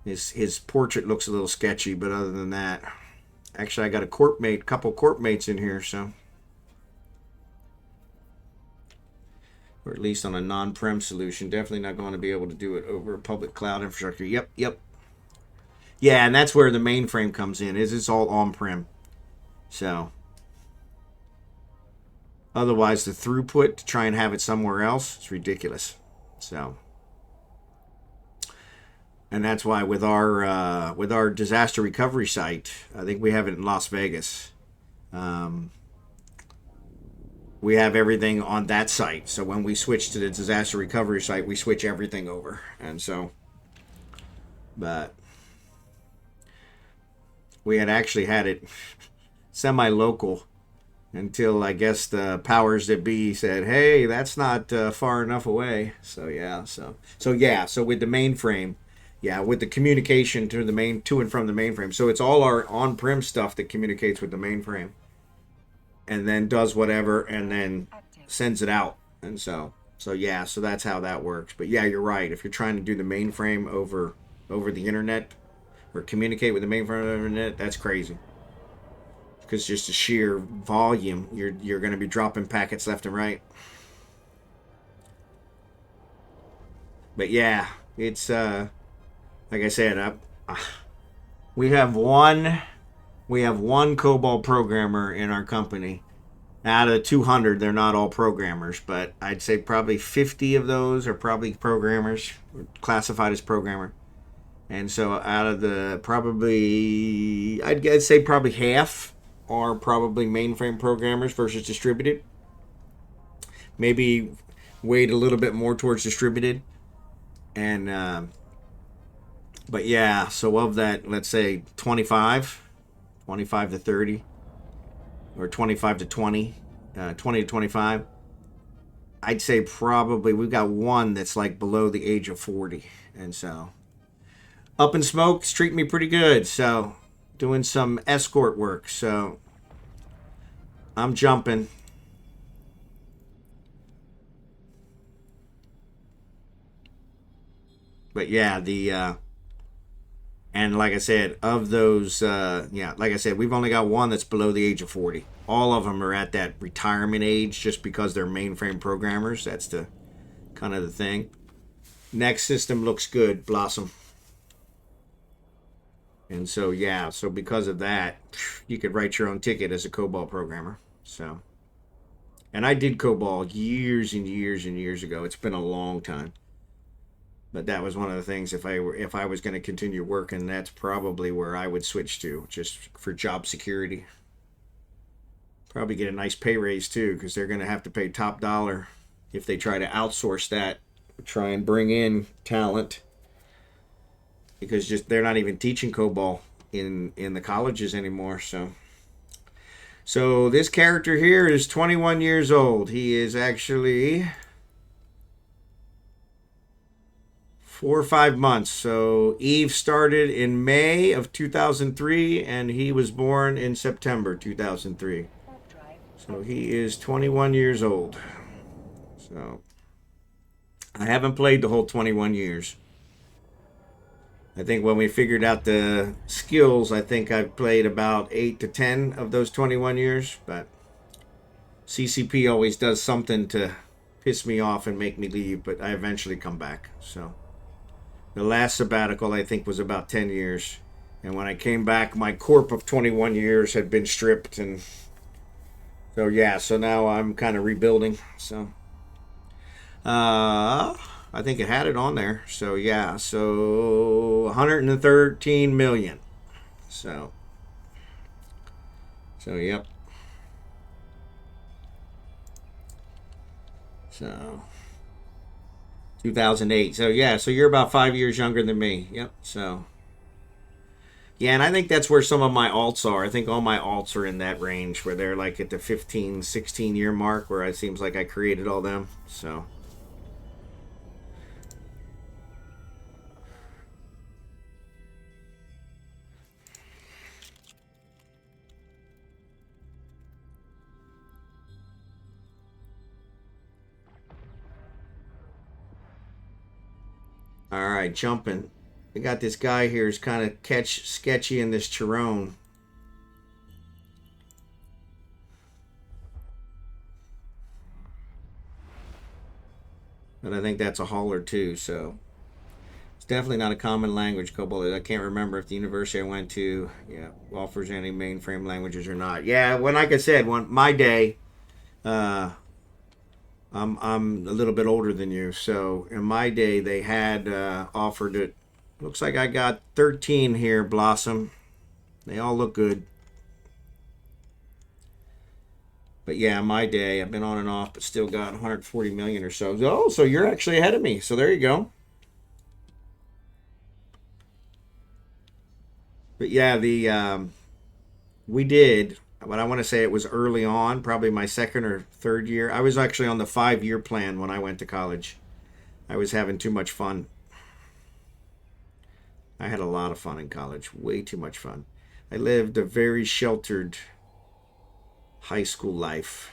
his portrait looks a little sketchy, but other than that, actually, I got a couple corp mates in here, so. Or at least on a non-prem solution. Definitely not going to be able to do it over a public cloud infrastructure. Yep. Yeah, and that's where the mainframe comes in. It's all on-prem. So, otherwise, the throughput to try and have it somewhere else is ridiculous. So, and that's why with our disaster recovery site, I think we have it in Las Vegas. We have everything on that site. So when we switch to the disaster recovery site, we switch everything over. And so, but we had actually had it semi-local until I guess the powers that be said, hey, that's not far enough away. So yeah, so with the mainframe, with the communication to and from the mainframe. So it's all our on-prem stuff that communicates with the mainframe. And then does whatever, and then sends it out. And so that's how that works. But yeah, you're right. If you're trying to do the mainframe over the internet, or communicate with the mainframe over the internet, that's crazy. Because just the sheer volume, you're going to be dropping packets left and right. But yeah, it's like I said, we have one COBOL programmer in our company, Out of 200, they're not all programmers, but I'd say probably 50 of those are probably programmers, classified as programmer. And so out of the probably, I'd say probably half are probably mainframe programmers versus distributed. Maybe weighed a little bit more towards distributed. And, but yeah, so of that, let's say 25 to 30, or 25 to 20, 20 to 25. I'd say probably we've got one that's like below the age of 40. And so Up in Smoke's treating me pretty good. So doing some escort work. So I'm jumping. But yeah, and like I said, of those, like I said, we've only got one that's below the age of 40. All of them are at that retirement age just because they're mainframe programmers. That's the kind of the thing. Next system looks good, Blossom. And so, yeah, so because of that, you could write your own ticket as a COBOL programmer. So, and I did COBOL years and years and years ago. It's been a long time. But that was one of the things, if I was going to continue working, that's probably where I would switch to, just for job security. Probably get a nice pay raise too, because they're going to have to pay top dollar if they try to outsource that, try and bring in talent, because just they're not even teaching COBOL in the colleges anymore. So this character here is 21 years old. He is actually 4 or 5 months. So Eve started in May of 2003, and he was born in September 2003. So he is 21 years old. So I haven't played the whole 21 years. I think when we figured out the skills, I think I've played about 8 to 10 of those 21 years. But CCP always does something to piss me off and make me leave, but I eventually come back. So the last sabbatical, I think, was about 10 years. And when I came back, my corp of 21 years had been stripped. And so, yeah, so now I'm kind of rebuilding. So, I think it had it on there. So, yeah, so 113 million. So, yep. So 2008. So yeah, so you're about 5 years younger than me. Yep. So yeah, and I think that's where some of my alts are. I think all my alts are in that range where they're like at the 15, 16 year mark, where it seems like I created all them. So all right, jumping. We got this guy here who's kind of sketchy in this Chiron. But I think that's a hauler too, so it's definitely not a common language, COBOL. I can't remember if the university I went to, offers any mainframe languages or not. Yeah, when like I said, when my day, I'm a little bit older than you, so in my day they had offered it. Looks like I got 13 here, Blossom. They all look good. But yeah, my day, I've been on and off, but still got 140 million or so. Oh, so you're actually ahead of me. So there you go. But yeah, we did, but I want to say it was early on, probably my second or third year. I was actually on the 5-year plan when I went to college. I was having too much fun. I had a lot of fun in college, way too much fun. I lived a very sheltered high school life.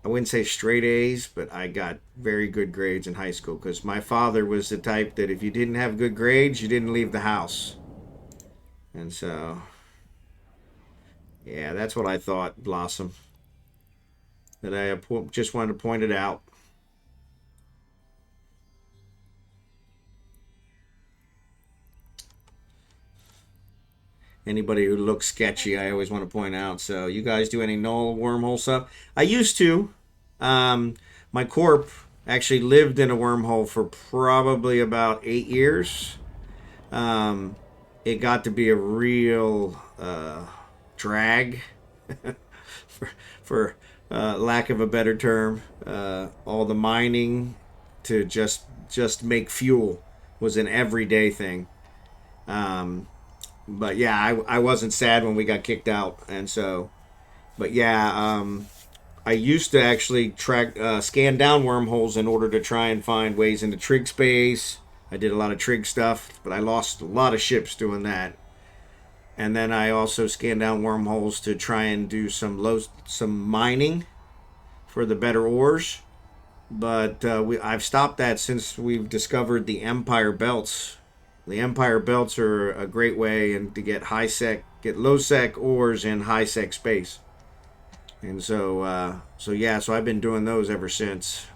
I wouldn't say straight A's, but I got very good grades in high school because my father was the type that if you didn't have good grades, you didn't leave the house. And so, yeah, that's what I thought, Blossom. That I just wanted to point it out. Anybody who looks sketchy, I always want to point out. So you guys do any null wormhole stuff? I used to. My corp actually lived in a wormhole for probably about 8 years. It got to be a real drag, for lack of a better term. All the mining to just make fuel was an everyday thing. But yeah, I wasn't sad when we got kicked out, and so, but yeah, I used to actually scan down wormholes in order to try and find ways into trig space. I did a lot of trig stuff, but I lost a lot of ships doing that. And then I also scanned down wormholes to try and do some mining for the better ores. But I've stopped that since we've discovered the Empire Belts. The Empire Belts are a great way to get low sec ores in high sec space. And so I've been doing those ever since.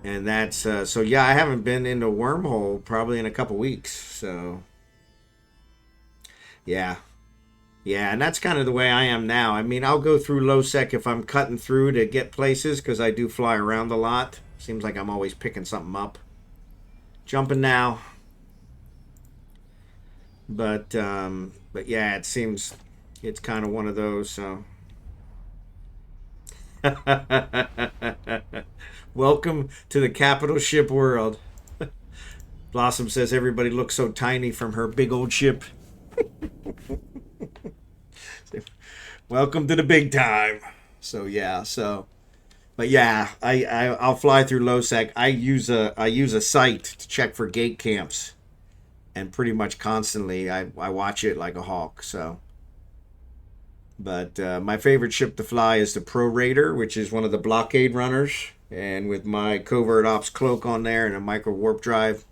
And that's I haven't been into wormhole probably in a couple weeks. So yeah, and that's kind of the way I am now. I mean, I'll go through low sec if I'm cutting through to get places because I do fly around a lot. Seems like I'm always picking something up. Jumping now. But yeah, it seems it's kind of one of those. So welcome to the capital ship world. Blossom says everybody looks so tiny from her big old ship. Welcome to the big time. So yeah, but yeah, I'll fly through low sec. I use a site to check for gate camps, and pretty much constantly I watch it like a hawk. So, but my favorite ship to fly is the Pro Raider, which is one of the blockade runners, and with my covert ops cloak on there and a micro warp drive,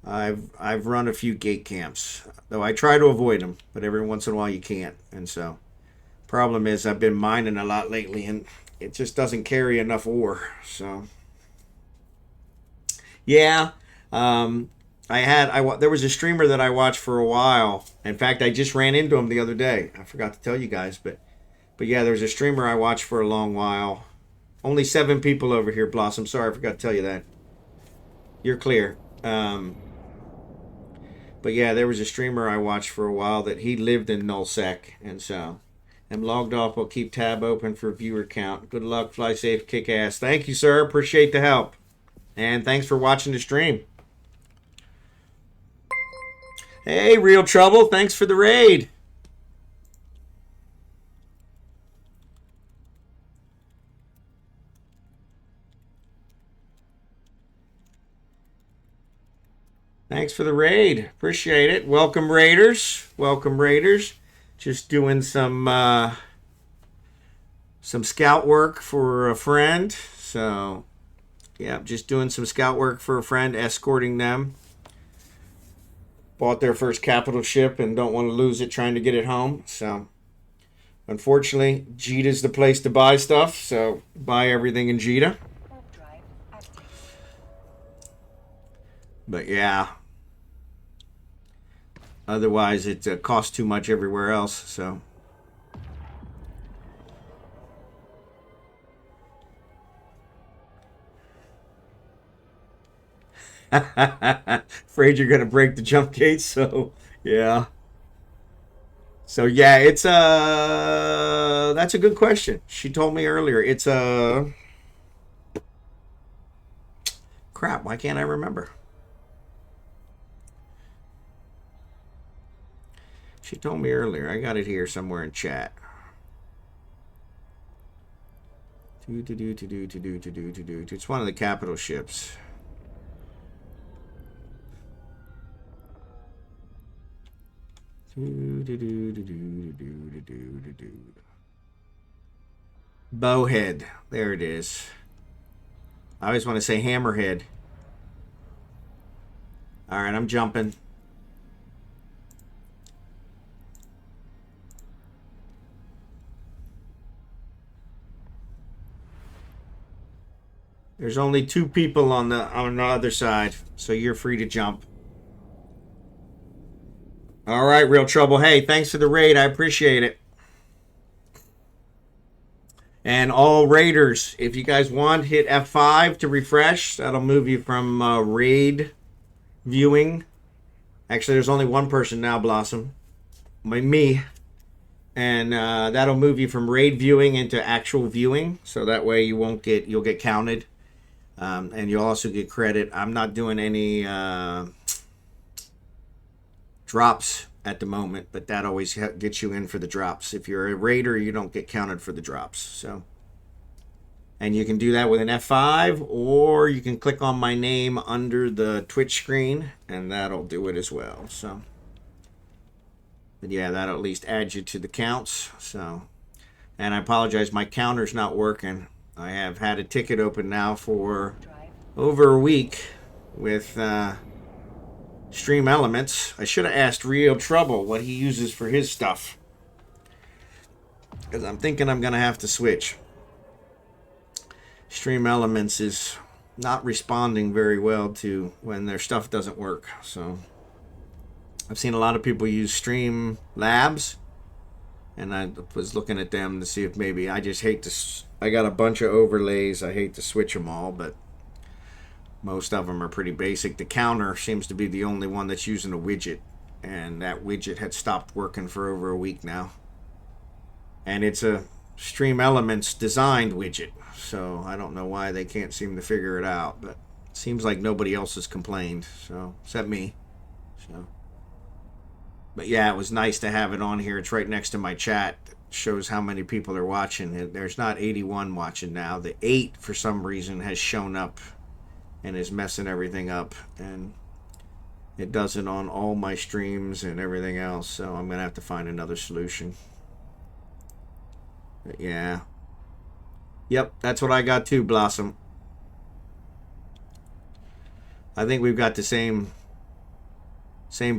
I've run a few gate camps, though I try to avoid them, but every once in a while you can't, and so problem is I've been mining a lot lately, and it just doesn't carry enough ore. So yeah, there was a streamer that I watched for a while. In fact, I just ran into him the other day. I forgot to tell you guys, but yeah, there was a streamer I watched for a long while. Only 7 people over here, Blossom. Sorry, I forgot to tell you that. You're clear. But yeah, there was a streamer I watched for a while that he lived in nullsec, and so I'm logged off. I'll keep tab open for viewer count. Good luck, fly safe, kick ass. Thank you, sir. Appreciate the help, and thanks for watching the stream. Hey, Real Trouble. Thanks for the raid. Thanks for the raid. Appreciate it. Welcome, Raiders. Welcome, Raiders. Just doing some scout work for a friend. So, yeah, just doing some scout work for a friend, escorting them. Bought their first capital ship and don't want to lose it trying to get it home. So, unfortunately, Jita's the place to buy stuff. So, buy everything in Jita. But yeah. Otherwise, it costs too much everywhere else, so. Afraid you're going to break the jump gates, so, yeah. So, yeah, it's that's a good question. She told me earlier, it's crap, why can't I remember? She told me earlier. I got it here somewhere in chat. It's one of the capital ships. Bowhead. There it is. I always want to say hammerhead. All right, I'm jumping. There's only 2 people on the other side, so you're free to jump. All right, Real Trouble. Hey, thanks for the raid. I appreciate it. And all raiders, if you guys want, hit F5 to refresh. That'll move you from raid viewing. Actually, there's only one person now, Blossom. Me. And that'll move you from raid viewing into actual viewing. So that way you'll get counted. And you'll also get credit. I'm not doing any drops at the moment, but that always gets you in for the drops. If you're a raider, you don't get counted for the drops. So, and you can do that with an F5, or you can click on my name under the Twitch screen, and that'll do it as well. So, but yeah, that'll at least add you to the counts. So, and I apologize, my counter's not working. I have had a ticket open now for over a week with Stream Elements. I should have asked Real Trouble what he uses for his stuff, because I'm thinking I'm going to have to switch. Stream Elements is not responding very well to when their stuff doesn't work. So I've seen a lot of people use Stream Labs, and I was looking at them to see if maybe I just hate to. I got a bunch of overlays. I hate to switch them all, but most of them are pretty basic. The counter seems to be the only one that's using a widget, and that widget had stopped working for over a week now. And it's a Stream Elements designed widget, so I don't know why they can't seem to figure it out, but it seems like nobody else has complained, so except me. So, but yeah, it was nice to have it on here. It's right next to my chat. It shows how many people are watching. There's not 81 watching now. The 8 for some reason has shown up and is messing everything up, and it does it on all my streams and everything else, so I'm gonna have to find another solution. But yeah, yep, that's what I got too, Blossom. I think we've got the same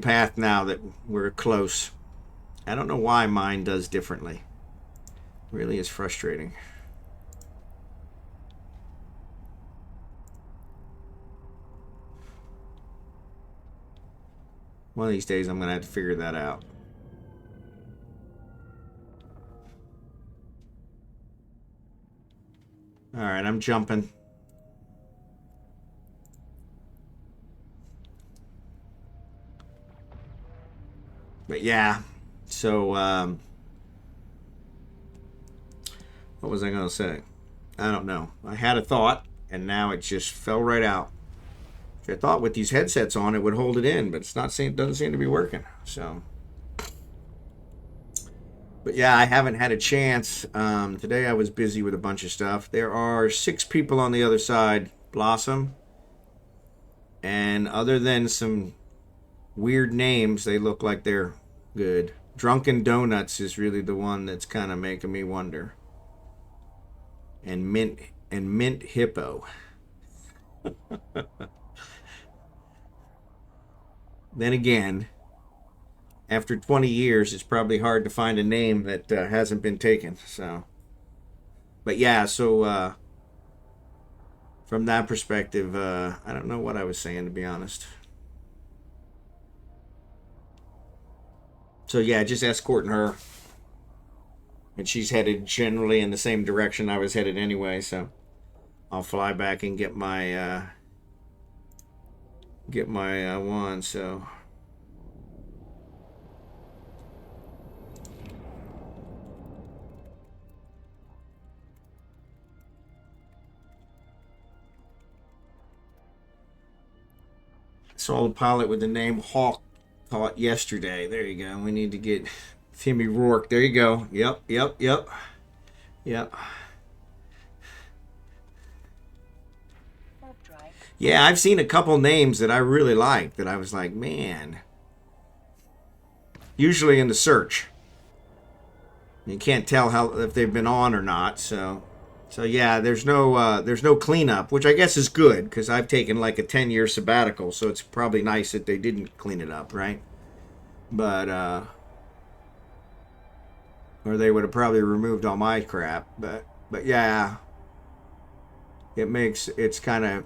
path now that we're close. I don't know why mine does differently. It really is frustrating. One of these days, I'm going to have to figure that out. All right, I'm jumping. But yeah, so what was I going to say? I don't know. I had a thought, and now it just fell right out. I thought with these headsets on it would hold it in, but it's not. Doesn't seem to be working. So, but yeah, I haven't had a chance. Today I was busy with a bunch of stuff. There are 6 people on the other side, Blossom, and other than some weird names, they look like they're good. Drunken Donuts is really the one that's kind of making me wonder. And Mint Hippo. Then again, after 20 years, it's probably hard to find a name that hasn't been taken. So, but yeah, so from that perspective, I don't know what I was saying, to be honest. So yeah, just escorting her, and she's headed generally in the same direction I was headed anyway. So I'll fly back and get my wand. So. Saw the pilot with the name Hawk taught yesterday. There you go. We need to get Timmy Rourke. There you go. Yep. Yeah, I've seen a couple names that I really like that I was like, man. Usually in the search. You can't tell if they've been on or not, so yeah, there's no cleanup, which I guess is good, because I've taken like a 10-year sabbatical, so it's probably nice that they didn't clean it up, right? But or they would have probably removed all my crap. But yeah, it's kind of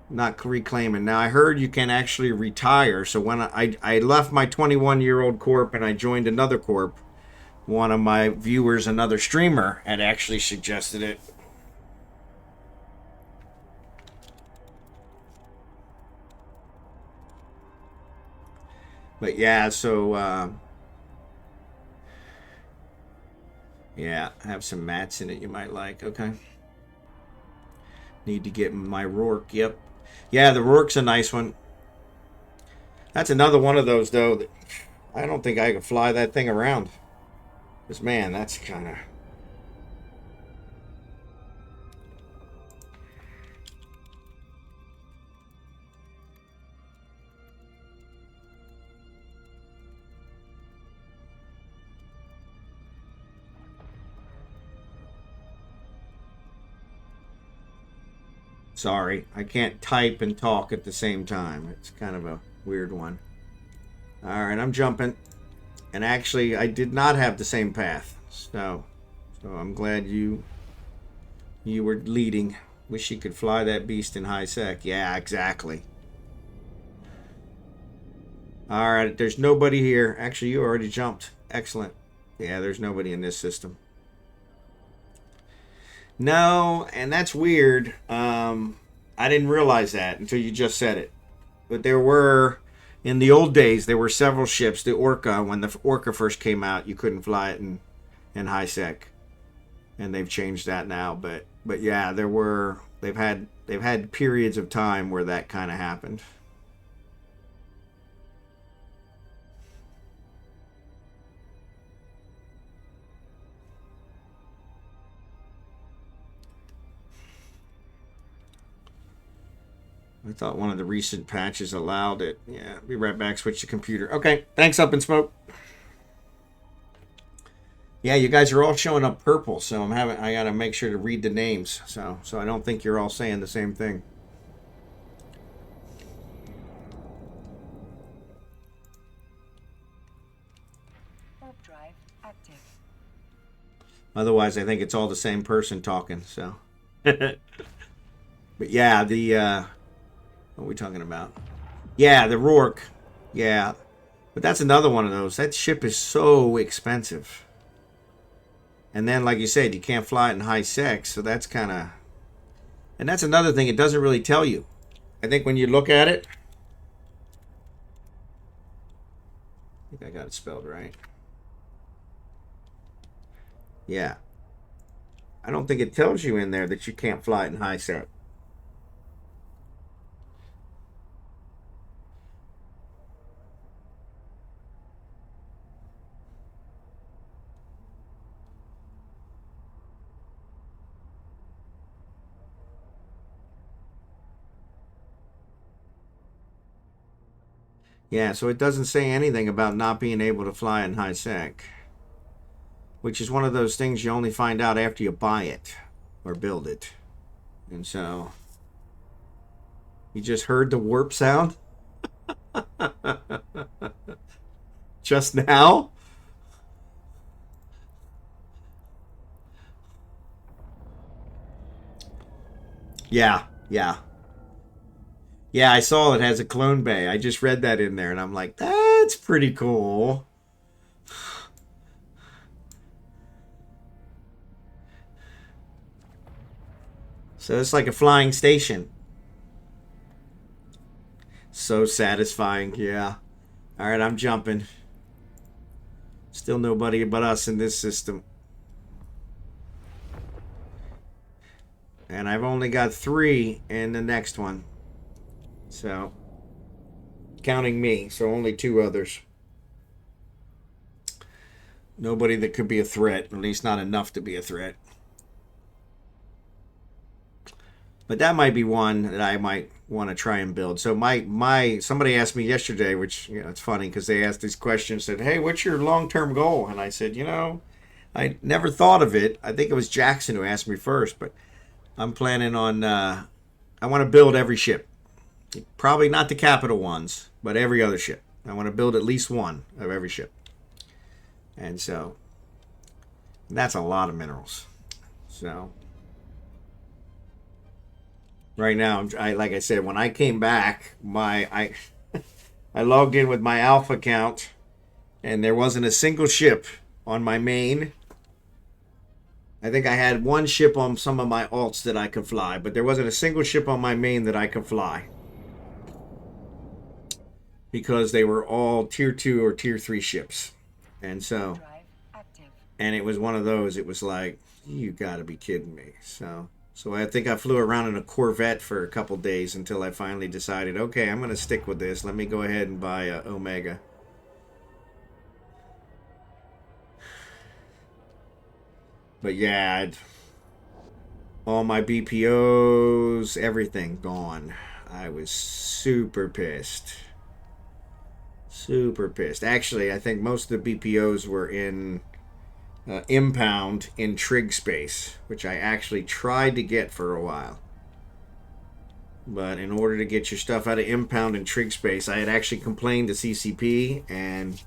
not reclaiming. Now I heard you can actually retire. So when I left my 21-year-old corp and I joined another corp, one of my viewers, another streamer, had actually suggested it. But yeah, so yeah, have some mats in it you might like. Okay. Need to get my Rourke. Yep. Yeah, the Rourke's a nice one. That's another one of those, though, that I don't think I can fly that thing around. Because, man, that's kind of... Sorry, I can't type and talk at the same time. It's kind of a weird one. Alright, I'm jumping. And actually, I did not have the same path. So I'm glad you were leading. Wish you could fly that beast in high sec. Yeah, exactly. Alright, there's nobody here. Actually, you already jumped. Excellent. Yeah, there's nobody in this system. No, and that's weird. I didn't realize that until you just said it. But there were, in the old days, there were several ships. The Orca, when the Orca first came out, you couldn't fly it in high sec, and they've changed that now. But yeah, there were. They've had periods of time where that kind of happened. I thought one of the recent patches allowed it. Yeah, be right back. Switch the computer. Okay, thanks, Up in Smoke. Yeah, you guys are all showing up purple, so I gotta make sure to read the names, so I don't think you're all saying the same thing. Warp drive active. Otherwise, I think it's all the same person talking. So, but yeah, what are we talking about? Yeah, the Rourke. Yeah, but that's another one of those. That ship is so expensive. And then, like you said, you can't fly it in high sec, so that's kind of... And that's another thing it doesn't really tell you. I think when you look at it... I think I got it spelled right. Yeah. I don't think it tells you in there that you can't fly it in high sec. Yeah, so it doesn't say anything about not being able to fly in high sec. Which is one of those things you only find out after you buy it or build it. And so... You just heard the warp sound? Just now? Yeah. Yeah, I saw it has a clone bay. I just read that in there, and I'm like, that's pretty cool. So it's like a flying station. So satisfying, yeah. All right, I'm jumping. Still nobody but us in this system. And I've only got 3 in the next one. So, counting me, so only 2 others. Nobody that could be a threat, at least not enough to be a threat. But that might be one that I might want to try and build. So somebody asked me yesterday, which, you know, it's funny because they asked these questions, said, hey, what's your long-term goal? And I said, you know, I never thought of it. I think it was Jackson who asked me first, but I'm planning on, I want to build every ship. Probably not the capital ones, but every other ship. I want to build at least one of every ship. And so, that's a lot of minerals. So, right now, like I said, when I came back, I logged in with my Alpha account, and there wasn't a single ship on my main. I think I had one ship on some of my alts that I could fly, but there wasn't a single ship on my main that I could fly. Because they were all tier 2 or tier 3 ships. And so, and it was one of those, it was like, you gotta be kidding me. So I think I flew around in a Corvette for a couple days until I finally decided, okay, I'm gonna stick with this. Let me go ahead and buy a Omega. But yeah, all my BPOs, everything gone. I was super pissed. Super pissed. Actually, I think most of the BPOs were in impound in trig space, which I actually tried to get for a while. But in order to get your stuff out of impound and trig space, I had actually complained to CCP, and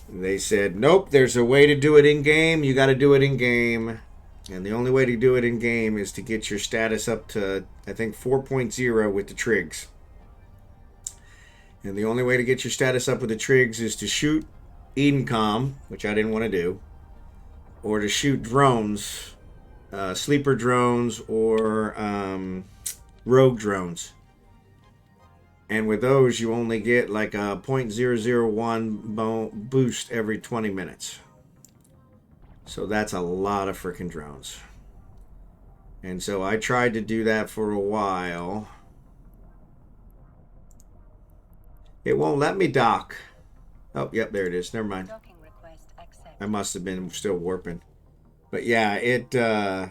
they said, nope, there's a way to do it in game. You got to do it in game. And the only way to do it in game is to get your status up to, I think, 4.0 with the trigs. And the only way to get your status up with the trigs is to shoot Edencom, which I didn't want to do, or to shoot drones, sleeper drones, or rogue drones. And with those, you only get like a 0.001 boost every 20 minutes. So that's a lot of freaking drones. And so I tried to do that for a while. It won't let me dock. Oh, yep, there it is. Never mind. I must have been still warping. But yeah,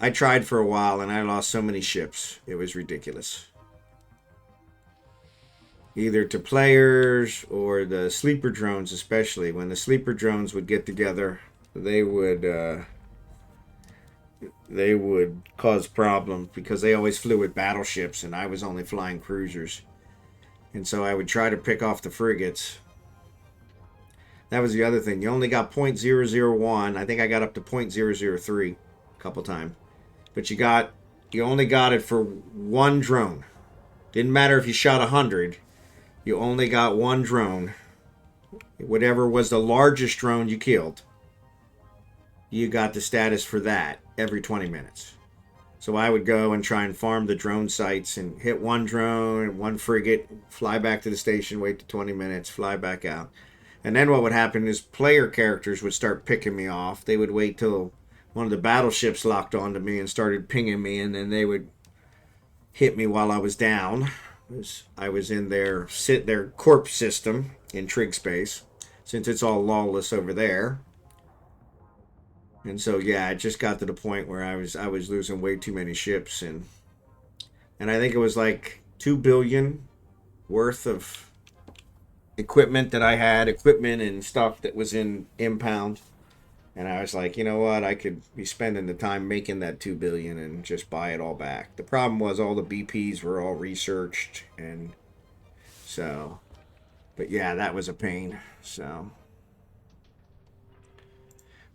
I tried for a while and I lost so many ships. It was ridiculous. Either to players or the sleeper drones, especially. When the sleeper drones would get together, they would cause problems because they always flew with battleships and I was only flying cruisers. And so I would try to pick off the frigates. That was the other thing. You only got 0.001. I think I got up to 0.003 a couple times. But you only got it for one drone. Didn't matter if you shot 100. You only got one drone. Whatever was the largest drone you killed, you got the status for that every 20 minutes. So I would go and try and farm the drone sites and hit one drone, one frigate, fly back to the station, wait to 20 minutes, fly back out. And then what would happen is player characters would start picking me off. They would wait till one of the battleships locked onto me and started pinging me, and then they would hit me while I was down. I was in their corp system in trig space, since it's all lawless over there. And so yeah, it just got to the point where I was losing way too many ships, and I think it was like 2 billion worth of equipment that I had, equipment and stuff that was in impound. And I was like, you know what, I could be spending the time making that 2 billion and just buy it all back. The problem was all the BPs were all researched, and so, but yeah, that was a pain. So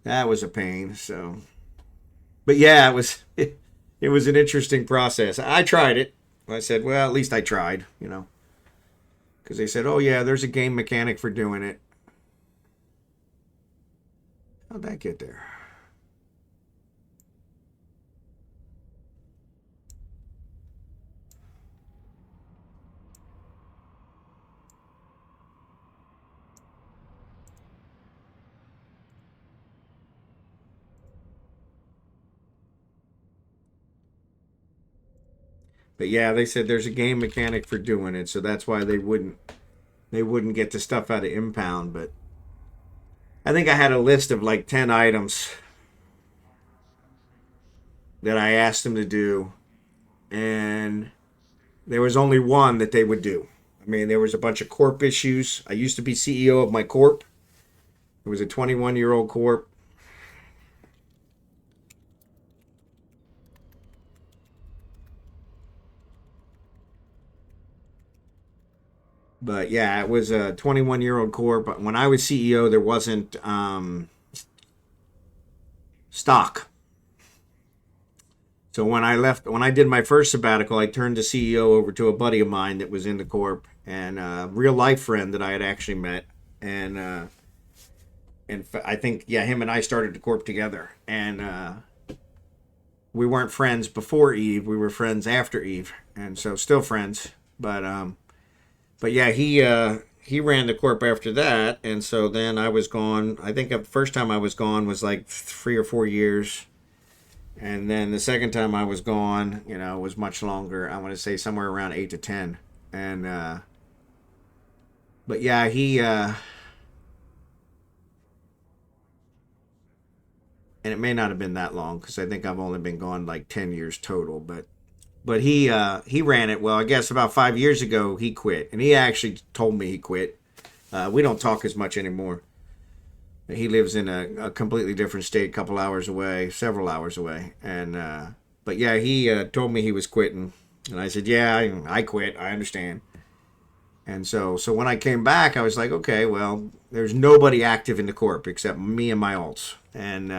that was a pain. So, but yeah, it was it was an interesting process. I tried it. I said, well, at least I tried, you know, because they said, oh yeah, there's a game mechanic for doing it. How'd that get there? But yeah, they said there's a game mechanic for doing it, so that's why they wouldn't get the stuff out of impound. But I think I had a list of like 10 items that I asked them to do, and there was only one that they would do. I mean, there was a bunch of corp issues. I used to be CEO of my corp. It was a 21-year-old corp. But yeah, it was a 21-year-old corp. But when I was CEO, there wasn't stock. So when I did my first sabbatical, I turned the CEO over to a buddy of mine that was in the corp, and a real life friend that I had actually met, and I think, yeah, him and I started the corp together, and we weren't friends before Eve. We were friends after Eve, and so still friends. But yeah, he ran the corp after that, and so then I was gone. I think the first time I was gone was like 3 or 4 years. And then the second time I was gone, was much longer. I want to say somewhere around 8 to 10. And, but yeah, and it may not have been that long because I think I've only been gone like 10 years total. But he ran it. Well, I guess about 5 years ago he quit, and he actually told me he quit. We don't talk as much anymore. He lives in a completely different state, several hours away. And but yeah, he told me he was quitting, and I said, yeah, I quit. I understand. And so when I came back, I was like, okay, well, there's nobody active in the corp except me and my alts, and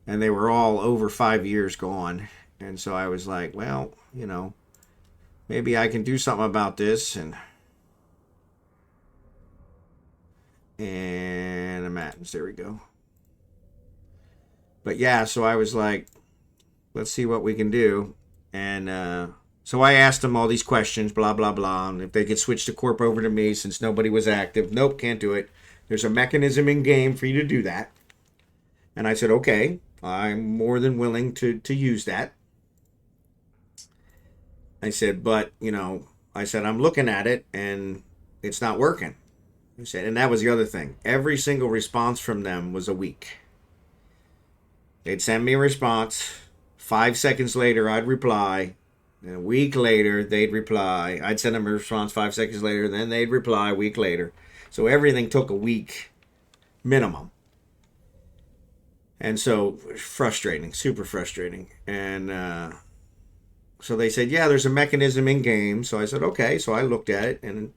they were all over 5 years gone. And so I was like, well, maybe I can do something about this, and a Matins, there we go. But yeah, so I was like, let's see what we can do. And so I asked them all these questions, blah, blah, blah, and if they could switch the corp over to me since nobody was active. Nope, can't do it. There's a mechanism in game for you to do that. And I said, okay, I'm more than willing to use that. I said, but, I'm looking at it and it's not working. I said, and that was the other thing. Every single response from them was a week. They'd send me a response. 5 seconds later, I'd reply. And a week later, they'd reply. I'd send them a response 5 seconds later. Then they'd reply a week later. So everything took a week minimum. And so, frustrating, super frustrating. And so they said, yeah, there's a mechanism in game. So I said, okay. So I looked at it, and it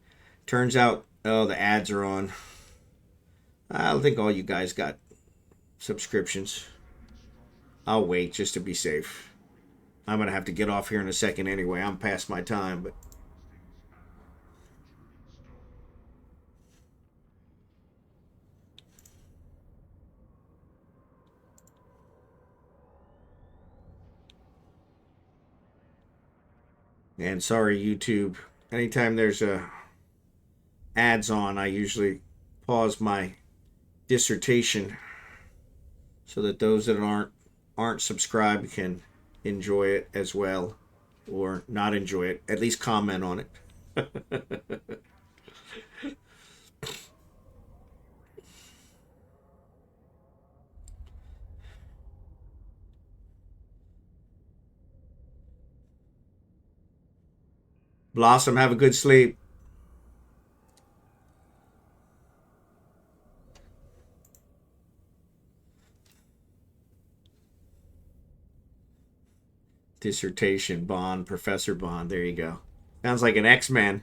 turns out, oh, the ads are on. I don't think all you guys got subscriptions. I'll wait just to be safe. I'm going to have to get off here in a second anyway. I'm past my time, but... And sorry, YouTube. Anytime there's ads on, I usually pause my dissertation so that those that aren't subscribed can enjoy it as well, or not enjoy it, at least comment on it. Blossom, have a good sleep. Dissertation, Bond, Professor Bond. There you go. Sounds like an X-Man.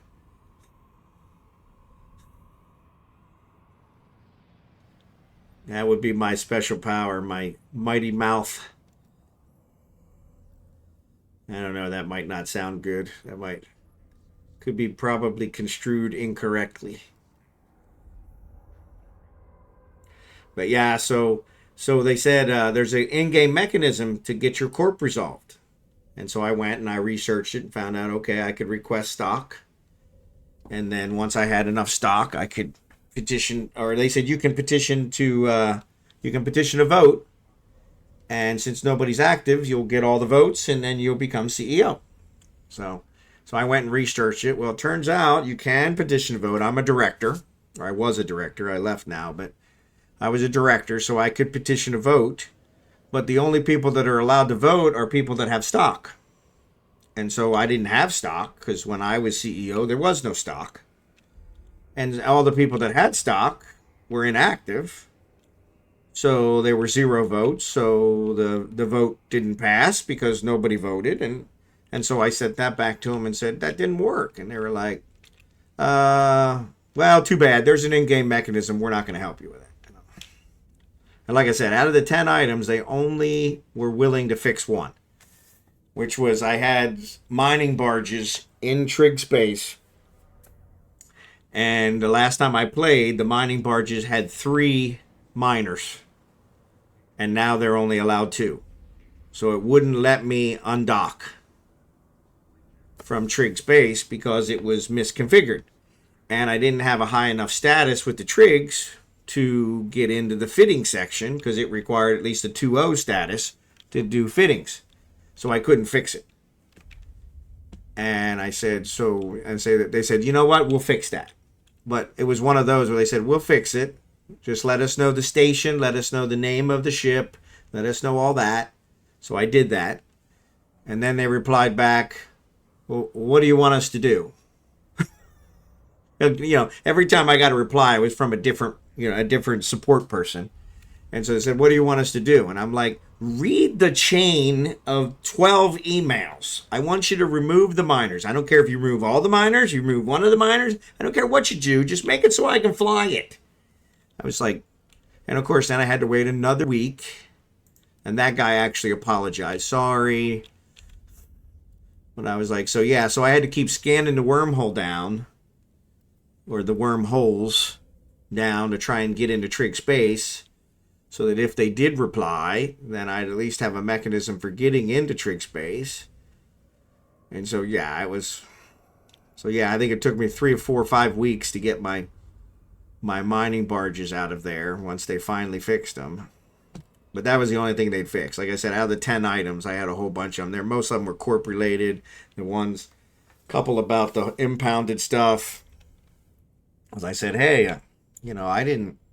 That would be my special power, my mighty mouth. I don't know, that might not sound good. Could be probably construed incorrectly. But yeah, so they said there's an in-game mechanism to get your corp resolved. And so I went and I researched it and found out, okay, I could request stock. And then once I had enough stock, I could petition, or they said you can petition a vote. And since nobody's active, you'll get all the votes and then you'll become CEO. So I went and researched it. Well, it turns out you can petition a vote. I'm a director, or I was a director. I left now, but I was a director, so I could petition a vote. But the only people that are allowed to vote are people that have stock. And so I didn't have stock because when I was CEO, there was no stock. And all the people that had stock were inactive. So there were 0 votes. So the vote didn't pass because nobody voted. And so I sent that back to them and said, that didn't work. And they were like, well, too bad. There's an in-game mechanism. We're not going to help you with it. And like I said, out of the 10 items, they only were willing to fix 1. which was I had mining barges in trig space. And the last time I played, the mining barges had 3 miners. And now they're only allowed 2. So it wouldn't let me undock from trig space because it was misconfigured. And I didn't have a high enough status with the trigs to get into the fitting section because it required at least a 2.0 status to do fittings. So I couldn't fix it. And I said, they said, you know what, we'll fix that. But it was one of those where they said, we'll fix it. Just let us know the station, let us know the name of the ship, let us know all that. So I did that. And then they replied back, well, what do you want us to do? Every time I got a reply, it was from a different support person. And so they said, what do you want us to do? And I'm like, read the chain of 12 emails. I want you to remove the miners. I don't care if you remove all the miners, you remove one of the miners. I don't care what you do. Just make it so I can fly it. I was like, and of course, then I had to wait another week. And that guy actually apologized. Sorry. But I was like, so I had to keep scanning the wormhole down, or the wormholes down, to try and get into trig space, so that if they did reply, then I'd at least have a mechanism for getting into trig space. And so I think it took me 3 or 4 or 5 weeks to get my mining barges out of there once they finally fixed them. But that was the only thing they'd fix. Like I said, out of the 10 items, I had a whole bunch of them there. Most of them were corp related. A couple about the impounded stuff. As I said, hey,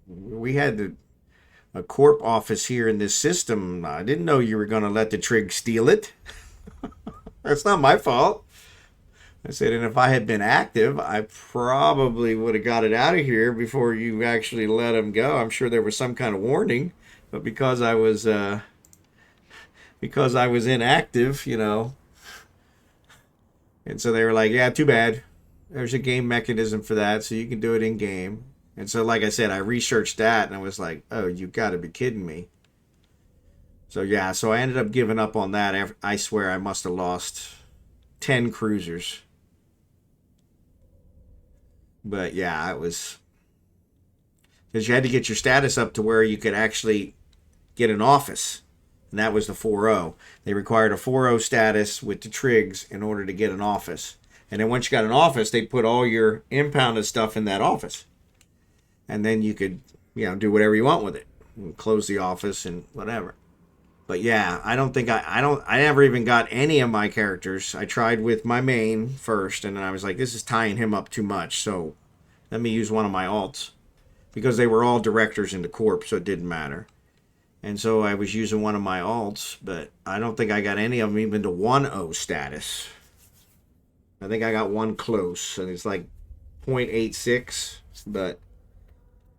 we had a corp office here in this system. I didn't know you were going to let the trig steal it. That's not my fault. I said, and if I had been active, I probably would have got it out of here before you actually let them go. I'm sure there was some kind of warning, but because I was inactive, and so they were like, yeah, too bad. There's a game mechanism for that, so you can do it in game. And so, like I said, I researched that, and I was like, oh, you got to be kidding me. So I ended up giving up on that. I swear I must have lost 10 cruisers. But it was, because you had to get your status up to where you could actually get an office. And that was the 4.0. They required a 4.0 status with the trigs in order to get an office. And then once you got an office, they put all your impounded stuff in that office. And then you could, do whatever you want with it. And close the office and whatever. But I don't think I never even got any of my characters. I tried with my main first, and then I was like, this is tying him up too much. So let me use one of my alts. Because they were all directors in the corp, so it didn't matter. And so I was using one of my alts, but I don't think I got any of them even to 1.0 status. I think I got one close, and it's like 0.86, but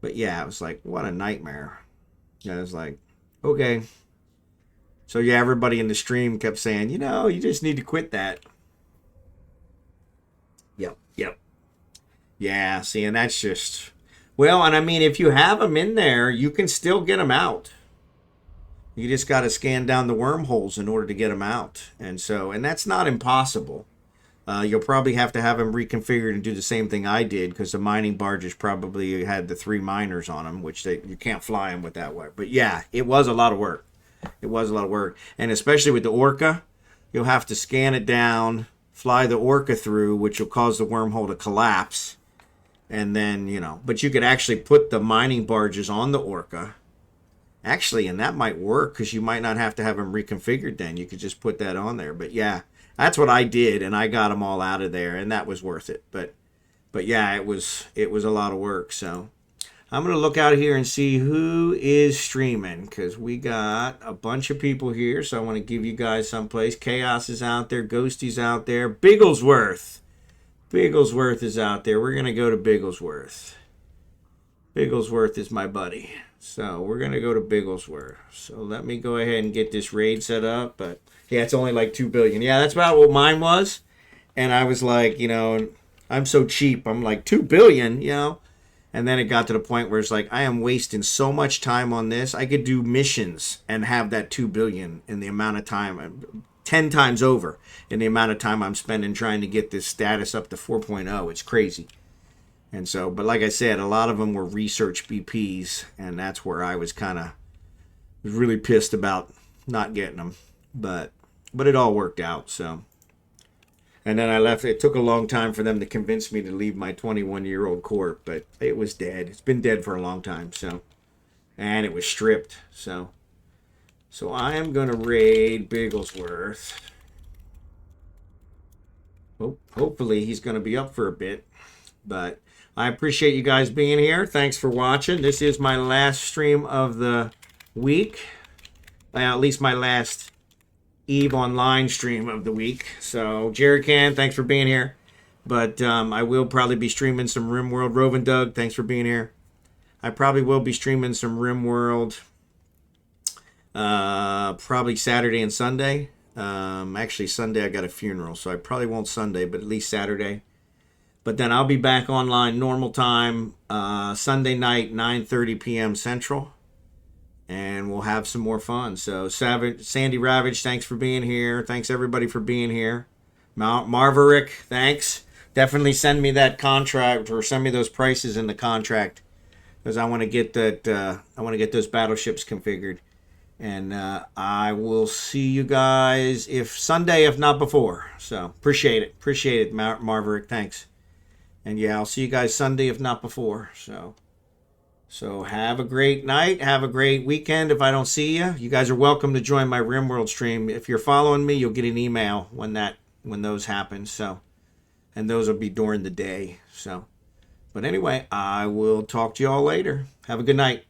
it was like, what a nightmare. I was like, okay. So everybody in the stream kept saying, you just need to quit that. Yep. Yeah, see, and that's just, well, and I mean, if you have them in there, you can still get them out. You just got to scan down the wormholes in order to get them out. And that's not impossible. You'll probably have to have them reconfigured and do the same thing I did, because the mining barges probably had the 3 miners on them, which you can't fly them with that way. But it was a lot of work. It was a lot of work. And especially with the Orca, you'll have to scan it down, fly the Orca through, which will cause the wormhole to collapse. And then, but you could actually put the mining barges on the Orca. Actually, and that might work, because you might not have to have them reconfigured then. You could just put that on there. But that's what I did, and I got them all out of there, and that was worth it. But it was a lot of work. So I'm going to look out here and see who is streaming, because we got a bunch of people here. So I want to give you guys someplace. Chaos is out there. Ghosty's out there. Bigglesworth is out there. We're going to go to Bigglesworth. Bigglesworth is my buddy. So we're going to go to Bigglesworth. So let me go ahead and get this raid set up. But it's only like 2 billion. Yeah, that's about what mine was. And I was like, I'm so cheap. I'm like, 2 billion, And then it got to the point where it's like, I am wasting so much time on this. I could do missions and have that 2 billion in the amount of time. 10 times over in the amount of time I'm spending trying to get this status up to 4.0. It's crazy. And so, but like I said, a lot of them were research BPs, and that's where I was really pissed about not getting them. But it all worked out, so. And then I left. It took a long time for them to convince me to leave my 21-year-old corp, but it was dead. It's been dead for a long time, so. And it was stripped, so. So I am going to raid Bigglesworth. Hopefully he's going to be up for a bit. But I appreciate you guys being here. Thanks for watching. This is my last stream of the week. Well, at least my last EveOnline stream of the week. So, Jerrycan, thanks for being here. But I will probably be streaming some RimWorld. RovenDoug, thanks for being here. I probably will be streaming some RimWorld probably Saturday and Sunday. Actually, Sunday I got a funeral, so I probably won't Sunday, but at least Saturday. But then I'll be back online normal time Sunday night, 9:30 p.m. Central. And we'll have some more fun. So, Sandy Ravage, thanks for being here. Thanks, everybody, for being here. Marverick, thanks. Definitely send me that contract, or send me those prices in the contract, because I want to get that. I want to get those battleships configured. And I will see you guys if Sunday, if not before. So, appreciate it, Marverick. Thanks. And yeah, I'll see you guys Sunday, if not before. So have a great night. Have a great weekend if I don't see you. You guys are welcome to join my RimWorld stream. If you're following me, you'll get an email when those happen. So, and those will be during the day. So, but anyway, I will talk to you all later. Have a good night.